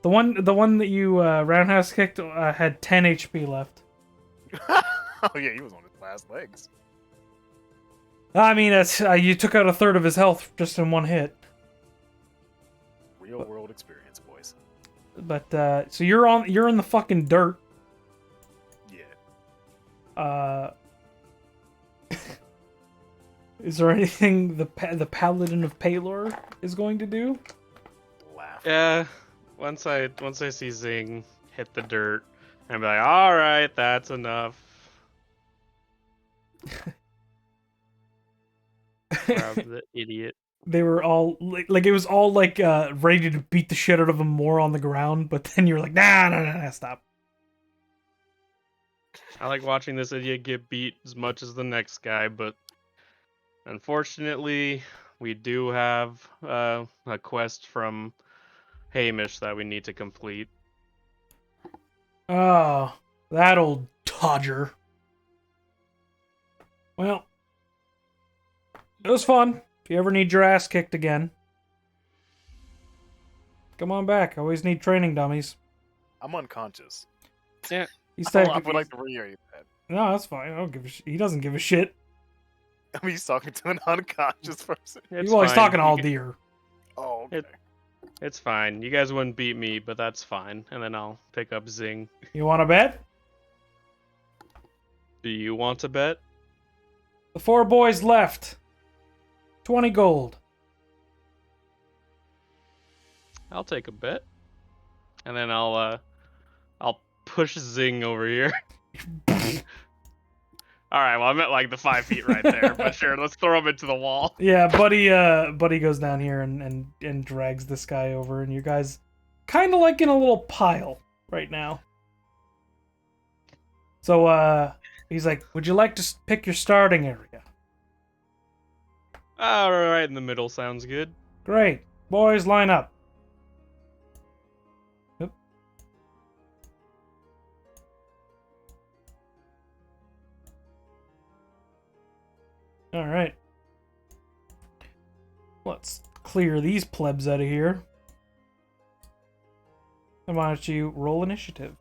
The one that you roundhouse kicked had 10 HP left. Oh yeah, he was on his last legs. I mean, that's you took out a third of his health just in one hit. Real world experience, boys. But so you're in the fucking dirt. Yeah. Is there anything the Paladin of Palor is going to do? Laugh. Yeah. Once I see Zing hit the dirt, I'm like, all right, that's enough. Grab the idiot. They were all like it was all like ready to beat the shit out of him more on the ground, but then you're like, nah, stop. I like watching this idiot get beat as much as the next guy, but unfortunately, we do have a quest from Hamish that we need to complete. Oh, that old Todger. Well, it was fun. If you ever need your ass kicked again, come on back. I always need training dummies. I'm unconscious. Yeah. He's I talking. would like to reiterate that. No, that's fine. I don't give a he doesn't give a shit. I mean, he's talking to an unconscious person. It's Well, he's fine. talking all You- deer. Oh, okay. It's fine. You guys wouldn't beat me, but that's fine. And then I'll pick up Zing. You want to bet? Do you want to bet? The 4 boys left. 20 gold. I'll take a bet. And then I'll push Zing over here. All right, well, I'm at like the 5 feet right there, but sure, let's throw him into the wall. Yeah, Buddy goes down here and drags this guy over, and you guys kind of like in a little pile right now. So he's like, "Would you like to pick your starting area?" All right, in the middle sounds good. Great, boys, line up. Yep. All right. Let's clear these plebs out of here. And why don't you roll initiative?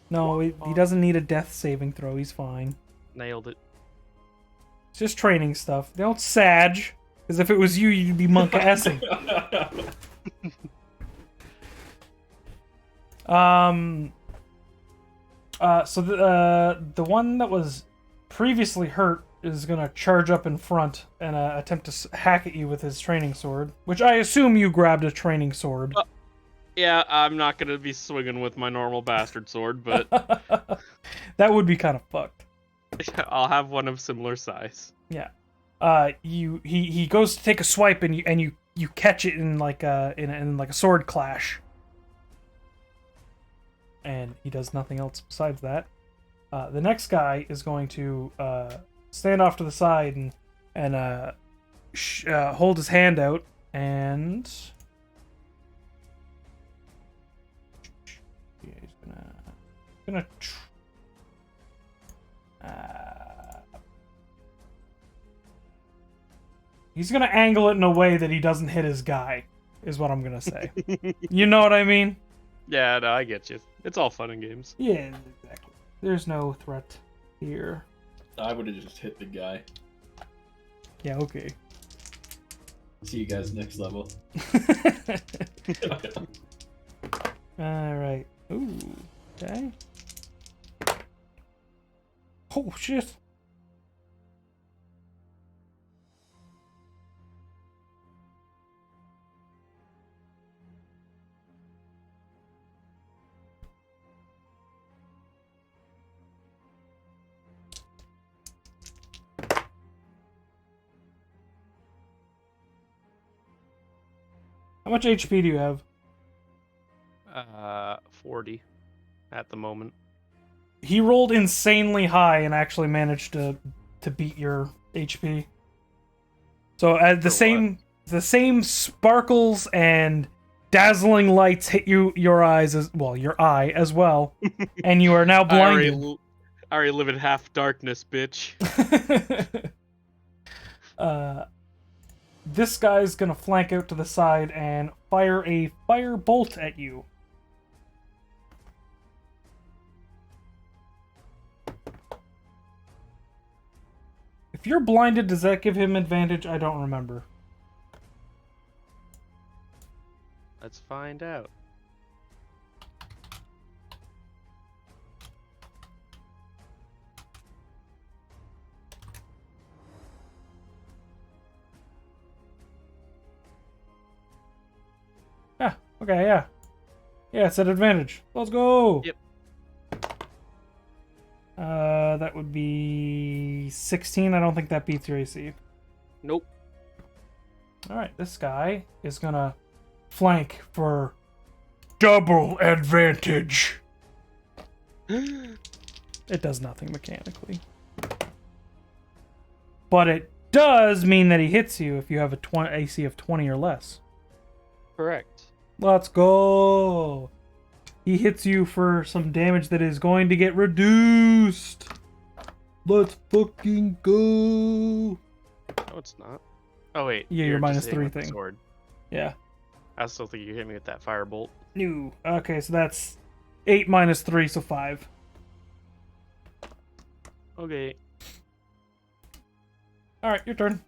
No, he doesn't need a death saving throw. He's fine. Nailed it. It's just training stuff. Don't sag, because if it was you, you'd be monk-assing. So the one that was previously hurt is gonna charge up in front and attempt to hack at you with his training sword, which I assume you grabbed a training sword. Yeah, I'm not gonna be swinging with my normal bastard sword, but That would be kind of fucked. I'll have one of similar size. Yeah. He goes to take a swipe and you catch it in like a sword clash. And he does nothing else besides that. The next guy is going to stand off to the side and hold his hand out and yeah, he's gonna he's gonna angle it in a way that he doesn't hit his guy, is what I'm gonna say. You know what I mean? Yeah, no, I get you. It's all fun and games. Yeah, exactly. There's no threat here. I would have just hit the guy. Yeah, okay. See you guys next level. Alright. Ooh. Okay. Oh, shit. How much HP do you have? 40 at the moment. He rolled insanely high and actually managed to beat your HP. So the same sparkles and dazzling lights hit your eyes your eye as well, and you are now blinded. I already live in half darkness, bitch. This guy's gonna flank out to the side and fire a fire bolt at you. If you're blinded, does that give him advantage? I don't remember. Let's find out. Okay, yeah. Yeah, it's an advantage. Let's go! Yep. That would be 16. I don't think that beats your AC. Nope. Alright, this guy is gonna flank for double advantage. It does nothing mechanically. But it does mean that he hits you if you have a AC of 20 or less. Correct. Let's go! He hits you for some damage that is going to get reduced! Let's fucking go! No, it's not. Oh, wait. Yeah, your you're minus just hitting 3 with the thing. Sword. Yeah. I still think you hit me with that firebolt. New. Okay, so that's 8 minus 3, so 5. Okay. Alright, your turn.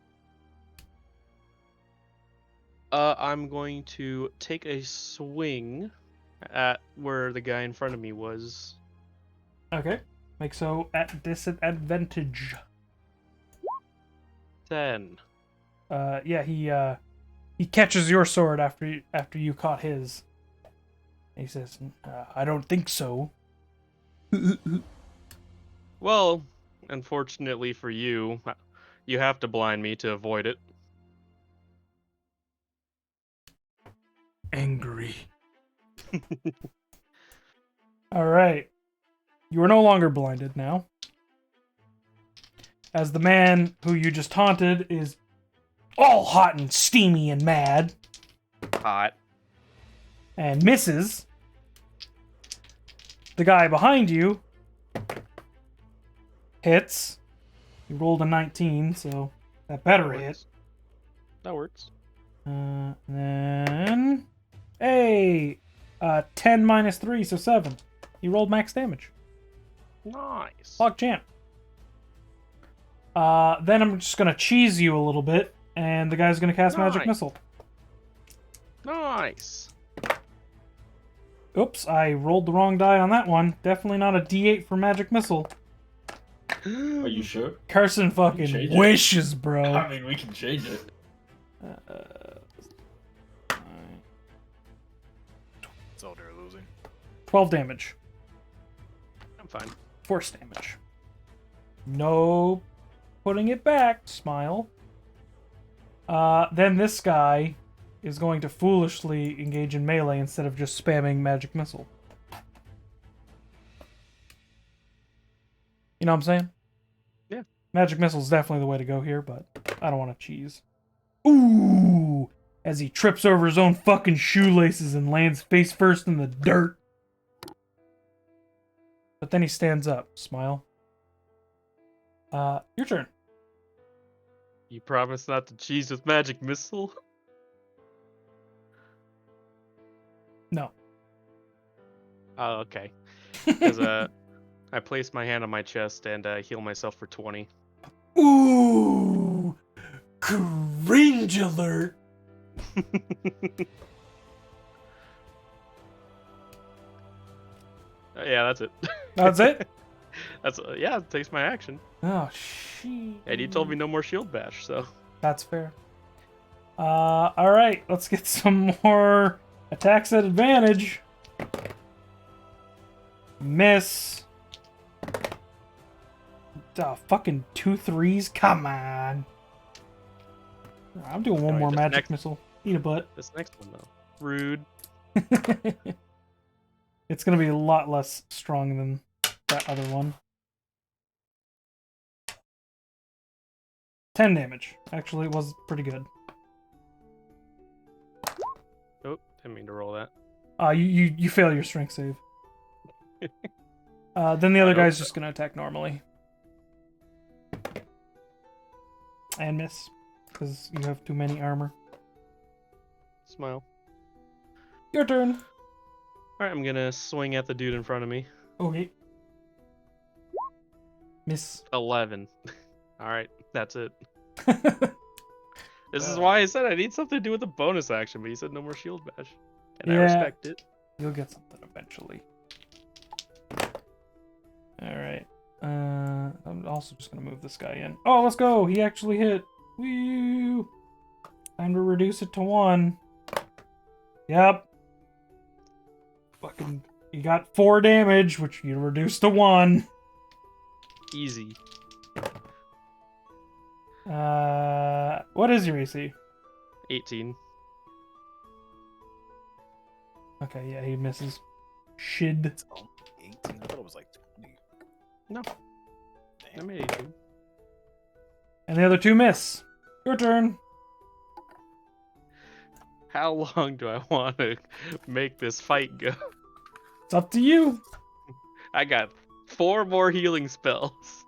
I'm going to take a swing at where the guy in front of me was. Okay. Make so at disadvantage. 10. Yeah, he catches your sword after you caught his. He says, I don't think so. Well, unfortunately for you, you have to blind me to avoid it. Angry. Alright. You are no longer blinded now. As the man who you just taunted is all hot and steamy and mad. Hot. And misses. The guy behind you hits. You rolled a 19, so that better hit. That works. Then... Hey! 10 minus 3, so 7. You rolled max damage. Nice. Log champ. Then I'm just gonna cheese you a little bit, and the guy's gonna cast Magic Nice. Missile. Nice. Oops, I rolled the wrong die on that one. Definitely not a D8 for Magic Missile. Are you sure? Carson fucking Change it. wishes, bro. I mean, we can change it. So they're losing. 12 damage. I'm fine. Force damage. No putting it back. Smile. Then this guy is going to foolishly engage in melee instead of just spamming Magic Missile. You know what I'm saying? Yeah. Magic Missile is definitely the way to go here, but I don't want to cheese. Ooh! As he trips over his own fucking shoelaces and lands face first in the dirt. But then he stands up. Smile. Your turn. You promise not to cheese with Magic Missile? No. Oh, okay. Because I place my hand on my chest and heal myself for 20. Ooh! Cringe alert! Yeah, that's it. That's it? That's yeah. It takes my action. Oh, shit. And you told me no more shield bash, so That's fair. All right, let's get some more attacks at advantage. Miss. Fucking 2 3s. Come on. I'm doing one Alright, more this magic next- missile. Eat a butt. this next one though, rude. It's gonna be a lot less strong than that other one. 10 damage. Actually, it was pretty good. Oh, didn't mean to roll that. You fail your strength save. Then the other I guy's hope just gonna attack normally. And miss. Because you have too many armor. Smile. Your turn. All right, I'm gonna swing at the dude in front of me. Okay. Miss. 11. All right, that's it. This is why I said I need something to do with the bonus action, but he said no more shield bash, and I Yeah. respect it. You'll get something eventually. Alright. I'm also just gonna move this guy in. Oh, let's go! He actually hit! Woo! Time to reduce it to 1. Yep. Fucking... You got 4 damage, which you reduced to 1. Easy. What is your AC? 18. Okay, yeah, he misses. Shid. It's 18. I thought it was like 20. No, I Damn. made 18. And the other 2 miss. Your turn. How long do I want to make this fight go? It's up to you. I got 4 more healing spells.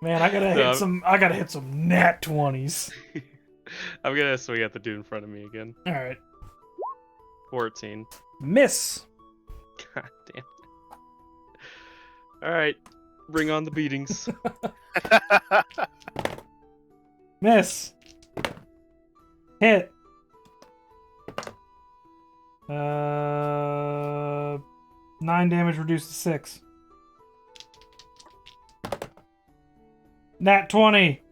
Man, I gotta hit some nat 20s. I'm gonna swing at the dude in front of me again. Alright. 14. Miss. God damn it. Alright, bring on the beatings. Miss. Hit. 9 damage reduced to 6. Nat 20.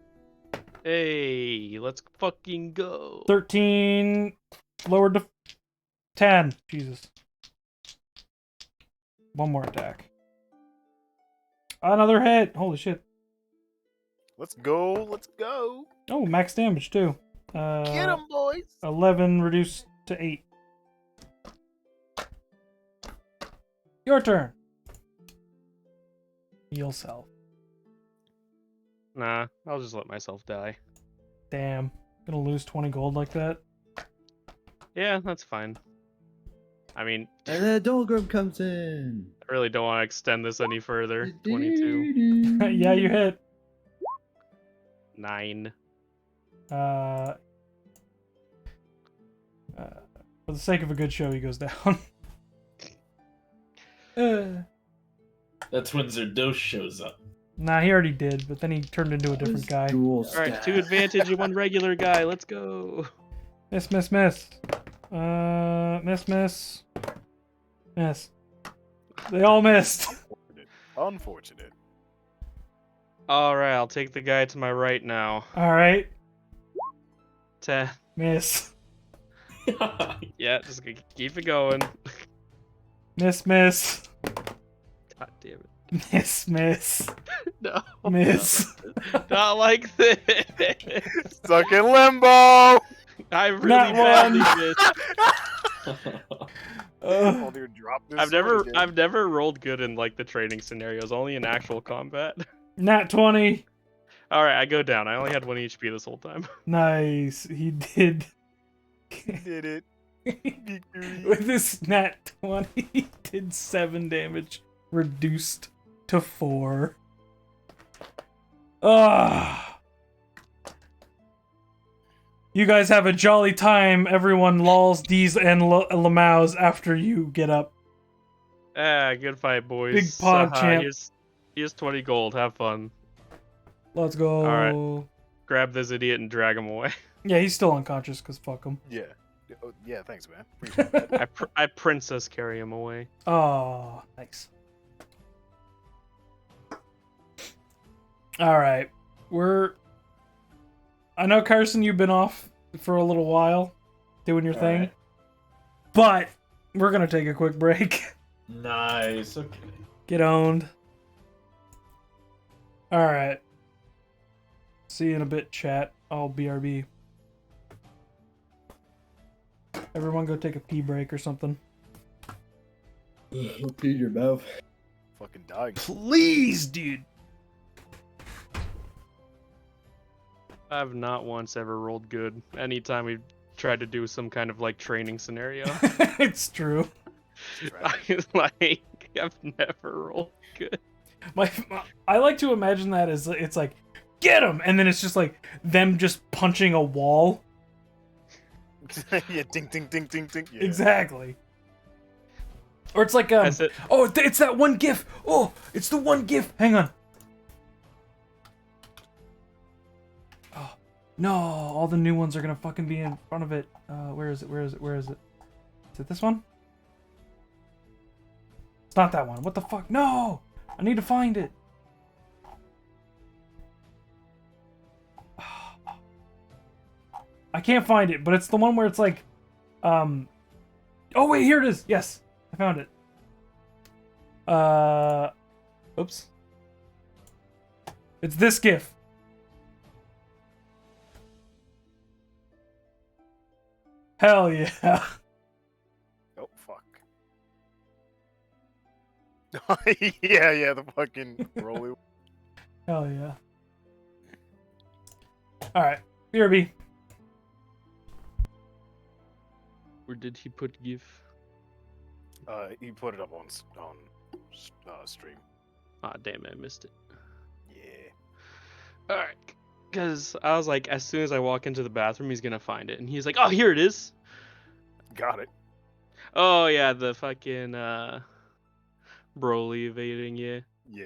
Hey, let's fucking go. 13 lowered to 10. Jesus. One more attack. Another hit. Holy shit. Let's go. Let's go. Oh, max damage too. Get him, boys. 11 reduced to 8. Your turn. Heal self. Nah, I'll just let myself die. Damn. Gonna lose 20 gold like that? Yeah, that's fine. I mean, And then Dolgrim comes in. I really don't want to extend this any further. 22. Yeah, you hit. 9. For the sake of a good show, he goes down. That's when Zerdos shows up. Nah, he already did, but then he turned into a different guy. Dual Alright, 2 stack. advantage and 1 regular guy. Let's go. Miss, miss, miss. Miss, miss. Miss. They all missed. Unfortunate. Alright, I'll take the guy to my right now. Alright. 10. Miss. Yeah, just keep it going. Miss, miss. God damn it. Miss, miss. No. Miss. Not like this. Stuck in limbo. I really Not badly one. missed. Oh, dude, drop this sword again. I've never rolled good in like the training scenarios, only in actual combat. Nat 20. Alright, I go down. I only had 1 HP this whole time. Nice. He did. He did it. Victory. With this nat 20, he did 7 damage. Reduced to 4. Ah. You guys have a jolly time. Everyone lolls D's and Lamaus after you get up. Ah, good fight, boys. Big pog champ. Here's 20 gold. Have fun. Let's go. Alright. Grab this idiot and drag him away. Yeah, he's still unconscious because fuck him. Yeah. Oh, yeah, thanks, man. Appreciate that. I princess carry him away. Oh, nice. All right, I know, Carson, you've been off for a little while, doing your thing, right. but we're gonna take a quick break. Nice. Okay. Get owned. All right. See you in a bit, chat. I'll BRB. Everyone go take a pee break or something. Don't pee your mouth. Fucking dying. Please, dude. I've not once ever rolled good. Anytime we've tried to do some kind of like training scenario, It's true. like I've never rolled good. I like to imagine that as it's like, get him, and then it's just like them just punching a wall. Yeah, ding, ding, ding, ding, ding. Yeah. Exactly. Or it's like Said, oh, it's that one GIF. Oh, it's the one GIF. Hang on. Oh no! All the new ones are gonna fucking be in front of it. Where is it? Where is it? Where is it? Is it this one? It's not that one. What the fuck? No! I need to find it. I can't find it, but it's the one where it's like, oh wait, here it is. Yes, I found it. Oops. It's this GIF. Hell yeah. Oh, fuck. Yeah, the fucking rolly. Hell yeah. Alright, BRB. where did he put GIF? He put it up on stream. Ah, damn it, I missed it. Yeah. Alright. Because I was like, as soon as I walk into the bathroom, he's gonna find it. And he's like, oh, here it is. Got it. Oh, yeah, the fucking, Broly evading, yeah. Yeah.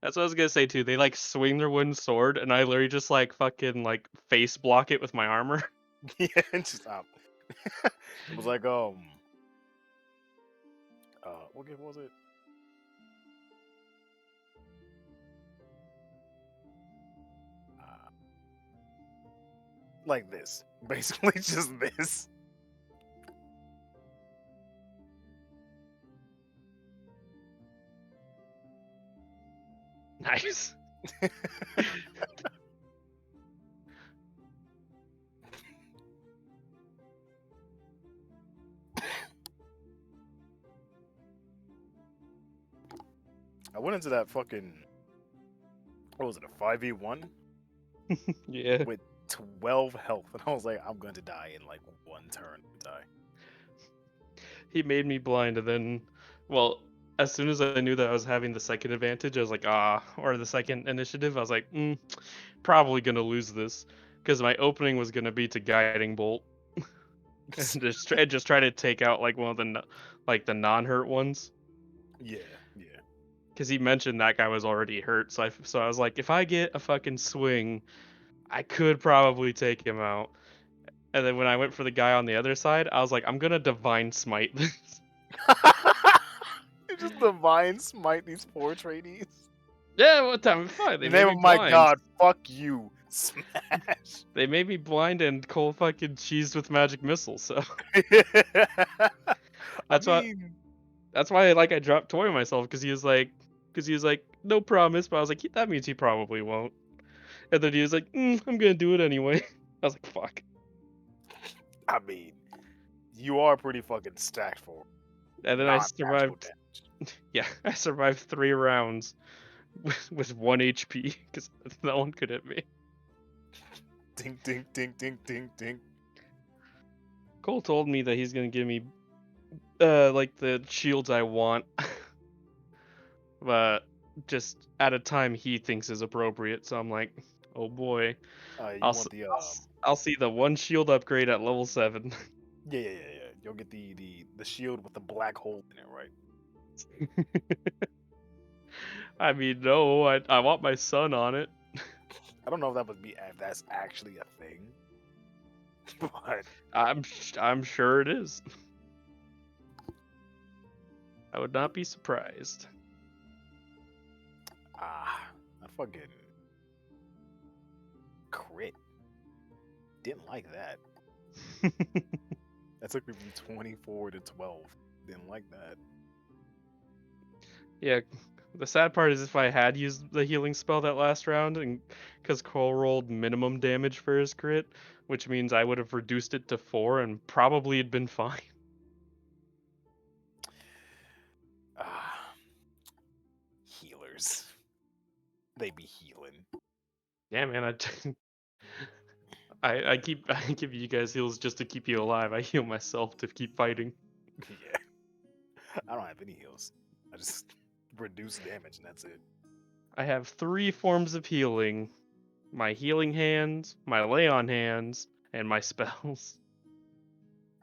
That's what I was gonna say, too. They, like, swing their wooden sword, and I literally just, like, fucking, like, face block it with my armor. Yeah, just stop. It was like, what game was it? Like this. Basically, just this. Nice. I went into that fucking, what was it, a 5v1 Yeah. with 12 health, and I was like, I'm going to die in like one turn. Die. He made me blind, and then, well, as soon as I knew that I was having the second advantage, I was like, or the second initiative, I was like, probably gonna lose this, because my opening was gonna be to guiding bolt, and just try to take out like one of the non-hurt ones. Yeah. Because he mentioned that guy was already hurt, so I was like, if I get a fucking swing, I could probably take him out. And then when I went for the guy on the other side, I was like, I'm gonna divine smite this. You just divine smite these poor trainees. Yeah, what time? Fine. They In made the name me of my blind. god, fuck you. Smash. They made me blind and cold fucking cheesed with magic missiles. So that's why I dropped toy myself, because he was like, no promise, but I was like, that means he probably won't. And then he was like, I'm gonna do it anyway. I was like, fuck. I mean, you are pretty fucking stacked for. And then I survived. Yeah, I survived 3 rounds with 1 HP, because no one could hit me. Ding, ding, ding, ding, ding, ding. Cole told me that he's gonna give me, like the shields I want, but just at a time he thinks is appropriate. So I'm like, oh boy, I'll see the 1 shield upgrade at level 7. Yeah. You'll get the shield with the black hole in it, right? I mean, no, I want my son on it. I don't know if that's actually a thing. But I'm sure it is. I would not be surprised. I fucking crit. Didn't like that. That took me from 24 to 12. Didn't like that. Yeah, the sad part is if I had used the healing spell that last round, and because Cole rolled minimum damage for his crit, which means I would have reduced it to 4 and probably had been fine. Healers. They be healing. Yeah, man, I give you guys heals just to keep you alive. I heal myself to keep fighting. Yeah. I don't have any heals. I just reduce damage and that's it. I have 3 forms of healing: my healing hands, my lay on hands, and my spells.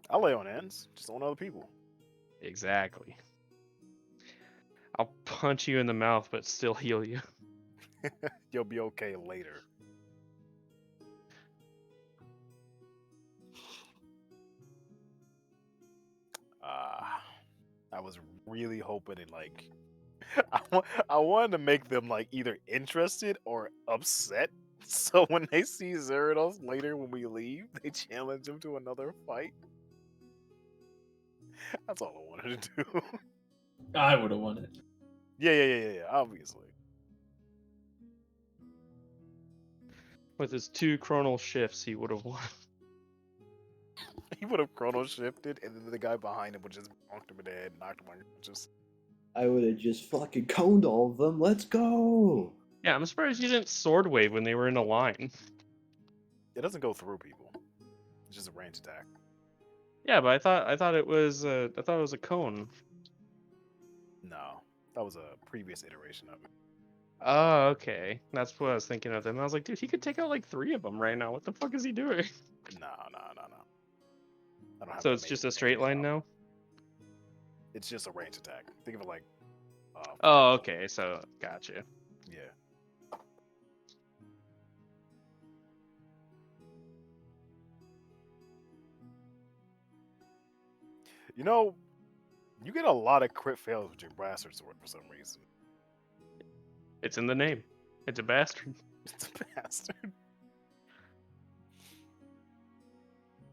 I lay on hands, just on other people. Exactly. I'll punch you in the mouth, but still heal you. You'll be okay later. I was really hoping it like I wanted to make them like either interested or upset. So when they see Zerados later when we leave, they challenge him to another fight. That's all I wanted to do. I would have won it. Yeah, obviously. With his 2 chronal shifts, he would have won. He would have chrono shifted, and then the guy behind him would just bonked him in the head and knocked him unconscious. I would have just fucking coned all of them. Let's go. Yeah, I'm surprised you didn't sword wave when they were in a line. It doesn't go through people. It's just a range attack. Yeah, but I thought it was a cone. No, that was a previous iteration of it. Oh, okay. That's what I was thinking of. Them. I was like, dude, he could take out like 3 of them right now. What the fuck is he doing? No. I don't have So an it's just a amazing straight melee line style. now? It's just a range attack. Think of it like. Oh, okay. So gotcha. Yeah. You know, you get a lot of crit fails with your blaster sword for some reason. It's in the name. It's a bastard. It's a bastard.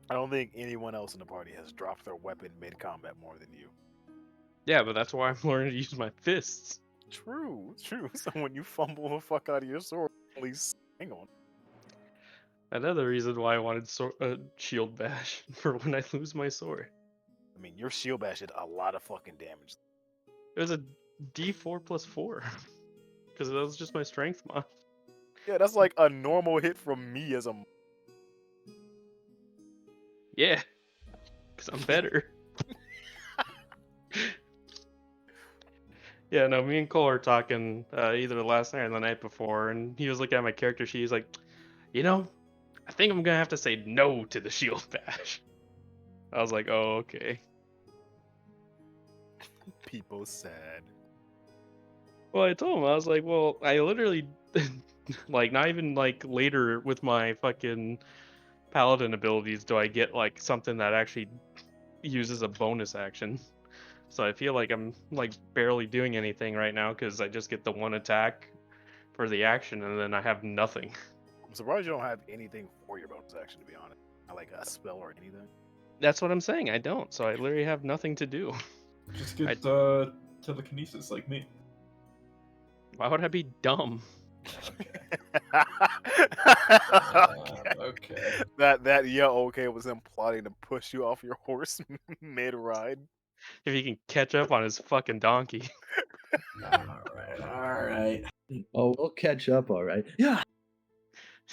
I don't think anyone else in the party has dropped their weapon mid-combat more than you. Yeah, but that's why I'm learning to use my fists. True. So when you fumble the fuck out of your sword, at least hang on. Another reason why I wanted shield bash for when I lose my sword. I mean, your shield bash did a lot of fucking damage. It was a D4 plus 4 because that was just my strength mod. Yeah, that's like a normal hit from me as a. Yeah, because I'm better. Yeah, no, me and Cole are talking either last night or the night before, and he was looking at my character sheet. He's like, you know, I think I'm gonna have to say no to the shield bash. I was like, oh, okay. People sad. Well, I told him, I was like, well, I literally, like, not even like later with my fucking paladin abilities do I get like something that actually uses a bonus action. So I feel like I'm like barely doing anything right now because I just get the 1 attack for the action and then I have nothing. I'm surprised you don't have anything for your bonus action, to be honest. Not like a spell or anything. That's what I'm saying. I don't. So I literally have nothing to do. Just get telekinesis like me. Why would I be dumb? Okay. That yeah, okay was him plotting to push you off your horse mid ride. If he can catch up on his fucking donkey. All right. Oh, we'll catch up, all right. Yeah.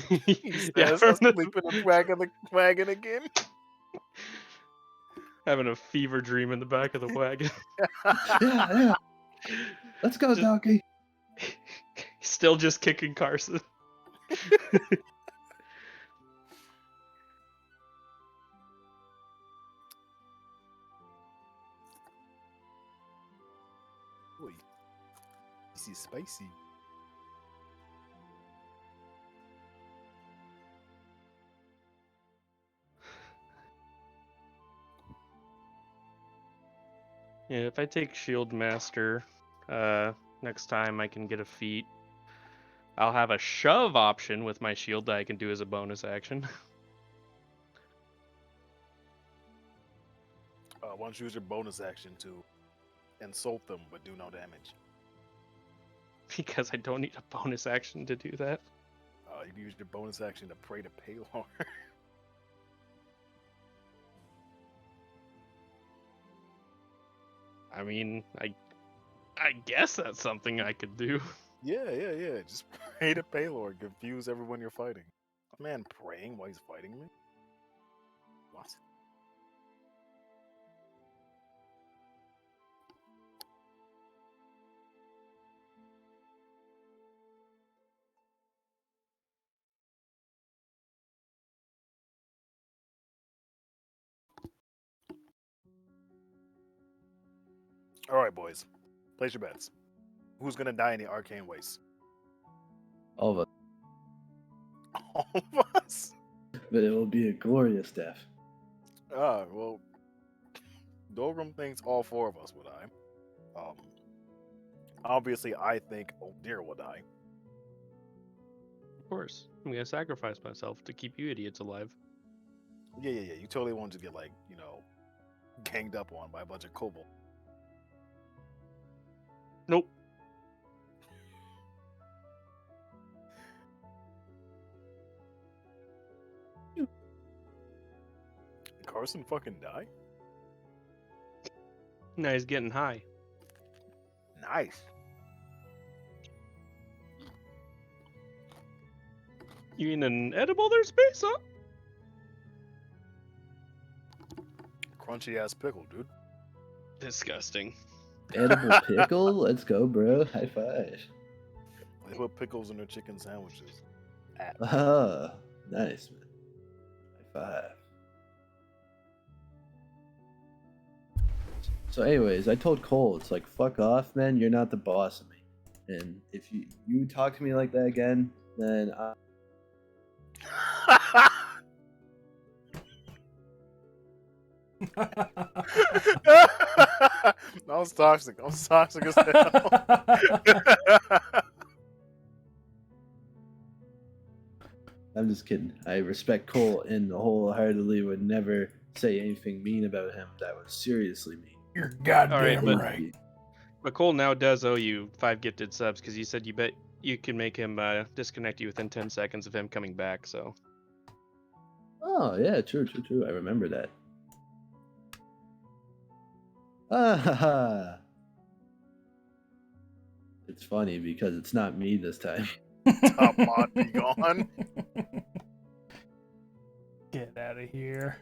He Yeah, says, asleep in the back of the wagon again. having a fever dream in the back of the wagon. Yeah. Let's go, Just- donkey. Still just kicking Carson. Boy, this is spicy. Yeah, if I take Shield Master, next time I can get a feat. I'll have a shove option with my shield that I can do as a bonus action. Why don't you use your bonus action to insult them but do no damage? Because I don't need a bonus action to do that. You can use your bonus action to pray to Paylor. I mean, I guess that's something I could do. Yeah. Just pray to Paylor. Confuse everyone you're fighting. A man praying while he's fighting me? What? All right, boys. Place your bets. Who's gonna die in the arcane waste? All of us. All of us. But it will be a glorious death. Well, Dolgrim thinks all 4 of us will die. Obviously, I think Deer will die. Of course. I'm gonna sacrifice myself to keep you idiots alive. Yeah. You totally want to get, like, ganged up on by a bunch of kobold. Nope. Carson fucking die? Now he's getting high. Nice. You mean an edible there, Space, huh? Crunchy ass pickle, dude. Disgusting. Edible pickle? Let's go, bro. High five. They put pickles in their chicken sandwiches. Ah, nice, man. High five. So anyways, I told Cole, it's like, fuck off, man. You're not the boss of me. And if you talk to me like that again, then That was toxic. I was toxic as hell. I'm just kidding. I respect Cole and wholeheartedly would never say anything mean about him that was seriously mean. You're goddamn All right, but- right. But Cole now does owe you 5 gifted subs because you said you bet you can make him disconnect you within 10 seconds of him coming back, so. Oh, yeah, true. I remember that. Ah, it's funny because it's not me this time. Top mod be gone. Get out of here.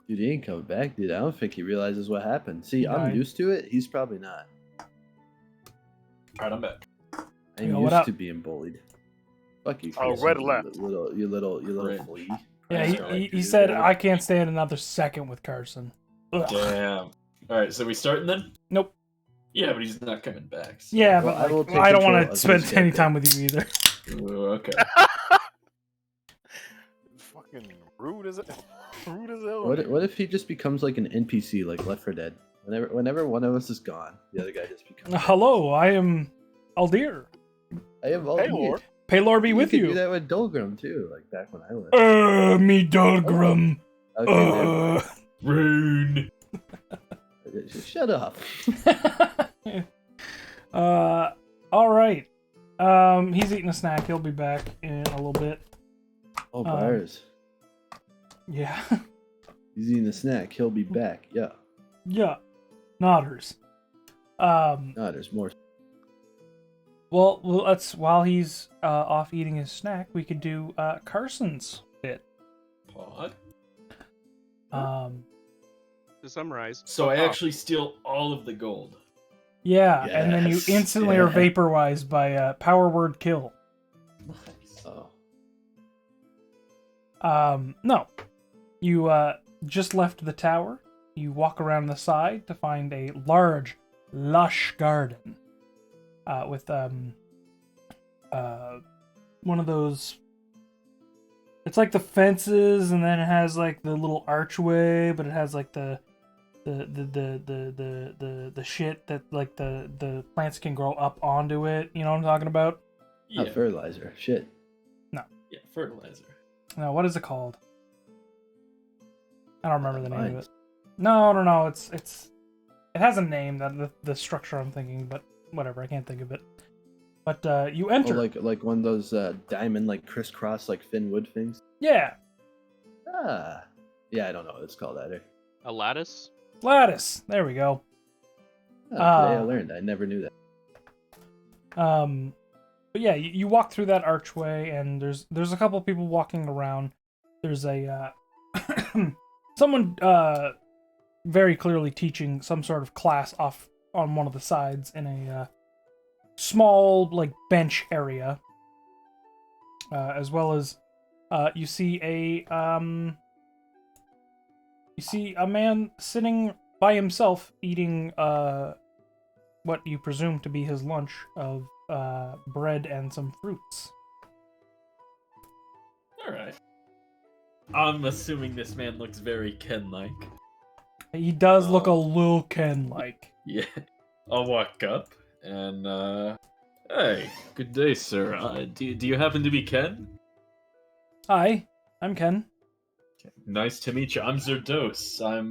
Dude, he ain't coming back, dude. I don't think he realizes what happened. See, He I'm died. used to it. He's probably not. Alright, I'm back. I'm Yo, what used up? to being bullied. Fuck you. Oh, Chris, red you left. You little Red. flea. Yeah, Right. he said, I can't stand another second with Carson. Ugh. Damn. Alright, so we starting then? Nope. Yeah, but he's not coming back. So. Yeah, Well, but I will like, take I don't control want to of spend this any guy. time with you either. Ooh, okay. Fucking rude as it. Rude as hell. What if he just becomes like an NPC, like Left 4 Dead? Whenever one of us is gone, the other guy just becomes. Hello, I am Aldir. I have all Hey, Lord. Paylor be with could do you. that with Dolgrim too, like back when I was. Me Dolgrim. Okay, Rune. shut up. All right. He's eating a snack. He'll be back in a little bit. Oh, bars. Yeah. He's eating a snack. He'll be back. Yeah. Yeah. Nodders. No, there's more. Well, let's while he's off eating his snack, we could do Carson's bit. Pod. To summarize. So I actually steal all of the gold. Yeah, and then you Yes, instantly are yeah. vaporized by power word kill. Nice. Oh. No. You just left the tower. You walk around the side to find a large, lush garden with one of those. It's like the fences, and then it has like the little archway, but it has like the the shit that like the plants can grow up onto it. You know what I'm talking about? Not Yeah, fertilizer. Shit. yeah, fertilizer. No, what is it called? I don't remember the name of Vines. it. No. It has a name, that the structure I'm thinking, but whatever, I can't think of it. But you Oh, enter. like one of those diamond like crisscross like thin wood things. Yeah, Ah. Yeah, I don't know what it's called either. A lattice? lattice. There we go. Oh, today I Ah. learned. I never knew that. But yeah, you walk through that archway, and there's a couple people walking around. There's a someone very clearly teaching some sort of class off on one of the sides in a small like bench area, as well as you see a man sitting by himself eating what you presume to be his lunch of bread and some fruits. All right. I'm assuming this man looks very Ken-like. He does look a Oh. little Ken-like. Yeah. I'll walk up and, hey, good day, sir. Do you happen to be Ken? Hi, I'm Ken. Nice to meet you. I'm Zerdos. I'm,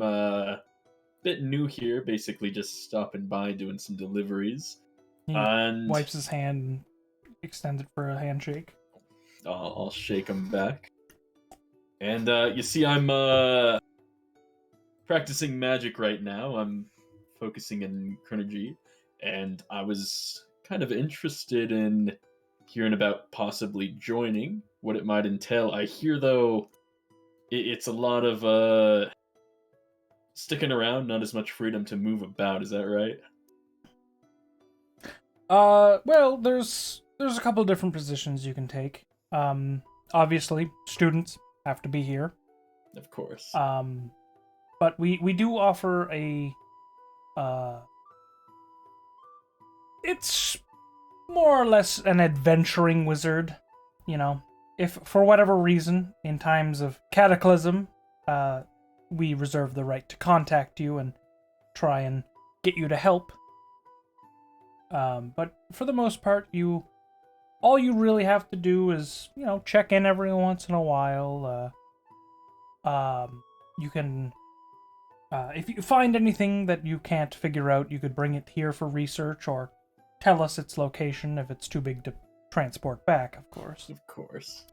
bit new here, basically just stopping by doing some deliveries. He And wipes his hand and extends it for a handshake. I'll shake him back. And, you see, I'm, practicing magic right now. I'm focusing in chronology, and I was kind of interested in hearing about possibly joining, what it might entail. I hear, though, it's a lot of, sticking around, not as much freedom to move about. Is that right? Well, there's a couple different positions you can take. Obviously, students have to be here. Of course. But we do offer it's more or less an adventuring wizard, you know. If for whatever reason, in times of cataclysm, we reserve the right to contact you and try and get you to help. But for the most part, all you really have to do is, you know, check in every once in a while. You can, if you find anything that you can't figure out, you could bring it here for research or tell us its location if it's too big to transport back, of course. Of course.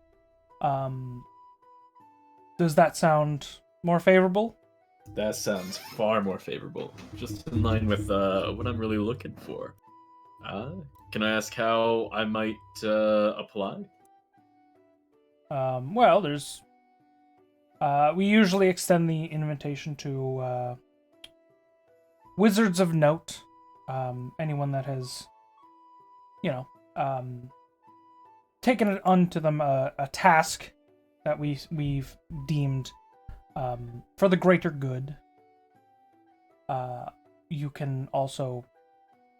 Does that sound more favorable? That sounds far more favorable. Just in line with what I'm really looking for. Can I ask how I might apply? Well, there's we usually extend the invitation to wizards of note, anyone that has, you know, taken it unto them a task that we've deemed for the greater good. You can also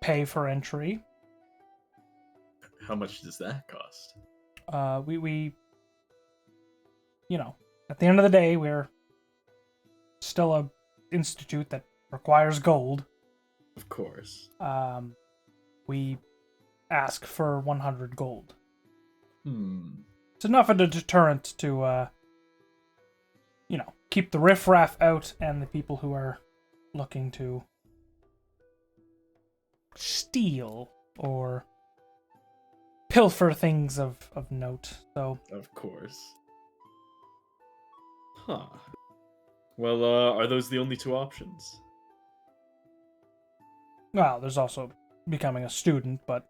pay for entry. How much does that cost? We you know, at the end of the day, we're still a institute that requires gold. Of course. We ask for 100 gold. Of It's enough of a deterrent to, you know, keep the riffraff out and the people who are looking to steal or pilfer things of note. So, course. Huh. Well, are those the only two options? well, there's also becoming a student, but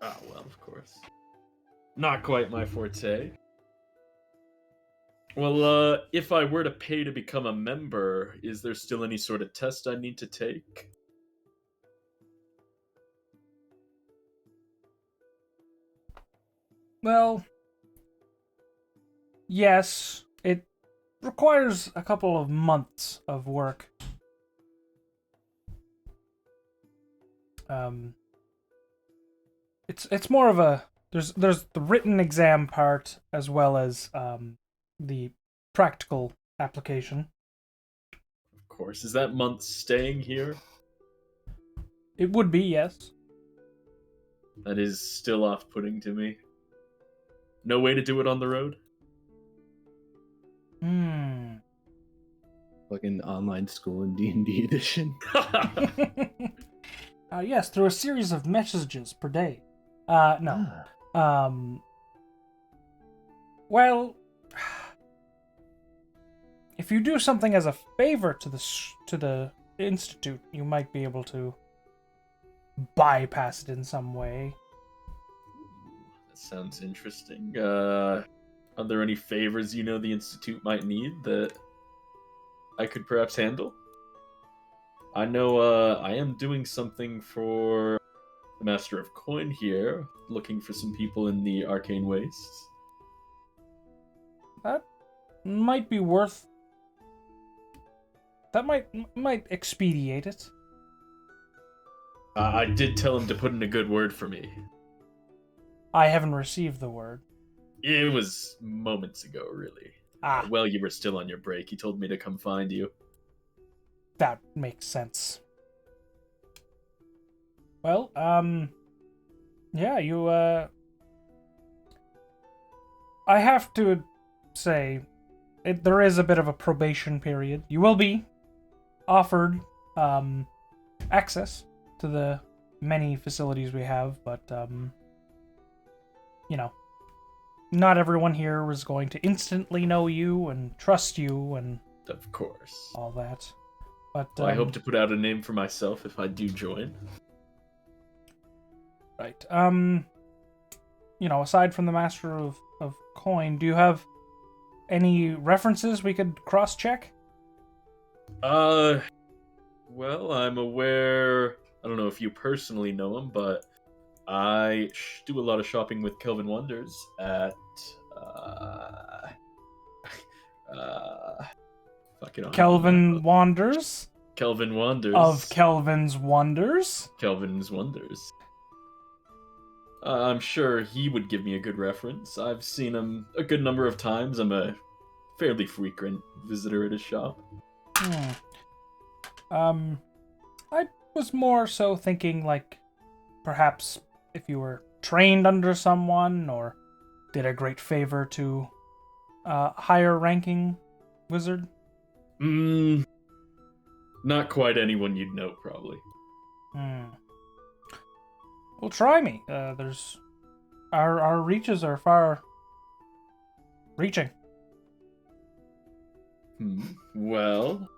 Ah, well, of course. Not quite my forte. Well, if I were to pay to become a member, is there still any sort of test I need to take? well, yes, it requires a couple of months of work. It's more of a there's the written exam part as well as the practical application. Of course. Is that month staying here? It would be, yes. That is still off-putting to me. No way to do it on the road? Fucking online school in D&D edition. Yes, through a series of messages per day. No. Well, if you do something as a favor to the Institute, you might be able to bypass it in some way. That sounds interesting. Are there any favors you know the Institute might need that I could perhaps handle? I know I am doing something for the Master of Coin here, looking for some people in the Arcane Wastes. That might be worth... That might expedite it. I did tell him to put in a good word for me. I haven't received the word. It was moments ago, really. Well, you were still on your break. He told me to come find you. That makes sense. Well, yeah, you, I have to say, there is a bit of a probation period. You will be offered, access to the many facilities we have, but, you know, not everyone here is going to instantly know you and trust you and... Of course. All that. But, well, I hope to put out a name for myself if I do join. Right. You know, aside from the Master of Coin, do you have any references we could cross-check? Well, I'm aware... I don't know if you personally know him, but I do a lot of shopping with Kelvin Wonders at... Kelvin Wanders? Kelvin Wonders. Of Kelvin's Wonders? Kelvin's Wonders. I'm sure he would give me a good reference. I've seen him a good number of times. I'm a fairly frequent visitor at his shop. I was more so thinking, like, perhaps if you were trained under someone or did a great favor to a higher ranking wizard. Not quite anyone you'd know, probably. Well, try me. There's... Our reaches are far... reaching. Well...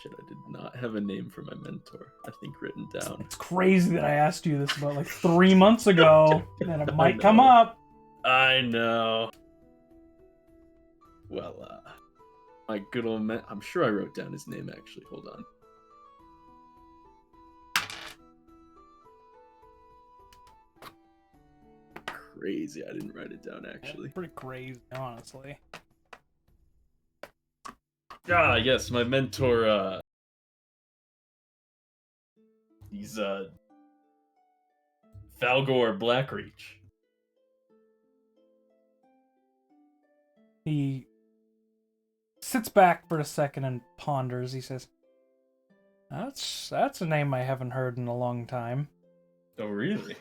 Shit, I did not have a name for my mentor, I think, written down. It's crazy that I asked you this about, like, 3 months ago, and it might come up. I know. Well, my good old I'm sure I wrote down his name, actually. Hold on. Crazy, I didn't write it down, actually. Pretty crazy, honestly. Yes, my mentor, he's, Falgor Blackreach. He sits back for a second and ponders. He says, That's a name I haven't heard in a long time. Oh, really?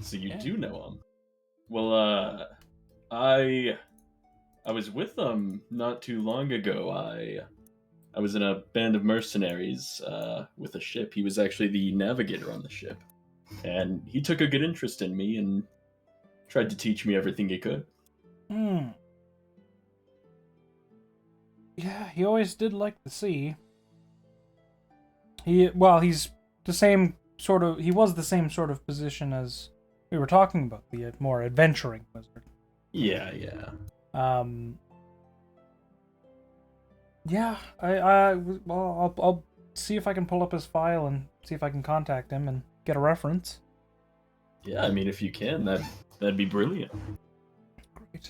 So you do know him? Well, I was with him not too long ago. I was in a band of mercenaries with a ship. He was actually the navigator on the ship. And he took a good interest in me and tried to teach me everything he could. Yeah, he always did like the sea. He's the same sort of... He was the same sort of position as we were talking about, the more adventuring wizard. Yeah. Yeah, I'll see if I can pull up his file and see if I can contact him and get a reference. Yeah, I mean, if you can, that'd be brilliant. Great.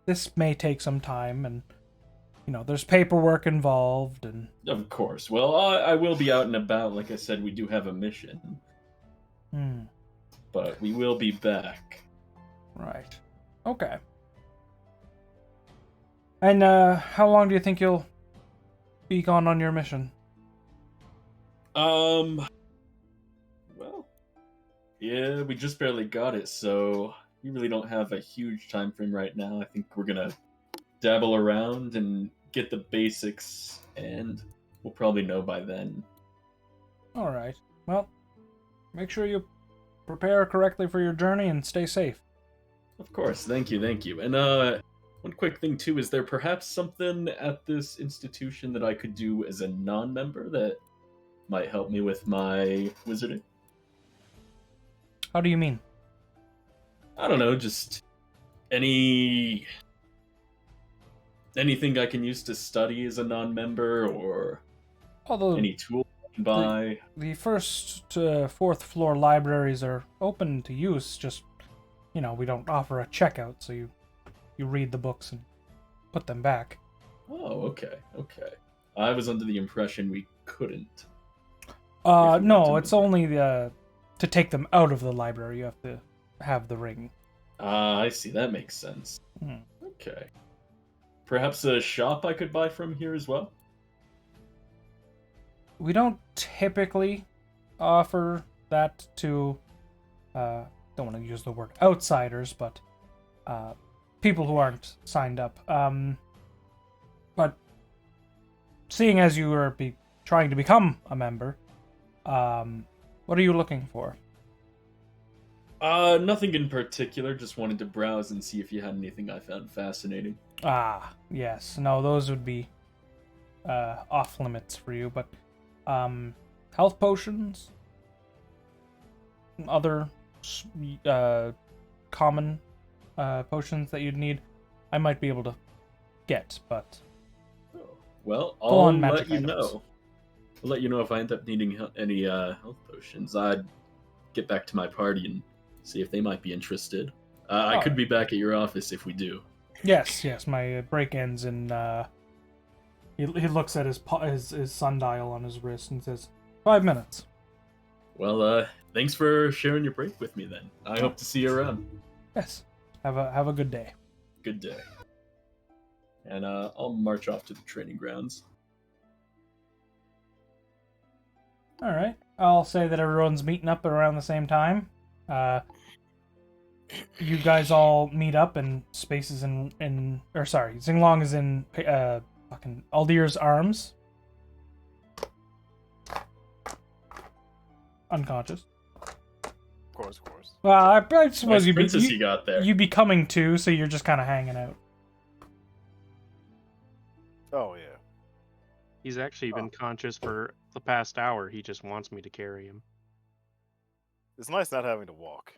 This may take some time, and you know, there's paperwork involved, and of course. Well, I will be out and about. Like I said, we do have a mission. But we will be back. Right. Okay. And how long do you think you'll be gone on your mission? Well, yeah, we just barely got it, so we really don't have a huge time frame right now. I think we're gonna dabble around and get the basics, and we'll probably know by then. All right. Well, make sure you prepare correctly for your journey and stay safe. Of course, thank you. And one quick thing too, is there perhaps something at this institution that I could do as a non-member that might help me with my wizarding? How do you mean? I don't know, just anything I can use to study as a non-member, or Although any tool I can buy. the first to fourth floor libraries are open to use, just, we don't offer a checkout, so you read the books and put them back. Oh, okay. I was under the impression we couldn't. No, it's only to take them out of the library, you have to have the ring. I see. That makes sense. Hmm. Okay. Perhaps a shop I could buy from here as well? We don't typically offer that to, don't want to use the word outsiders, but people who aren't signed up. But seeing as you are trying to become a member, what are you looking for? Nothing in particular. Just wanted to browse and see if you had anything I found fascinating. Ah, yes. No, those would be off limits for you, but health potions, other common potions that you'd need, I might be able to get, but Well, Full I'll on magic let you items. know. I'll let you know if I end up needing any health potions. I'd get back to my party and see if they might be interested. I could be back at your office if we do. yes, my break ends in. He looks at his sundial on his wrist and says, 5 minutes. Well, thanks for sharing your break with me then. I hope to see you around. Yes. Have a good day. Good day. And I'll march off to the training grounds. All right. I'll say that everyone's meeting up around the same time. You guys all meet up in spaces Xinglong is in fucking Aldir's arms. Unconscious. Of course. Well, I suppose Nice princess you got there. you'd be coming too, so you're just kind of hanging out. Oh yeah. He's actually been conscious for the past hour. He just wants me to carry him. It's nice not having to walk.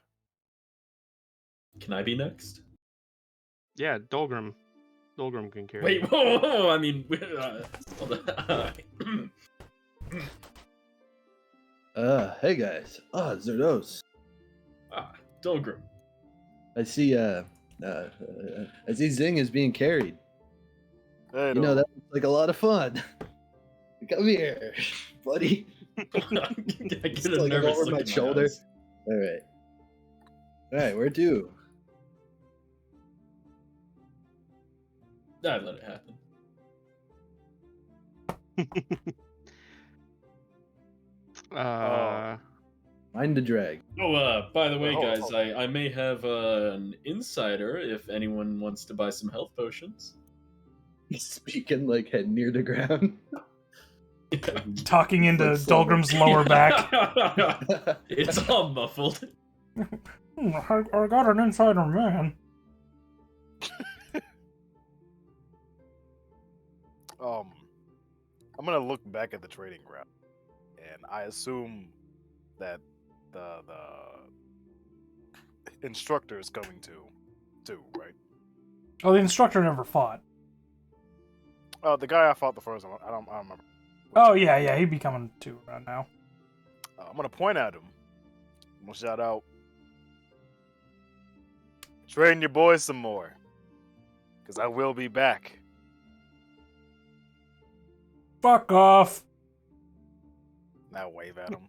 Can I be next? Yeah, Dolgrim. Dolgrim can carry Wait, him. whoa, I mean, hold on. Hey guys. Zerdos. Dolgrim. I see, Zing is being carried. Hey, You know, that looks like a lot of fun. Come here, buddy. I get Just a like nervous over look my in shoulder. eyes. Alright, where to? I'd let it happen. Mind the drag. Oh, by the way, Hold on, guys, hold I may have an insider if anyone wants to buy some health potions. He's speaking like head near the ground. Talking into Like silver. Dolgrim's lower back. It's all muffled. I got an insider man. I'm gonna look back at the trading ground, and I assume that the instructor is coming too, right? Oh, the instructor never fought. Oh, the guy I fought the first one. I don't remember. Oh, yeah, he'd be coming too right now. I'm gonna point at him. I'm gonna shout out, "Train your boys some more, because I will be back." Fuck off. Now wave at him,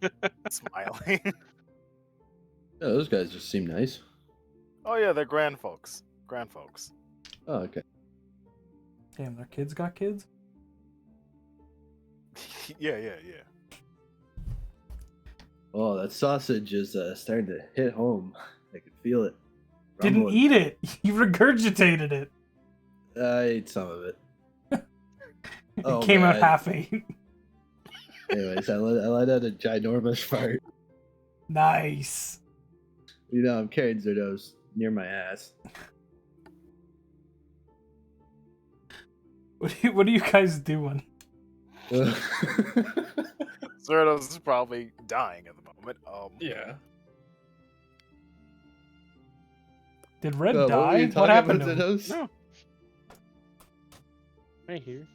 smiling. Yeah, those guys just seem nice. Oh yeah, they're grand folks. Oh, okay. Damn, their kids got kids? Yeah. Oh, that sausage is starting to hit home. I can feel it. Didn't rumbling. eat it. You regurgitated it. I ate some of it. It came out half ate. Anyways, I let out a ginormous fart. Nice. You know, I'm carrying Zerdos near my ass. What are you guys doing? Zerdos is probably dying at the moment. Yeah. Did Red What were die? you What talking happened about, to him? Zerdos? No. Right here.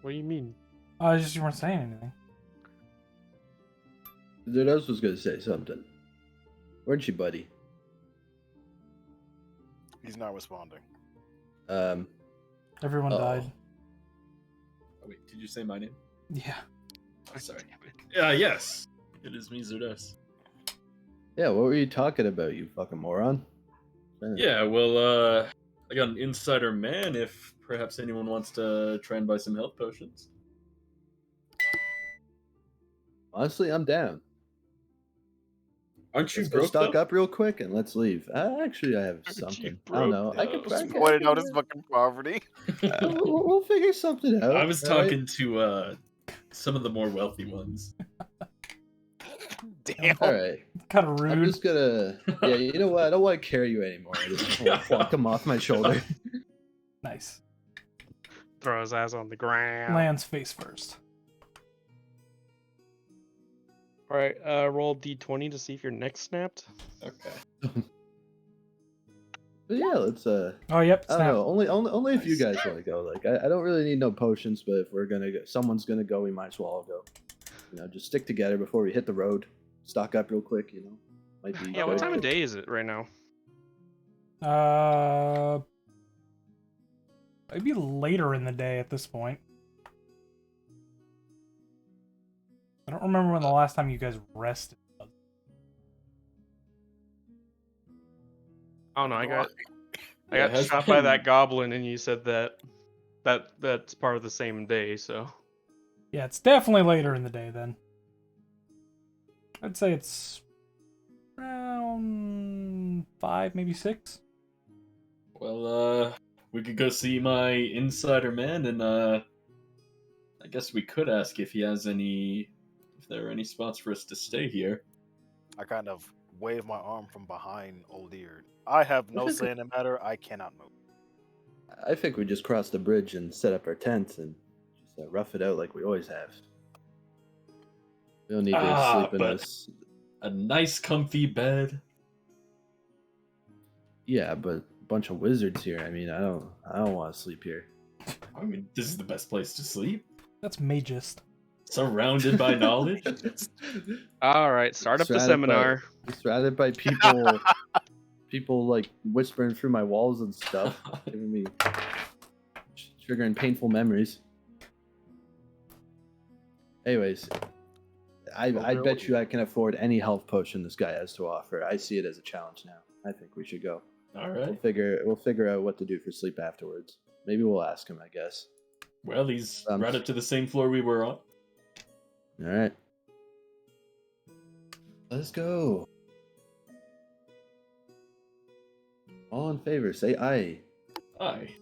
What do you mean? Just you weren't saying anything. Zerdos was gonna say something. Weren't you, buddy? He's not responding. Everyone Uh-oh. died. Oh, wait, did you say my name? Yeah. Oh, sorry. Yes. It is me, Zerdos. Yeah, what were you talking about, you fucking moron? Yeah, well, I got an insider man if perhaps anyone wants to try and buy some health potions. Honestly, I'm down. Aren't you Let's go broke stock though? up real quick and let's leave. Actually, I have Aren't you something. I don't know. broke, I could though? Just try. pointed out his fucking poverty. We'll figure something out. I was all right? talking to some of the more wealthy ones. Damn. All right. Kind of I'm rude. just gonna. Yeah, you know what? I don't want to carry you anymore. I just want to plunk him off my shoulder. Nice. Throw his ass on the ground. Lands face first. All right, roll d20 to see if your neck snapped. Okay. But yeah, let's. Oh, yep. I don't Snap. know. Only if you Nice. guys want to go. Like, I don't really need no potions, but if we're gonna go, someone's gonna go, we might as well all go. You know, just stick together before we hit the road. Stock up real quick. You know, might be. Yeah, what good. time of day is it right now? Maybe later in the day at this point. I don't remember when the last time you guys rested was. I don't know. I got Yeah, it has shot by been- that goblin, and you said that's part of the same day. So Yeah, it's definitely later in the day then. I'd say it's around 5, maybe 6. Well, we could go see my insider man, and I guess we could ask if he has if there are any spots for us to stay here. I kind of wave my arm from behind Old Ear. I have no say in the matter. I cannot move. I think we just cross the bridge and set up our tents and just rough it out like we always have. We don't need to sleep in but- this. A nice, comfy bed. Yeah, but a bunch of wizards here. I mean, I don't want to sleep here. I mean, this is the best place to sleep. That's Magist. Surrounded by knowledge. all right, start up the Surrounded seminar. Surrounded by people like whispering through my walls and stuff, giving me triggering painful memories. Anyways, I bet you I can afford any health potion this guy has to offer. I see it as a challenge now. I think we should go. All We'll right. figure out what to do for sleep afterwards. Maybe we'll ask him, I guess. Well, he's Um, right up to the same floor we were on. All right. Let's go. All in favor, say aye. Aye.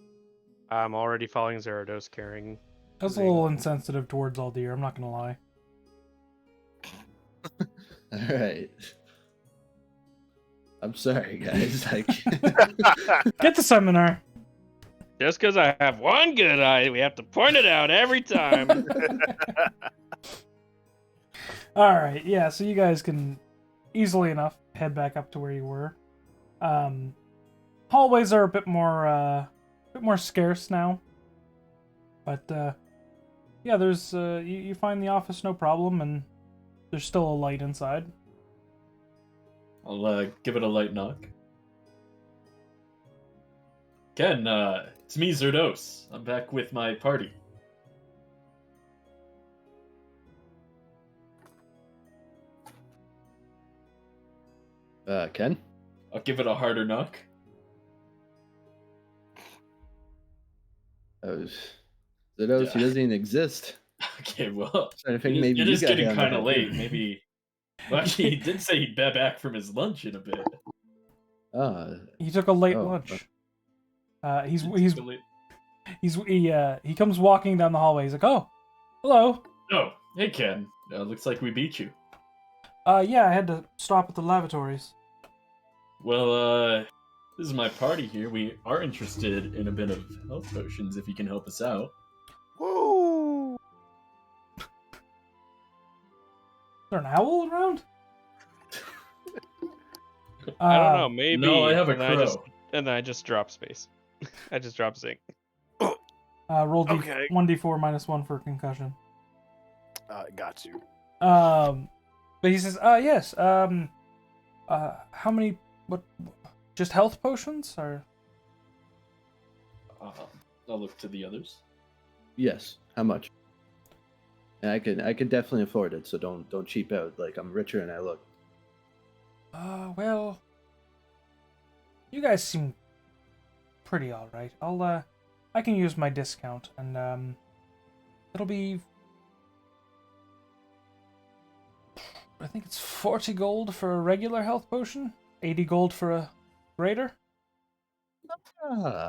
I'm already following Zerados carrying. I was a little insensitive towards Aldir, I'm not gonna lie. All right. I'm sorry, guys. Get the seminar. Just because I have one good eye, we have to point it out every time. Alright, yeah, so you guys can easily enough head back up to where you were. Hallways are a bit more scarce now. But yeah, there's you find the office no problem, and there's still a light inside. I'll give it a light knock. Ken, it's me, Zerdos. I'm back with my party. Ken? I'll give it a harder knock. Zerdos, he doesn't even exist. Okay, well, So I think maybe it you is got hit getting on the kind of head, late. too. Maybe. Well, actually, he did say he'd be back from his lunch in a bit. He took a late oh, lunch. He comes walking down the hallway. He's like, "Oh, hello. Oh, hey Ken. Looks like we beat you. Yeah, I had to stop at the lavatories." Well, this is my party here. We are interested in a bit of health potions if you can help us out. Woo! Is there an owl around? I don't know, maybe. No, I have a and then crow. then I just drop space. I just drop zinc. Roll Okay. 1d4 minus 1 for concussion. Got you. But he says, yes. How many? What? Just health potions, or? I'll look to the others. yes. How much? And I can definitely afford it. So don't cheap out. Like I'm richer than I look. Well, you guys seem pretty all right. I can use my discount, and it'll be. I think it's 40 gold for a regular health potion, 80 gold for a greater. Ah,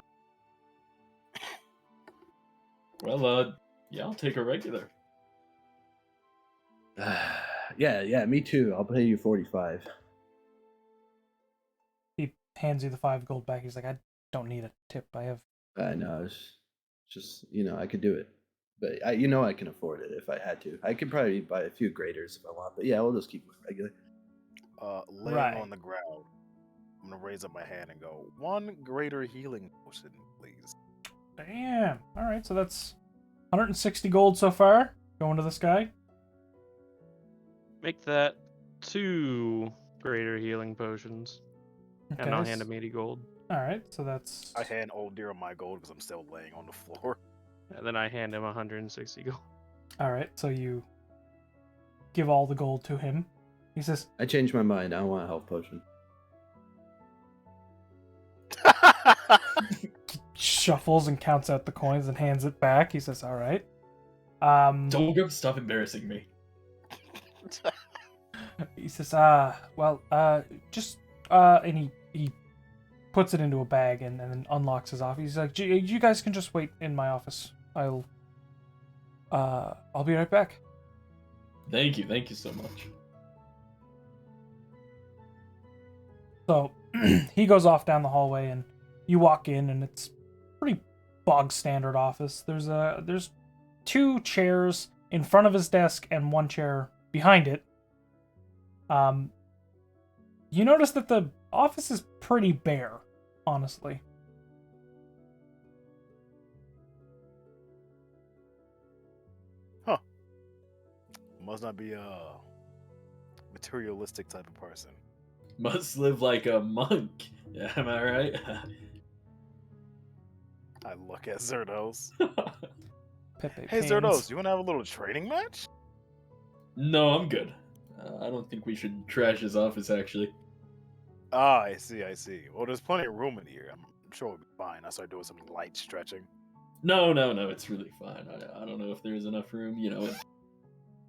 Well, yeah, I'll take a regular. yeah. Me too. I'll pay you 45. He hands you the 5 gold back. He's like, I don't need a tip. I have. I know. It's just I could do it, but I can afford it if I had to. I could probably buy a few graders if I want, but yeah, we'll just keep it regular. Laying Right. on the ground, I'm gonna raise up my hand and go, 1 greater healing potion, please. Damn. All right, so that's 160 gold so far going to this guy. Make that 2 greater healing potions. Okay. And I'll hand him 80 gold. All right, so that's. I hand Old Dear my gold because I'm still laying on the floor. And then I hand him 160 gold. All right, so you give all the gold to him. He says, I changed my mind. I don't want a health potion. shuffles and counts out the coins and hands it back. He says, all right. Don't go, stop embarrassing me. He says, just, and he puts it into a bag and then unlocks his office. He's like, you guys can just wait in my office. I'll be right back. Thank you so much. So he goes off down the hallway and you walk in and it's pretty bog standard office. There's 2 chairs in front of his desk and 1 chair behind it. You notice that the office is pretty bare, honestly. Huh. Must not be a materialistic type of person. Must live like a monk. Yeah, am I right? I look at Zerdos. Pepe Hey Pains. Zerdos, you wanna have a little training match? No, I'm good. I don't think we should trash his office, actually. Ah, I see. Well, there's plenty of room in here. I'm sure it'll be fine. I start doing some light stretching. No, it's really fine. I don't know if there's enough room,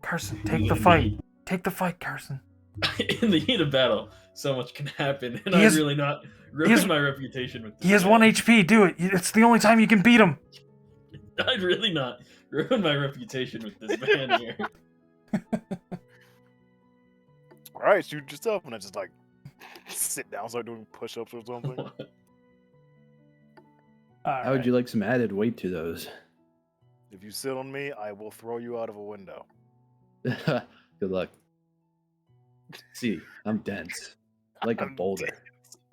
Carson, take the fight. Take the fight, Carson. In the heat of battle, so much can happen, and He I'd has- really not ruin my reputation with this He has man. 1 HP. Do it. It's the only time you can beat him. I'd really not ruin my reputation with this man here. All right, shoot yourself, and I just like sit down, start doing push-ups or something. How would you like some added weight to those? If you sit on me, I will throw you out of a window. Good luck. See, I'm dense. Like a I'm boulder.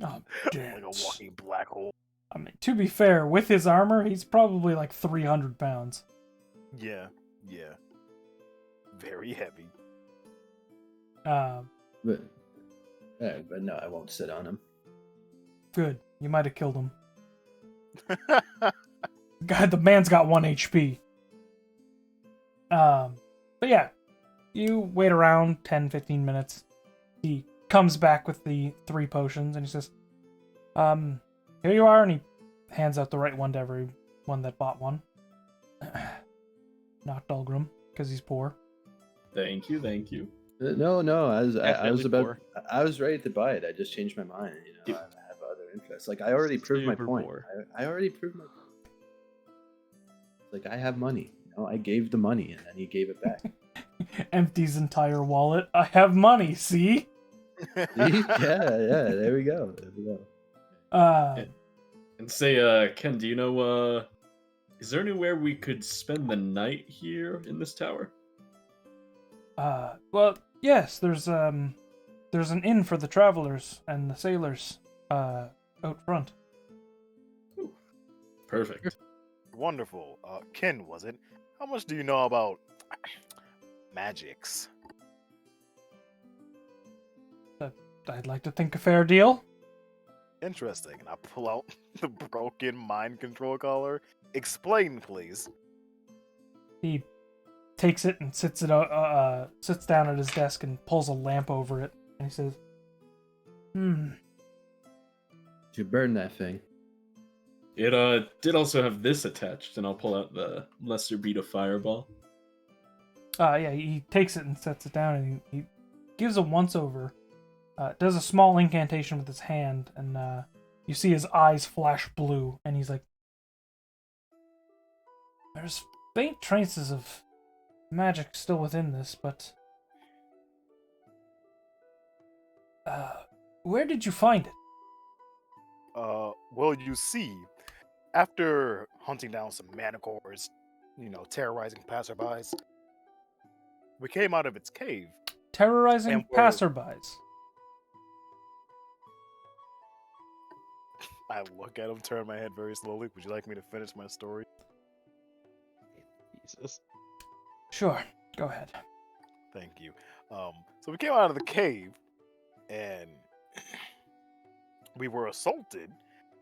Oh, Like a walking black hole. I mean, to be fair, with his armor, he's probably like 300 pounds. Yeah. Very heavy. But no, I won't sit on him. Good. You might have killed him. God, the man's got 1 HP. But yeah, you wait around 10-15 minutes. He comes back with the 3 potions and he says, here you are, and he hands out the right one to everyone that bought one. not Dahlgrim, because he's poor. Thank you, thank you. No, I was Definitely about poor. I was ready to buy it. I just changed my mind. I have other interests. Like I already proved my Super point. poor. I already proved my point. Like I have money. I gave the money and then he gave it back. Empties entire wallet. I have money, see? See? Yeah. There we go. And say, Ken, do you know, is there anywhere we could spend the night here in this tower? Well, yes, there's an inn for the travelers and the sailors, out front. Ooh, perfect. Wonderful. Ken, was it? How much do you know about magics? I'd like to think a fair deal. Interesting. And I pull out the broken mind control collar. Explain, please. He takes it and sits down at his desk and pulls a lamp over it, and he says, You burn that thing. It did also have this attached, and I'll pull out the lesser bead of fireball. Yeah, he takes it and sets it down, and he gives a once-over. Does a small incantation with his hand, and you see his eyes flash blue, and he's like, there's faint traces of magic still within this, but where did you find it? Well, you see, after hunting down some manicores, terrorizing passerbys, we came out of its cave. Terrorizing And we're- passerbys. I look at him, turn my head very slowly. Would you like me to finish my story? Jesus. Sure, go ahead. Thank you. So we came out of the cave, and we were assaulted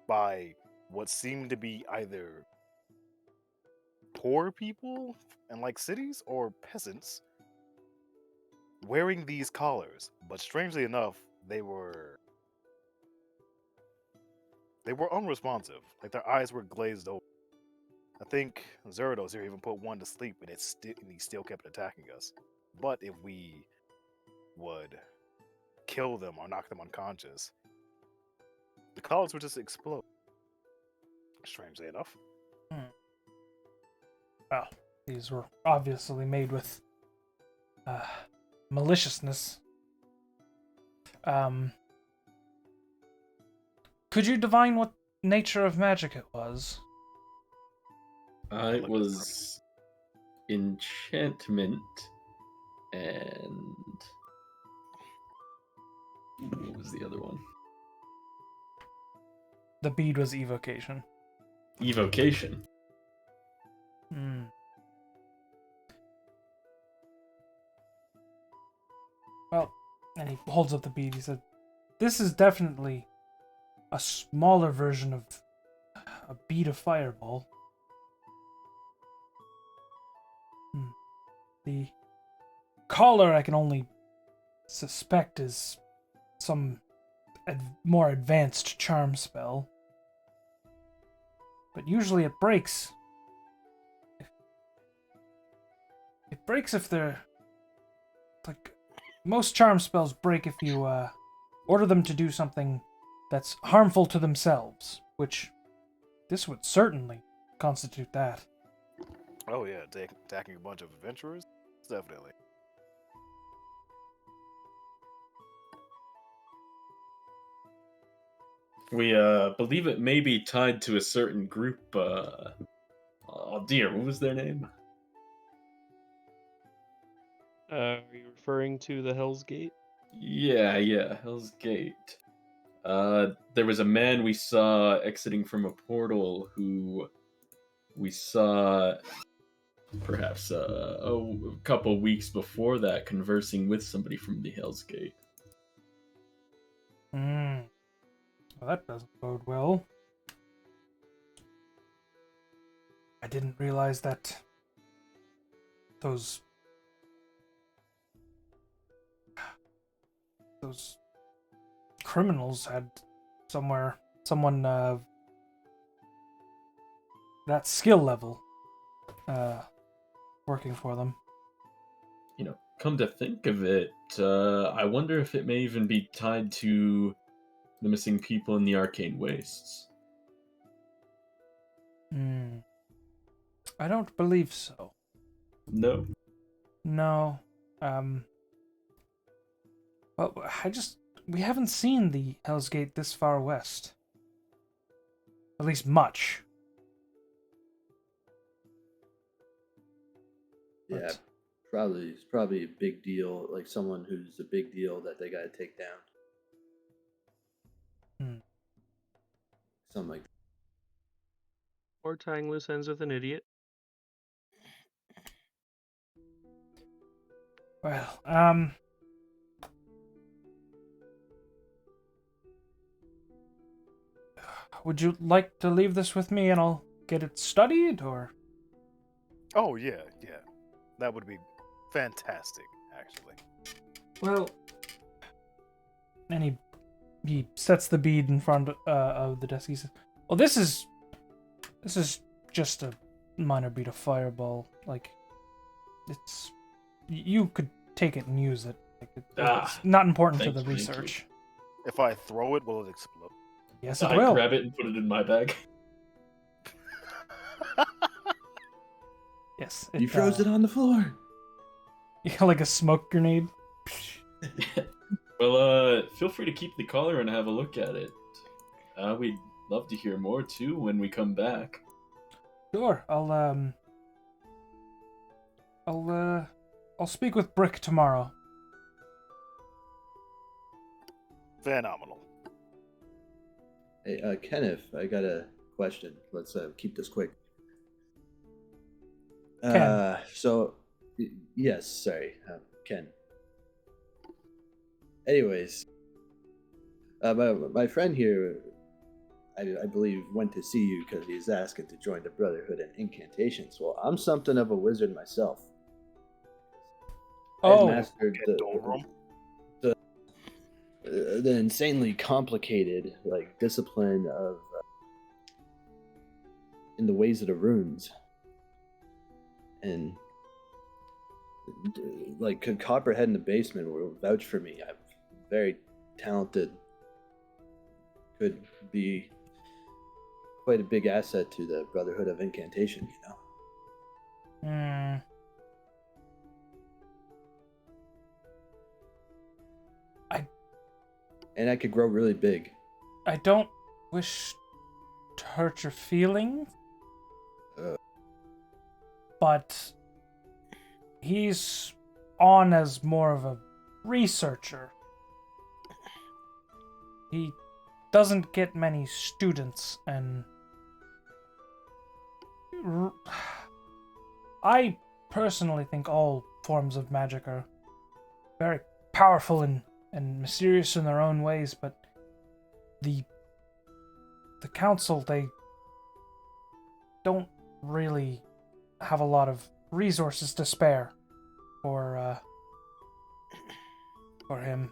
by what seemed to be either poor people in like cities or peasants wearing these collars. But strangely enough, they were unresponsive. Like their eyes were glazed over. I think Zerdos here even put one to sleep, and he still kept attacking us. But if we would kill them or knock them unconscious, the collars would just explode. Strangely enough. Well, these were obviously made with maliciousness. Could you divine what nature of magic it was? It was enchantment and what was the other one? The bead was evocation. Evocation. Well, and he holds up the bead. He said, this is definitely a smaller version of a bead of fireball. The collar I can only suspect is some more advanced charm spell. But usually it breaks. It breaks if they're... Like, most charm spells break if you order them to do something that's harmful to themselves, which this would certainly constitute that. Oh yeah, attacking a bunch of adventurers? Definitely. We believe it may be tied to a certain group. Oh dear, what was their name? Are you referring to the Hell's Gate? Yeah, Hell's Gate. There was a man we saw exiting from a portal who we saw perhaps a couple weeks before that conversing with somebody from the Hell's Gate. Well, that doesn't bode well. I didn't realize that those criminals had someone that skill level. working for them. Come to think of it, I wonder if it may even be tied to the missing people in the Arcane Wastes. I don't believe so. No. No. Well, we haven't seen the Hell's Gate this far west. At least much. Yeah, But- it's probably a big deal, like someone who's a big deal that they gotta take down. Something like that. Or tying loose ends with an idiot. Well, would you like to leave this with me and I'll get it studied, or? Oh yeah. That would be fantastic, actually. Well, and he sets the bead in front of the desk. He says, "Well, this is just a minor bead of fireball. Like, you could take it and use it. Like, it's not important to thank the you, thank you. research." If I throw it, will it explode? Yes, it I will. grab it and put it in my bag. Yes, You froze it on the floor. like a smoke grenade. Well, feel free to keep the collar and have a look at it. We'd love to hear more too when we come back. Sure, I'll speak with Brick tomorrow. Phenomenal. Hey, Kenneth, I got a question. Let's keep this quick. Ken. Yes, sorry, Ken. Anyways, my friend here, I believe, went to see you because he's asking to join the Brotherhood and Incantations. Well, I'm something of a wizard myself. Oh. I mastered Get Dorum. the insanely complicated discipline of in the ways of the runes, and Copperhead in the basement will vouch for me. I'm very talented, could be quite a big asset to the Brotherhood of Incantation, And I could grow really big. I don't wish to hurt your feelings, but he's on as more of a researcher. He doesn't get many students, and I personally think all forms of magic are very powerful and mysterious in their own ways, but the council, they don't really have a lot of resources to spare for him.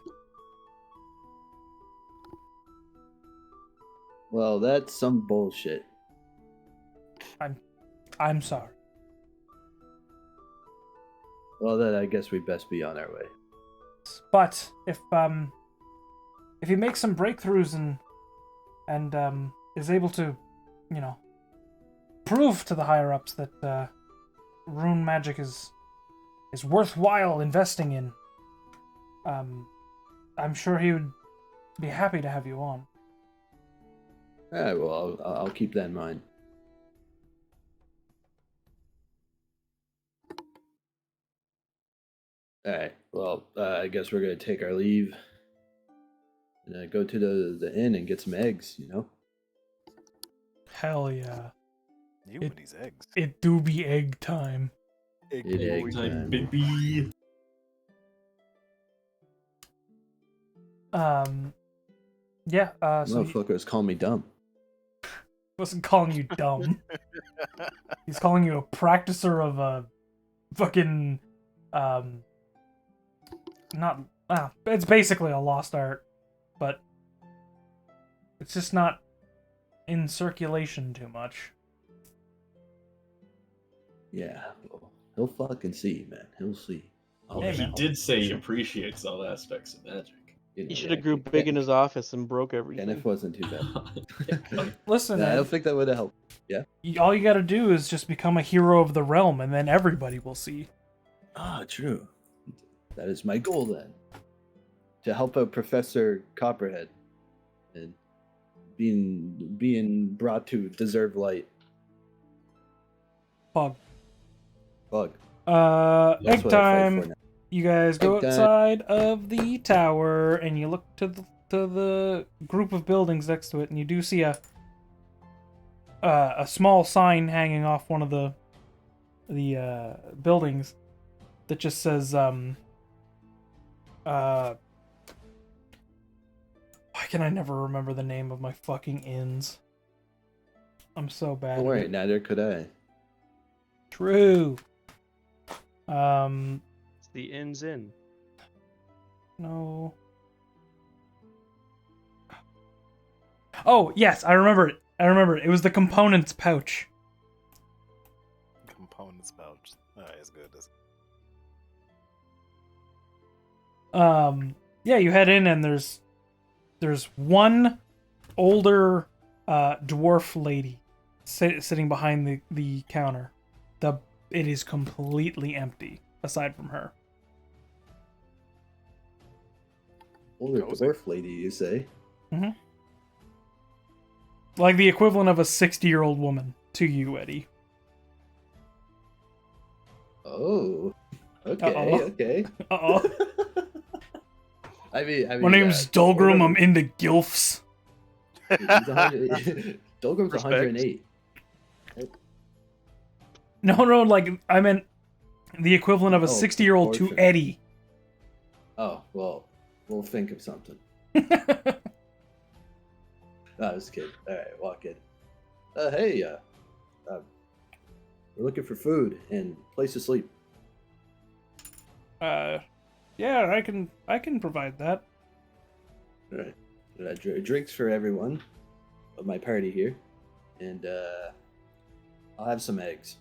Well, that's some bullshit. I'm sorry. Well, then I guess we best be on our way. But if he makes some breakthroughs and is able to, prove to the higher ups that rune magic is worthwhile investing in, I'm sure he would be happy to have you on. All right, well, I'll keep that in mind. All right, well, I guess we're gonna take our leave and go to the inn and get some eggs. Hell yeah! You and these eggs. It do be egg time. Egg Egg boy. time. Baby. Yeah. So he Motherfuckers call me dumb. wasn't calling you dumb. He's calling you a practicer of a fucking not. It's basically a lost art, but it's just not in circulation too much. Yeah, well, He'll fucking see, man. He'll see. Well, Hey, he man. did say he Sure. appreciates all aspects of magic. You He know, should yeah, have grew big in his office and broke everything. Kenneth wasn't too bad. Listen, Nah, I Ed, don't think that would have helped. all you gotta do is just become a hero of the realm, and then everybody will see. Ah, true. That is my goal then. To help out Professor Copperhead and being brought to deserve light. Pog. Bug. Egg That's what I fight for time. now. You guys go Egg time. outside of the tower, and you look to the group of buildings next to it, and you do see a small sign hanging off one of the buildings that just says why can I never remember the name of my fucking inns? I'm so bad. Don't at worry, it. neither could I. True. It's the inn's in. No. Oh, yes, I remember it. It was the components pouch. Components pouch. Alright, it's good. Yeah, you head in and there's one older dwarf lady sitting behind the counter. It is completely empty aside from her. Older Cozy. dwarf lady, you say? Like the equivalent of a 60-year-old woman to you, Eddie. Oh. Okay, Uh-oh. okay. Uh-oh. I mean, My name's Dulgrim, I'm into gilfs. Dulgrim's Respect. 108. No, like, I meant the equivalent of a Oh, 60-year-old to proportion. Eddie. Oh, well, we'll think of something. No, I was kidding. Alright, walk in. Hey, we're looking for food and place to sleep. Yeah, I can provide that. Alright. Drinks for everyone of my party here. And, I'll have some eggs.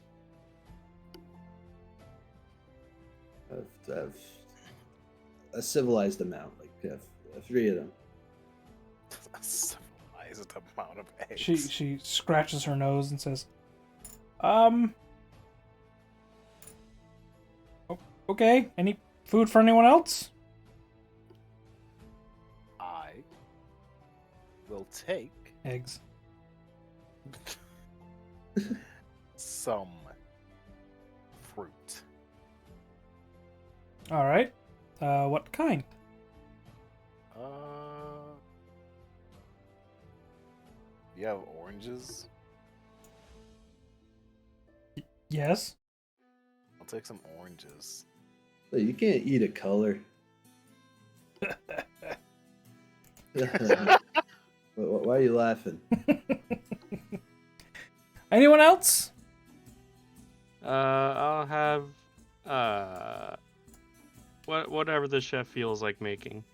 I've a civilized amount, like 3 of them. A civilized amount of eggs. She scratches her nose and says, okay, any food for anyone else? I will take Eggs. some fruit. All right. What kind? You have oranges? Yes. I'll take some oranges. But you can't eat a color. Why are you laughing? Anyone else? I'll have whatever the chef feels like making.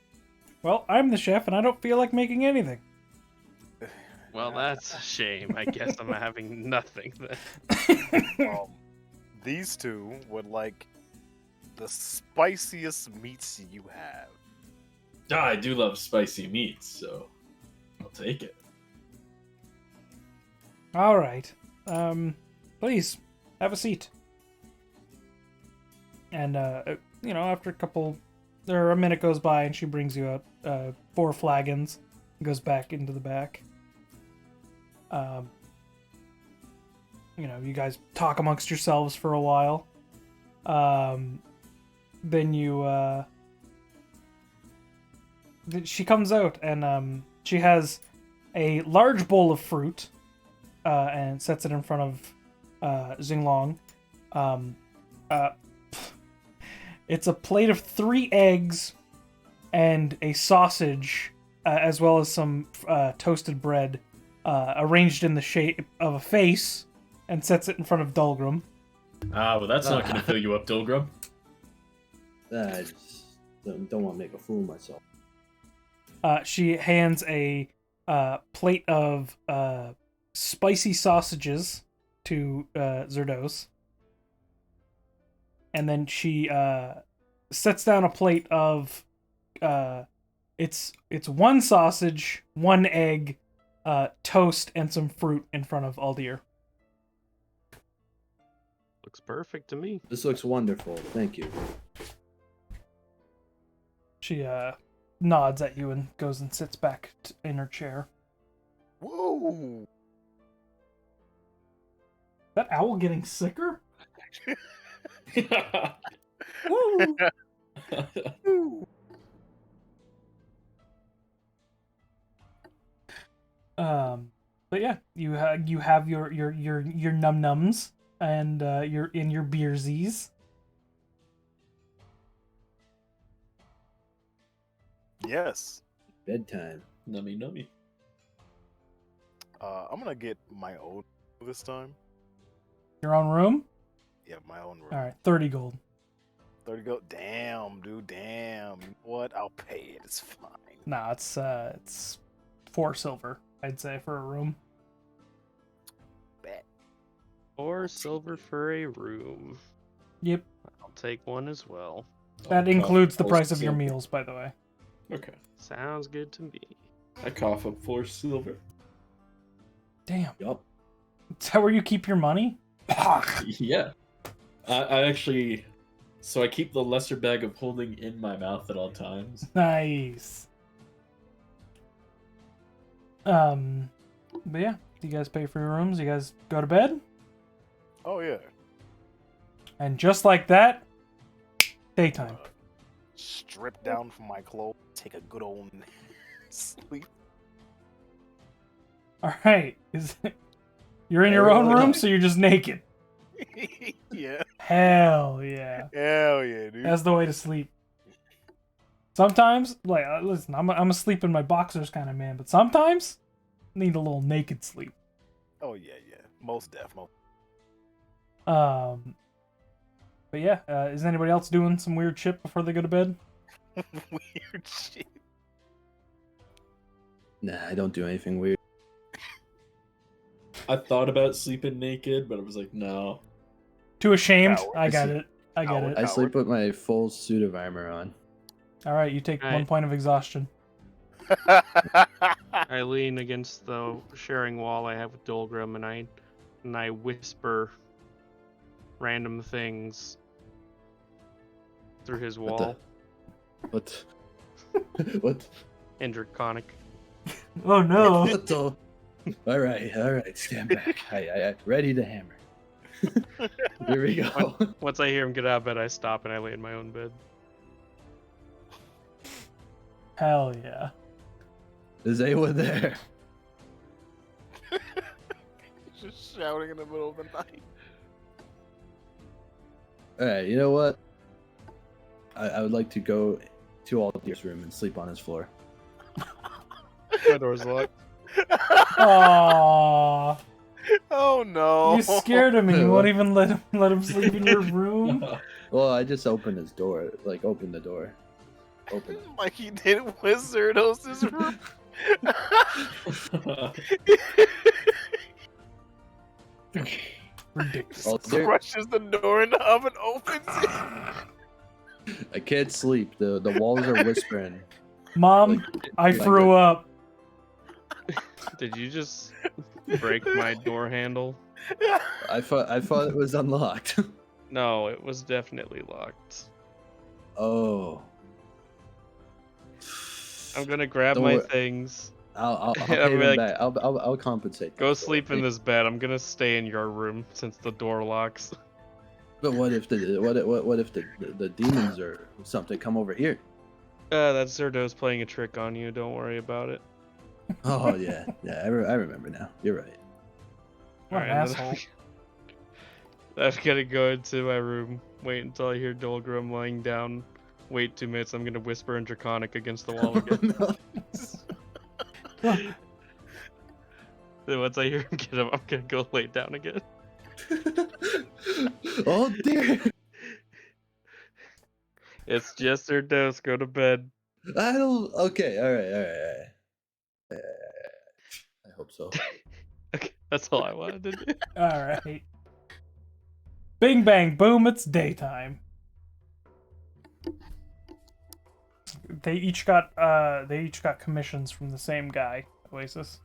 Well, I'm the chef, and I don't feel like making anything. Well, that's a shame. I guess I'm having nothing then. These two would like the spiciest meats you have. I do love spicy meats, so I'll take it. All right. Please have a seat. And after a minute goes by, and she brings you out 4 flagons, and goes back into the back. You guys talk amongst yourselves for a while. Then she comes out, and she has a large bowl of fruit, and sets it in front of Xinglong. It's a plate of 3 eggs and a sausage, as well as some toasted bread, arranged in the shape of a face, and sets it in front of Dulgrim. Well, that's not going to fill you up, Dulgrim. I just don't want to make a fool of myself. She hands a plate of spicy sausages to Zerdos. and then she sets down a plate of it's one sausage, one egg, toast, and some fruit in front of Aldir. Looks perfect to me. This looks wonderful. Thank you. She nods at you and goes and sits back in her chair. Whoa! That owl getting sicker? Woo! But yeah, you have your num nums and your beersies. Yes. Bedtime. Nummy nummy. I'm gonna get my own this time. Your own room? Yeah, my own room. All right, 30 gold. 30 go. Damn, dude. Damn. You know what? I'll pay it. It's fine. Nah, it's 4 silver, I'd say, for a room. Bet. 4 silver for a room. Yep, I'll take one as well. that I'll includes the cough price four of your silver. meals, by the way. Okay. Sounds good to me. I cough up 4 silver. Damn, Yup. is that where you keep your money? Yeah. I actually. So I keep the lesser bag of holding in my mouth at all times. Nice. But yeah, do you guys pay for your rooms? You guys go to bed? Oh, yeah. And just like that, daytime. Strip down from my clothes. Take a good old sleep. All right, you're in your own room, so you're just naked. Yeah. Hell yeah, Hell yeah, dude. that's the way to sleep. Sometimes, like, listen, I'm a sleep in my boxers kind of man, but sometimes I need a little naked sleep. Oh, yeah, yeah. Most def. But yeah, is anybody else doing some weird shit before they go to bed? Weird shit. Nah, I don't do anything weird. I thought about sleeping naked, but I was like, no. Too ashamed? Coward. I got it. I get Coward. it. I sleep with my full suit of armor on. All right, you take All 1 right. point of exhaustion. I lean against the sharing wall I have with Dolgrim, and I whisper random things through his wall What? What? in Draconic. Oh no! What the? All right. Stand back. I ready to hammer. Here we go. Once I hear him get out of bed, I stop and I lay in my own bed. Hell yeah! Is anyone there? Just shouting in the middle of the night. All right. You know what? I would like to go to Aldir's room and sleep on his floor. My door's locked. Aww, Oh no! you scared him and you won't even let him sleep in your room. Well, I just opened his door. Like, open the door. Open it. Like he did Wizardos' room. Ridiculous. Aldir, Crushes the door and the oven opens it. I can't sleep. The walls are whispering. Mom, I like threw up. Did you just break my door handle? I thought it was unlocked. No, it was definitely locked. Oh. I'm gonna grab Don't my wor- things. I'll I'll pay be them like, back. I'll compensate. Go them for it. sleep in this bed. I'm gonna stay in your room since the door locks. But what if the demons or something come over here? That's Zerdos playing a trick on you. Don't worry about it. Oh yeah. I remember now. You're right. What an Alright, and asshole. then I'm gonna go into my room, wait until I hear Dolgrim lying down, wait 2 minutes, I'm gonna whisper in Draconic against the wall again. No. Then once I hear him get up, I'm gonna go lay down again. Oh dear. It's just their dose, go to bed. I don't. Okay. All right. I hope so. Okay, that's all I wanted to do. All right. Bing bang boom! It's daytime. They each got commissions from the same guy, Oasis.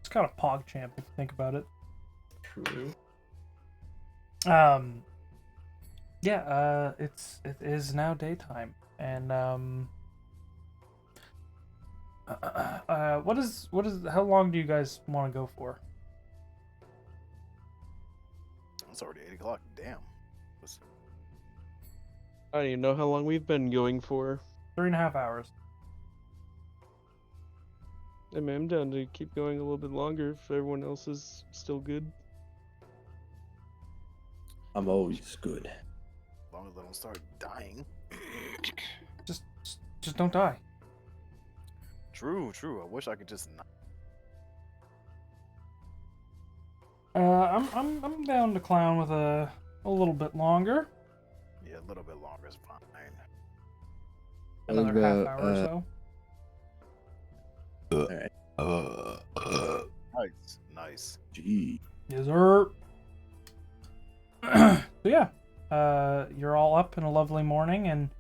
It's kind of PogChamp if you think about it. True. Yeah, it is now daytime, and how long do you guys want to go for? It's already 8 o'clock. Damn. I don't even know how long we've been going for. 3.5 hours. I mean, I'm down to keep going a little bit longer if everyone else is still good. I'm always good. As long as I don't start dying. Just don't die. True. I wish I could just not. I'm down to clown with a little bit longer. Yeah, a little bit longer is fine. Another half hour or so. Alright. Nice. Gee. Yes, sir. So yeah, you're all up in a lovely morning, and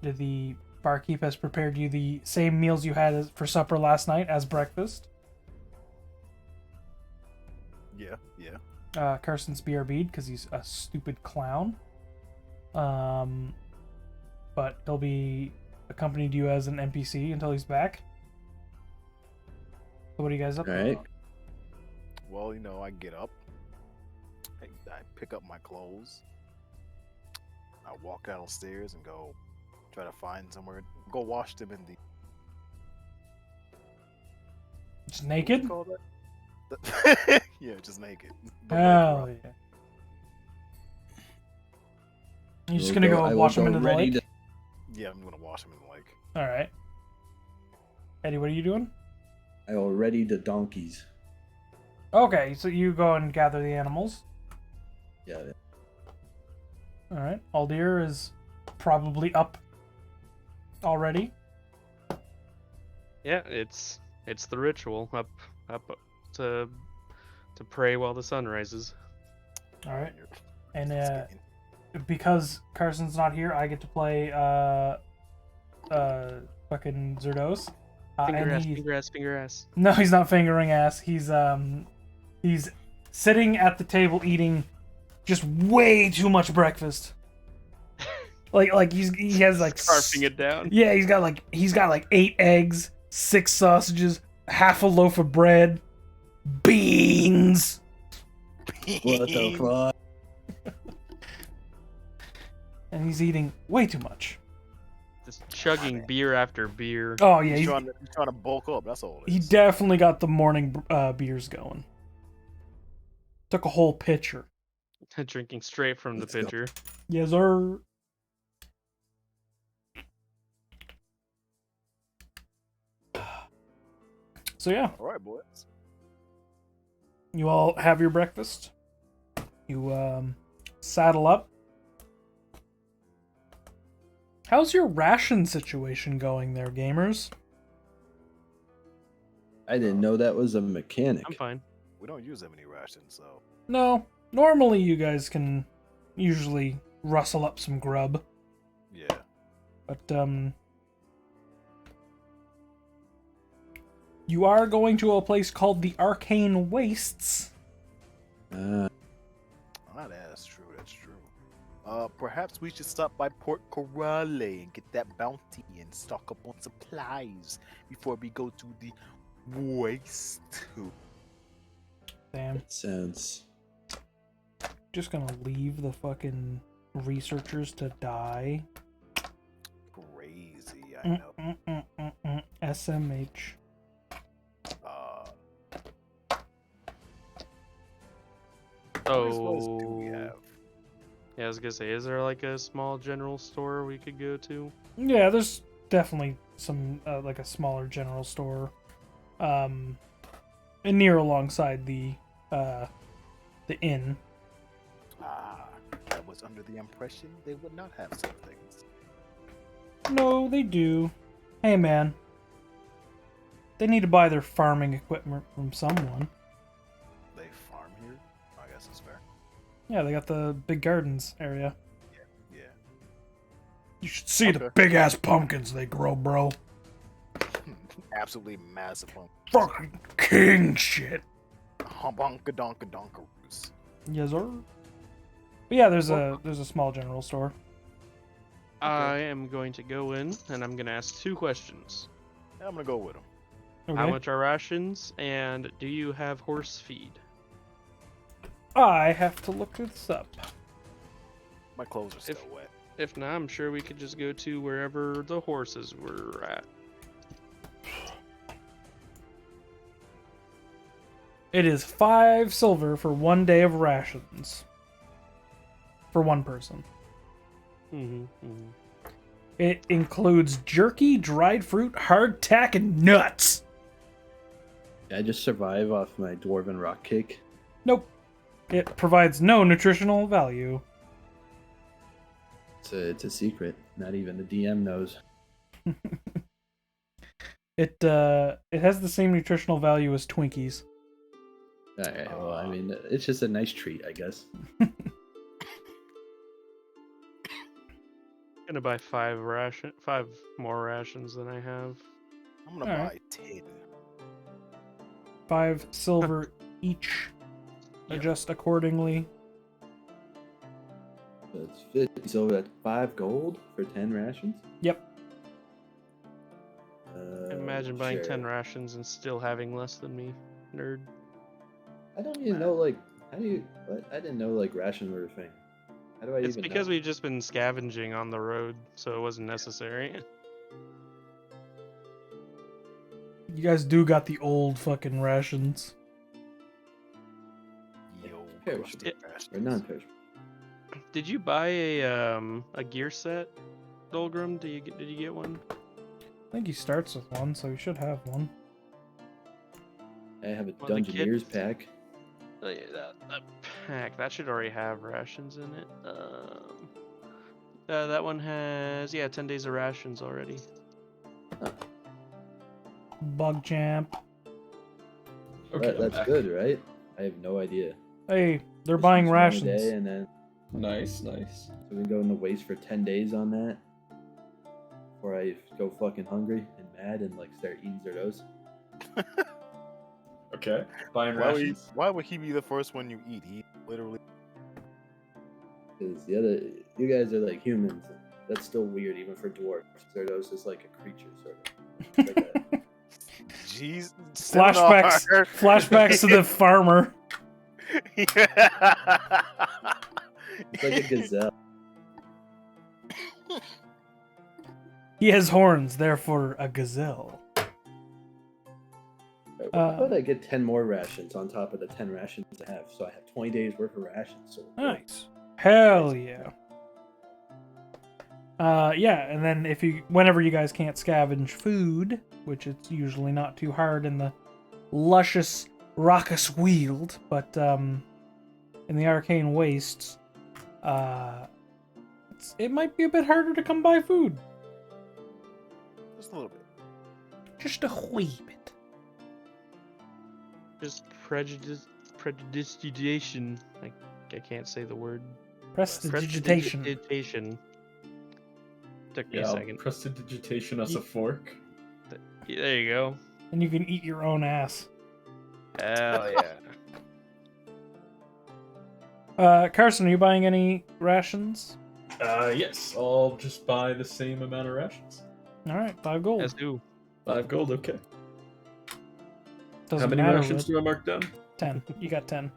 the barkeep has prepared you the same meals you had for supper last night as breakfast. Yeah. Carson's BRB'd because he's a stupid clown. But he'll be accompanied you as an NPC until he's back. So what are you guys up to? Alright. Well, I get up. I pick up my clothes. I walk downstairs and go try to find somewhere. Go wash them in the. Just naked? What do you call that? Yeah, just naked. Hell yeah. You're just gonna go wash them into the lake? Yeah, I'm gonna wash them in the lake. Alright. Eddie, what are you doing? I will ready the donkeys. Okay, so you go and gather the animals. Yeah. Alright. Aldir is probably up already. Yeah, it's the ritual up to pray while the sun rises. Alright. And because Carson's not here, I get to play fucking Zerdos. Finger ass. No, he's not fingering ass. He's sitting at the table eating just way too much breakfast. like he has like Scarfing it down. Yeah, he's got like 8 eggs, 6 sausages, half a loaf of bread, beans. What the fuck? And he's eating way too much. Just chugging beer after beer. Oh yeah, he's trying to bulk up. That's all it he is. definitely got the morning beers going. Took a whole pitcher. Drinking straight from the pitcher. Yes, sir. So yeah. All right, boys. You all have your breakfast. You saddle up. How's your ration situation going there, gamers? I didn't know that was a mechanic. I'm fine. We don't use that many rations, so. No. Normally you guys can usually rustle up some grub. Yeah. But, you are going to a place called the Arcane Wastes. That's true. Perhaps we should stop by Port Corrale and get that bounty and stock up on supplies before we go to the waste. Damn. That sounds... Just gonna leave the fucking researchers to die. Crazy, I know. SMH. What do we have? Yeah, I was gonna say, is there like a small general store we could go to? Yeah, there's definitely some like a smaller general store, and near alongside the inn. I was under the impression they would not have such things. No, they do. Hey, man. They need to buy their farming equipment from someone. They farm here? I guess it's fair. Yeah, they got the big gardens area. Yeah, You should see the Okay. big ass pumpkins they grow, bro. Absolutely massive hump. Fucking king shit. Humbunka-donka-donkaroos. Yes, sir. But yeah, there's a small general store. I am going to go in and I'm going to ask 2 questions. I'm gonna go with him. Okay. How much are rations, and do you have horse feed? I have to look this up. My clothes are still wet. If not, I'm sure we could just go to wherever the horses were at. It is 5 silver for 1 day of rations. For one person. It includes jerky, dried fruit, hardtack, and nuts. I just survive off my dwarven rock cake. Nope. It provides no nutritional value. It's a secret. Not even the DM knows. It has the same nutritional value as Twinkies. Alright, well, I mean, it's just a nice treat, I guess. Gonna buy 5 more rations than I have. I'm gonna Alright. buy 10. 5 silver each. Yep. Adjust accordingly. So it's 50 silver, that's 5 gold for 10 rations? Yep. Imagine buying sure. 10 rations and still having less than me, nerd. I don't even know, like, how do you... What? I didn't know, like, rations were a thing. How do I It's even because know? we've just been scavenging on the road, so it wasn't necessary. You guys do got the old fucking rations. Yo, Perishable. crusty Or bastards. non-perishable. Did you buy a gear set, Dolgrim? Did you get one? I think he starts with one, so he should have one. I have a Well, the Dungeoneers kids- pack. That pack that should already have rations in it. That one has 10 days of rations already. Bug champ. Okay, I'm That's back. good, right? I have no idea. Hey, they're Just buying use one a rations. day and then Nice. so we go in the waste for 10 days on that. Before I go fucking hungry and mad and like start eating Zerdos. Okay. Buying Why rations. would he be the first one you eat? He literally. Because you guys are like humans. That's still weird even for dwarves. Zerdos is like a creature, sort of. Like a, Jeez. Flashbacks to the farmer. it's like a gazelle. He has horns, therefore a gazelle. How about I get 10 more rations on top of the 10 rations I have? So I have 20 days worth of rations. So Nice. Hell yeah. Yeah, and then whenever you guys can't scavenge food, which it's usually not too hard in the luscious Raucous Weald, but in the Arcane Wastes, it might be a bit harder to come by food. Just a little bit. Just a wee bit. Just prestidigitation. I can't say the word. Prestidigitation. Prestidigitation. Took me Yeah, a I'll second. prestidigitation as a fork. Yeah, there you go. And you can eat your own ass. Hell yeah. Carson, are you buying any rations? Yes. I'll just buy the same amount of rations. Alright, 5 gold. Let's do. 5 gold. Okay. Doesn't How many matter, rations Red. do I mark down? 10. You got 10.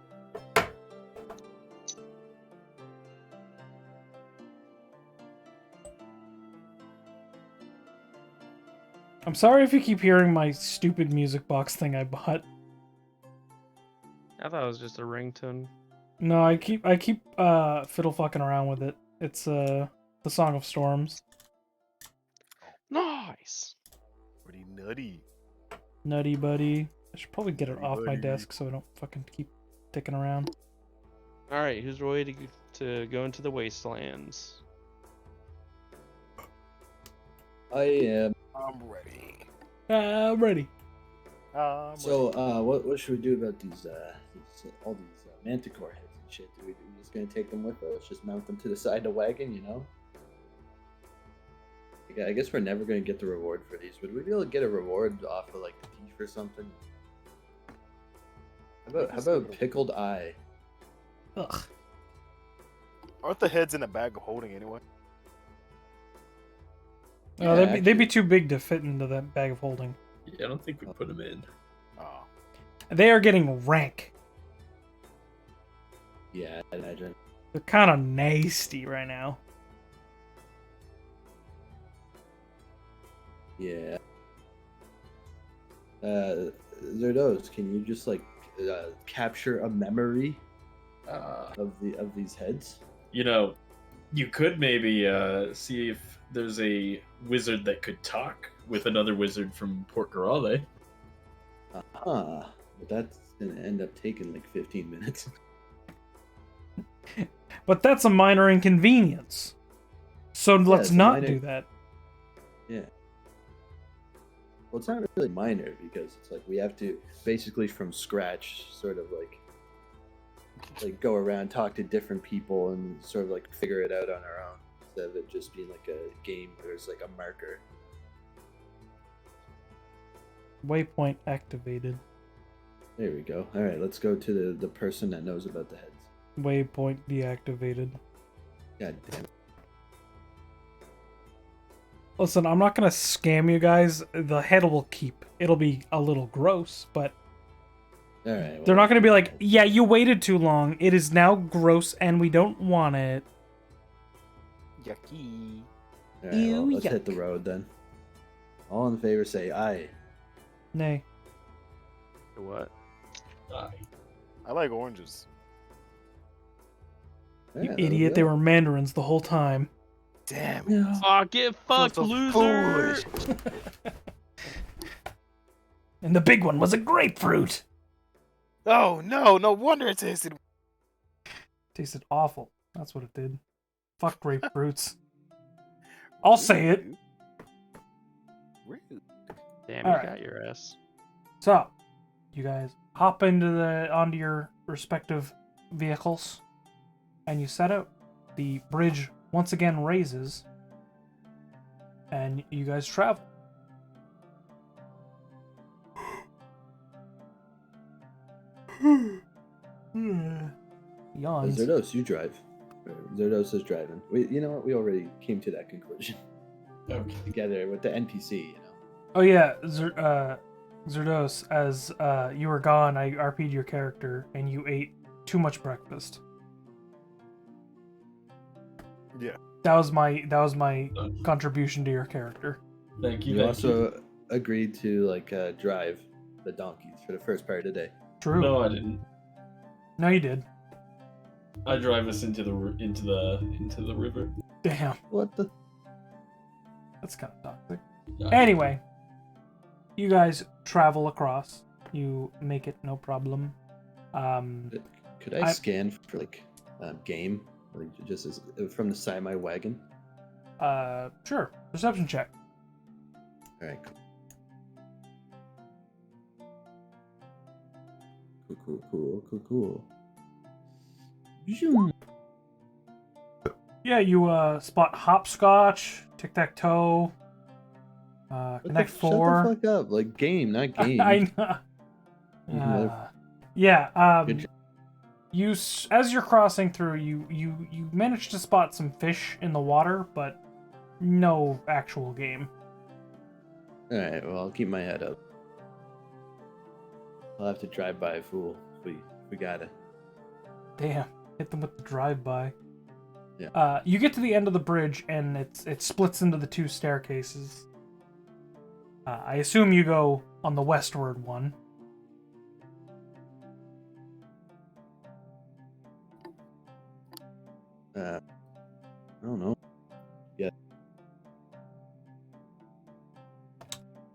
I'm sorry if you keep hearing my stupid music box thing I bought. I thought it was just a ringtone. No, I keep fiddle fucking around with it. It's the Song of Storms. Nice. Pretty nutty. Nutty buddy. I should probably get it Nutty off my buddy. desk so I don't fucking keep ticking around. All right, who's ready to go into the wastelands? I am. I'm ready. I'm ready. So, what should we do about all these manticore heads and shit? We're just gonna take them with us, just mount them to the side of the wagon, you know? Yeah, I guess we're never gonna get the reward for these. Would we be able to get a reward off of like the thief or something? How about pickled eye? Ugh. Aren't the heads in a bag of holding anyway? Oh, Yeah, they'd be actually. too big to fit into that bag of holding. Yeah, I don't think we put them in. Oh. They are getting rank. Yeah, I imagine. They're kind of nasty right now. Yeah. Zerdos, can you just like capture a memory of these heads? You know, you could maybe see if there's a wizard that could talk with another wizard from Port Garale. But that's gonna end up taking like 15 minutes. But that's a minor inconvenience. So let's it's a not minor- do that. Yeah. Well, it's not really minor because it's like we have to basically from scratch sort of like go around, talk to different people, and sort of like figure it out on our own instead of it just being like a game where there's like a marker. Waypoint activated. There we go. All right, let's go to the person that knows about the heads. Waypoint deactivated. God damn it. Listen, I'm not gonna scam you guys. The head will keep. It'll be a little gross, but All right. they're not gonna be like, yeah, you waited too long. It is now gross and we don't want it. Yucky. All right, well, let's Ew, hit the yuck. road then. All in favor say aye. Nay. What? I like oranges. Yeah, You there we idiot, go. they were mandarins the whole time. Damn it. Yeah. Aw, get fucked, so loser! And the big one was a grapefruit. Oh no, no wonder it tasted. Tasted awful. That's what it did. Fuck grapefruits. I'll say it. Rude. Damn, All you right. got your ass. So, you guys hop onto your respective vehicles, and you set out. The bridge once again raises, and you guys travel. Yawns. Zerdos, you drive. Zerdos is driving. You know what? We already came to that conclusion Okay. together with the NPC. You know. Oh yeah, Zerdos, as you were gone, I RP'd your character, and you ate too much breakfast. Yeah. That was my contribution to your character. Thank you. You Thank you. also agreed to drive the donkeys for the first part of the day. True. No, I didn't. No, you did. I drive us into the river. Damn, What the? that's kind of toxic. Yeah. Anyway, you guys travel across. You make it no problem. Could I scan for game, just as from the side of my wagon? Sure. Perception check. All right. Cool. Zoom. Yeah, you spot hopscotch, tic-tac-toe, Connect Four. Shut the fuck up! Game, not game. I know. You mother- Yeah. Good job. As you're crossing through, you manage to spot some fish in the water, but no actual game. All right. Well, I'll keep my head up. I'll have to drive by a fool. We got it. Damn, hit them with the drive-by. Yeah. You get to the end of the bridge, and it splits into the two staircases. I assume you go on the westward one. I don't know.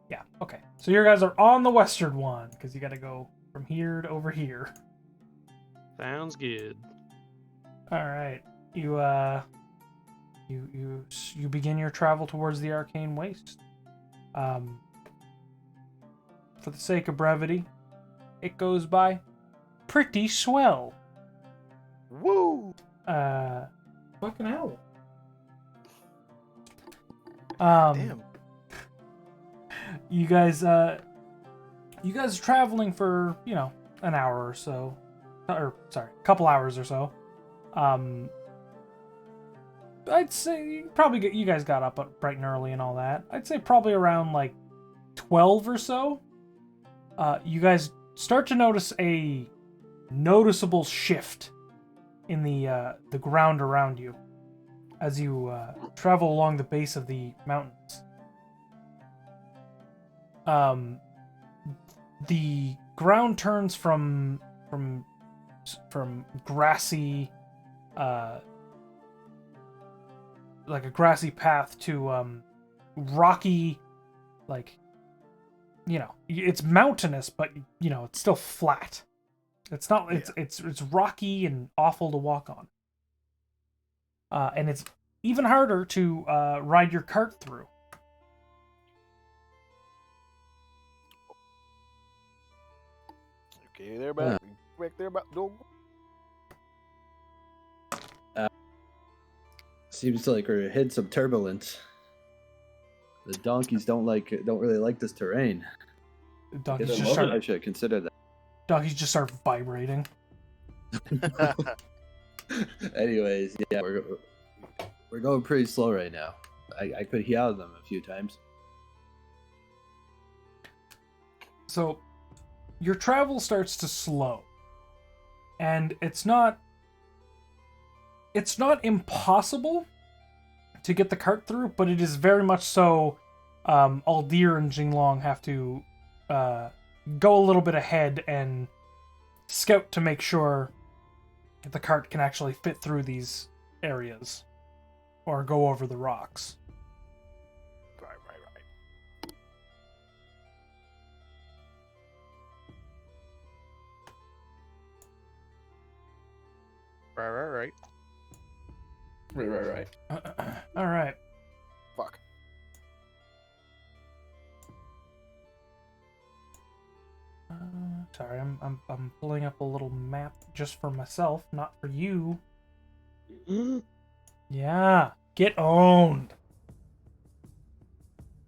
Yeah, okay. So you guys are on the western one, because you gotta go from here to over here. Sounds good. Alright. You begin your travel towards the Arcane Waste. For the sake of brevity, it goes by pretty swell. Woo! Fucking hell. Damn. You guys are traveling for, an hour or so. Or, sorry, a couple hours or so. I'd say you guys got up bright and early and all that. I'd say probably around, 12 or so. You guys start to notice a noticeable shift in the ground around you as you travel along the base of the mountains. The ground turns from grassy, like a grassy path to rocky, it's mountainous, but it's still flat. It's not. It's rocky and awful to walk on. And it's even harder to ride your cart through. Okay, there, back. Back there, about no. Seems like we're hitting some turbulence. The donkeys don't really like this terrain. Donkeys They just love start. I should consider that. Donkeys just start vibrating. Anyways, yeah, we're going pretty slow right now. I could heal them a few times. So, your travel starts to slow, and it's not impossible to get the cart through, but it is very much so. Aldir and Jinglong have to go a little bit ahead and scout to make sure the cart can actually fit through these areas or go over the rocks. Right. Right. Right. All right. Fuck. Sorry, I'm pulling up a little map just for myself, not for you. Yeah, get owned.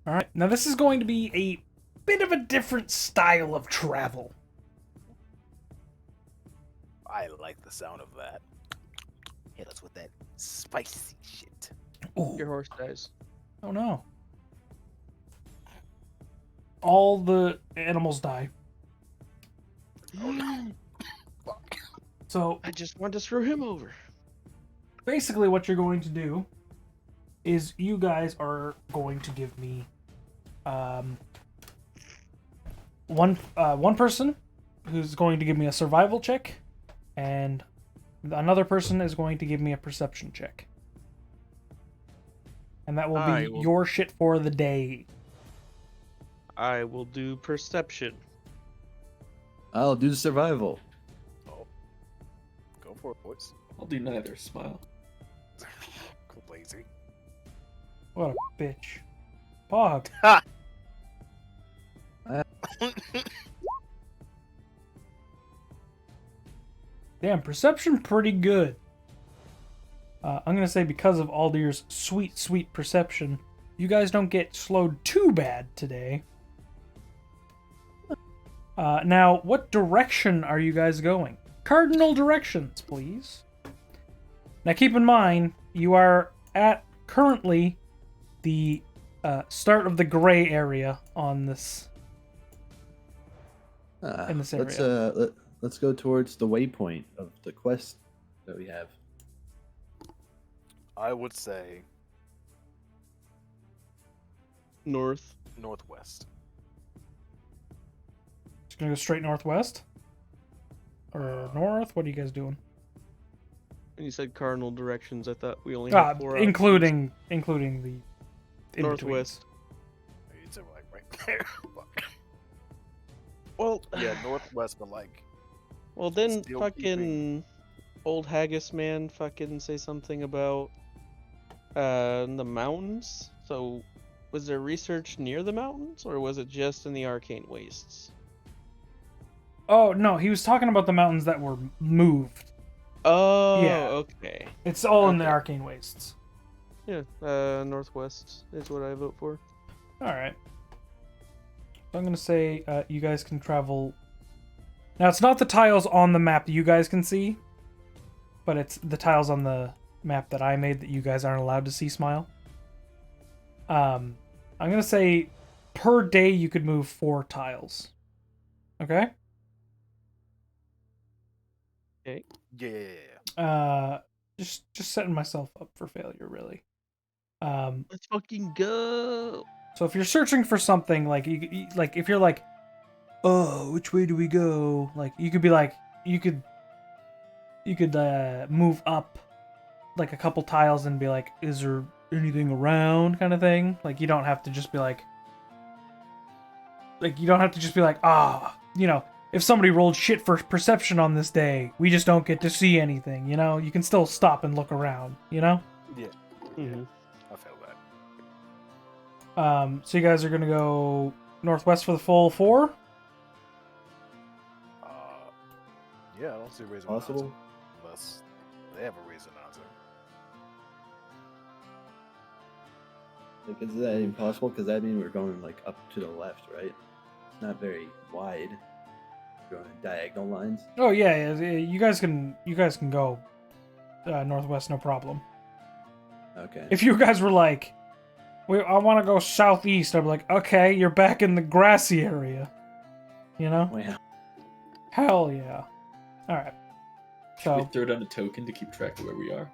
All right, now this is going to be a bit of a different style of travel. I like the sound of that. Hit us with that spicy shit. Ooh. Your horse dies. Oh no. All the animals die. Oh no. Fuck. So I just want to screw him over. basically what you're going to do is you guys are going to give me one person who's going to give me a survival check, and another person is going to give me a perception check. And that will be your shit for the day. I will do perception. I'll do the survival. Oh. Go for it, boys. I'll do neither. Smile. Go lazy. What a bitch. Pog. Damn, perception pretty good. I'm gonna say because of Aldir's sweet perception, you guys don't get slowed too bad today. Now, what direction are you guys going? Cardinal directions, please. Now, keep in mind, you are at currently the start of the gray area on this. In this area. Let's go towards the waypoint of the quest that we have. I would say North. northwest. Just gonna go straight northwest? Or north? What are you guys doing? And you said cardinal directions. I thought we only had 4 options. Including the in-betweens. Northwest. It's like right there. Fuck. Well, Yeah, northwest, but like well then still fucking keeping- old haggis man fucking say something about the mountains. So was there research near the mountains, or was it just in the arcane wastes? Oh no, he was talking about the mountains that were moved. Oh, Yeah. okay. It's all in the Okay. arcane wastes. Yeah, northwest is what I vote for. All right. So I'm gonna say you guys can travel. Now it's not the tiles on the map that you guys can see, but it's the tiles on the map that I made that you guys aren't allowed to see. Smile. I'm gonna say per day you could move 4 tiles. Okay. Okay. Yeah. Just setting myself up for failure, really. Let's fucking go. So if you're searching for something, like like if you're like, oh, which way do we go? Like you could be like, you could move up like a couple tiles and be like, is there anything around, kind of thing. Like you don't have to just be like you don't have to just be like, you know, if somebody rolled shit for perception on this day, we just don't get to see anything, you know? You can still stop and look around, you know? Yeah. Mm-hmm. I feel that. So you guys are gonna go northwest for the full 4? Yeah, I don't see a reason Possible? not to, unless they have a reason not to. Like, is that impossible? Because that means we're going like up to the left, right? It's not very wide. We're going diagonal lines. Oh yeah, you guys can go northwest, no problem. Okay. If you guys were like, I want to go southeast, I'd be like, okay, you're back in the grassy area. You know? Wow. Hell yeah. All right. Should we So throw down a token to keep track of where we are?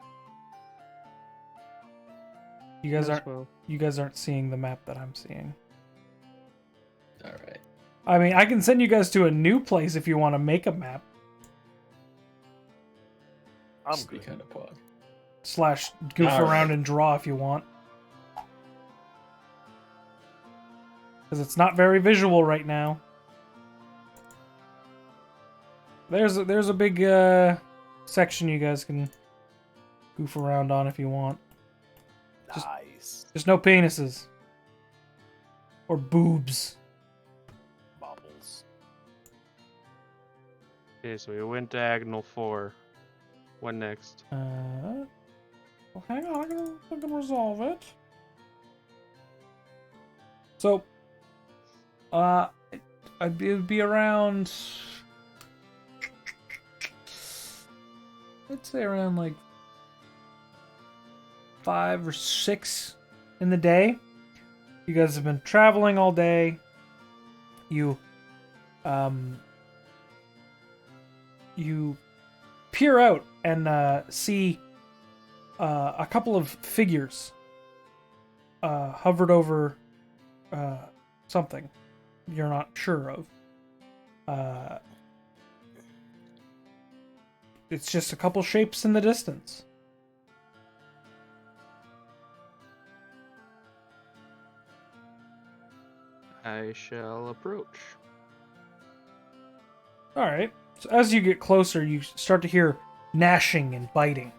you guys As aren't well. seeing the map that I'm seeing. All right. I mean, I can send you guys to a new place if you want to make a map. I'm Just be good. kind of pog. / goof All around right. and draw if you want. Because it's not very visual right now. There's a big section you guys can goof around on if you want. Nice. There's no penises. Or boobs. Bobbles. Okay, so we went diagonal 4. What next? Well, hang on, I can resolve it. So, it'd be around, let's say around like 5 or 6 in the day. You guys have been traveling all day. You peer out and see a couple of figures hovered over something you're not sure of. It's just a couple shapes in the distance. I shall approach. All right. So as you get closer, you start to hear gnashing and biting.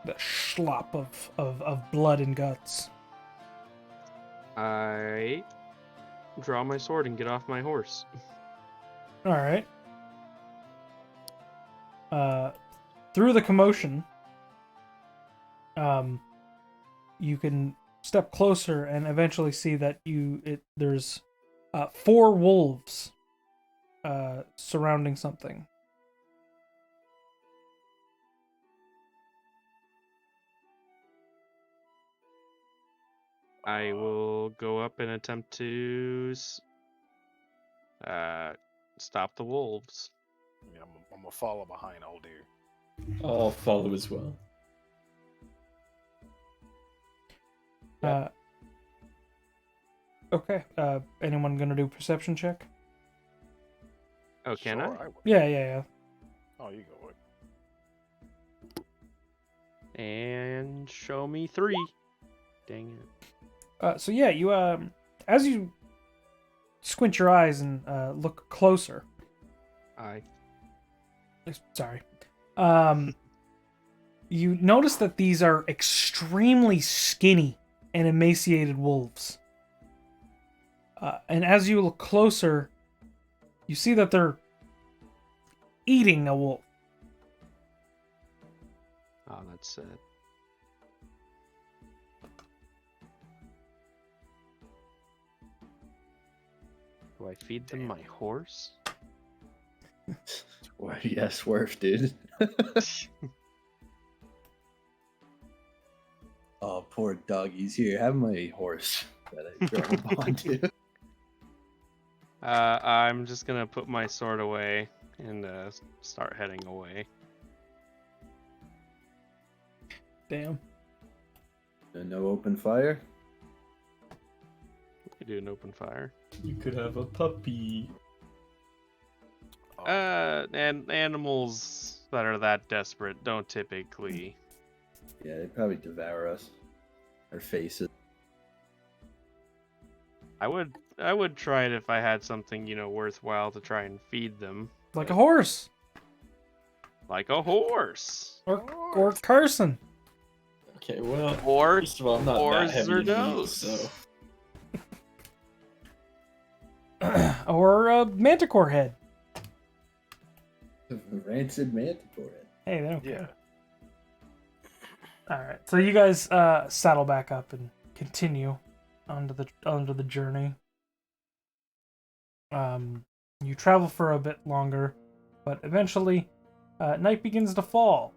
The slop of blood and guts. I draw my sword and get off my horse. All right. Through the commotion, you can step closer and eventually see that there's 4 wolves surrounding something. I will go up and attempt to stop the wolves. Yeah, I'm gonna follow behind old dear. I'll follow as well. Okay. Anyone gonna do perception check? Oh, can I? will. Yeah. Oh, you go. And show me 3. Dang it. So yeah, you as you squint your eyes and look closer. Sorry. You notice that these are extremely skinny and emaciated wolves. And as you look closer, you see that they're eating a wolf. Oh, that's sad. Do I feed them my horse? Yeah, swerve, dude. Oh, poor doggies. Here, have my horse that I throw him onto. I'm just gonna put my sword away and start heading away. Damn. No open fire? We do an open fire. You could have a puppy. Oh, And animals that are that desperate don't typically. Yeah, they probably devour us. Our faces. I would try it if I had something, worthwhile to try and feed them. Like a horse. Like a horse. Or Carson. Okay, well, Or first of all, I'm not that heavy in meat, so Or a manticore head. Rancid manticore head. Hey, they don't yeah. care. Alright, so you guys saddle back up and continue onto the journey. You travel for a bit longer, but eventually night begins to fall.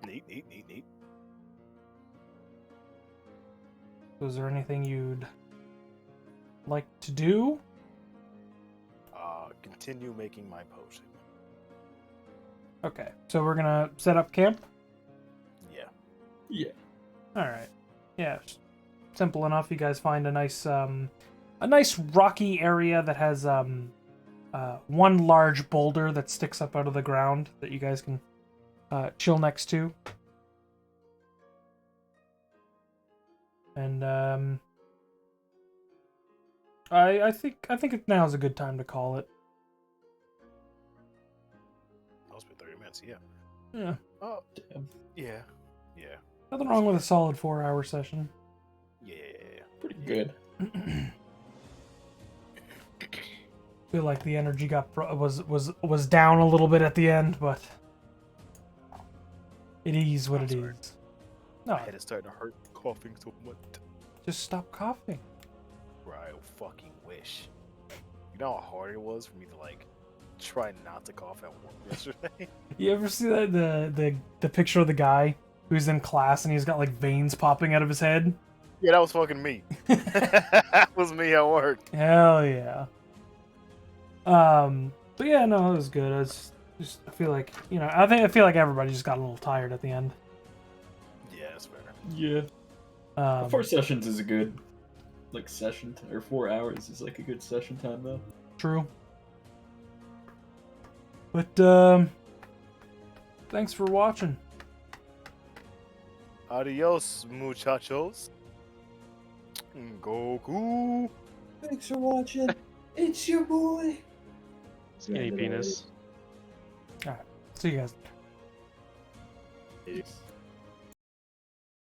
Neat. So is there anything you'd like to do? Continue making my potion. Okay, so we're gonna set up camp? Yeah. Alright. Yeah, simple enough. You guys find a nice rocky area that has one large boulder that sticks up out of the ground that you guys can chill next to. And I think now is a good time to call it. That's been 30 minutes. Yeah. Yeah. Oh, damn, yeah. Nothing wrong with a solid 4-hour session. Yeah. pretty good. Feel like the energy was down a little bit at the end, but it is what I'm it sorry. is. No, My head is starting to hurt, coughing so much. just stop coughing. Right, I fucking wish. You know how hard it was for me to try not to cough at work yesterday? You ever see that the picture of the guy who's in class and he's got like veins popping out of his head? Yeah, that was fucking me. That was me at work. Hell yeah. But yeah, no, it was good. I feel like I feel like everybody just got a little tired at the end. Yeah, that's fair. Yeah. 4 sessions is a good, session, or 4 hours is a good session time, though. True. But thanks for watching. Adios, muchachos. Goku. Thanks for watching. It's your boy. Skinny penis. All right, see you guys. Peace.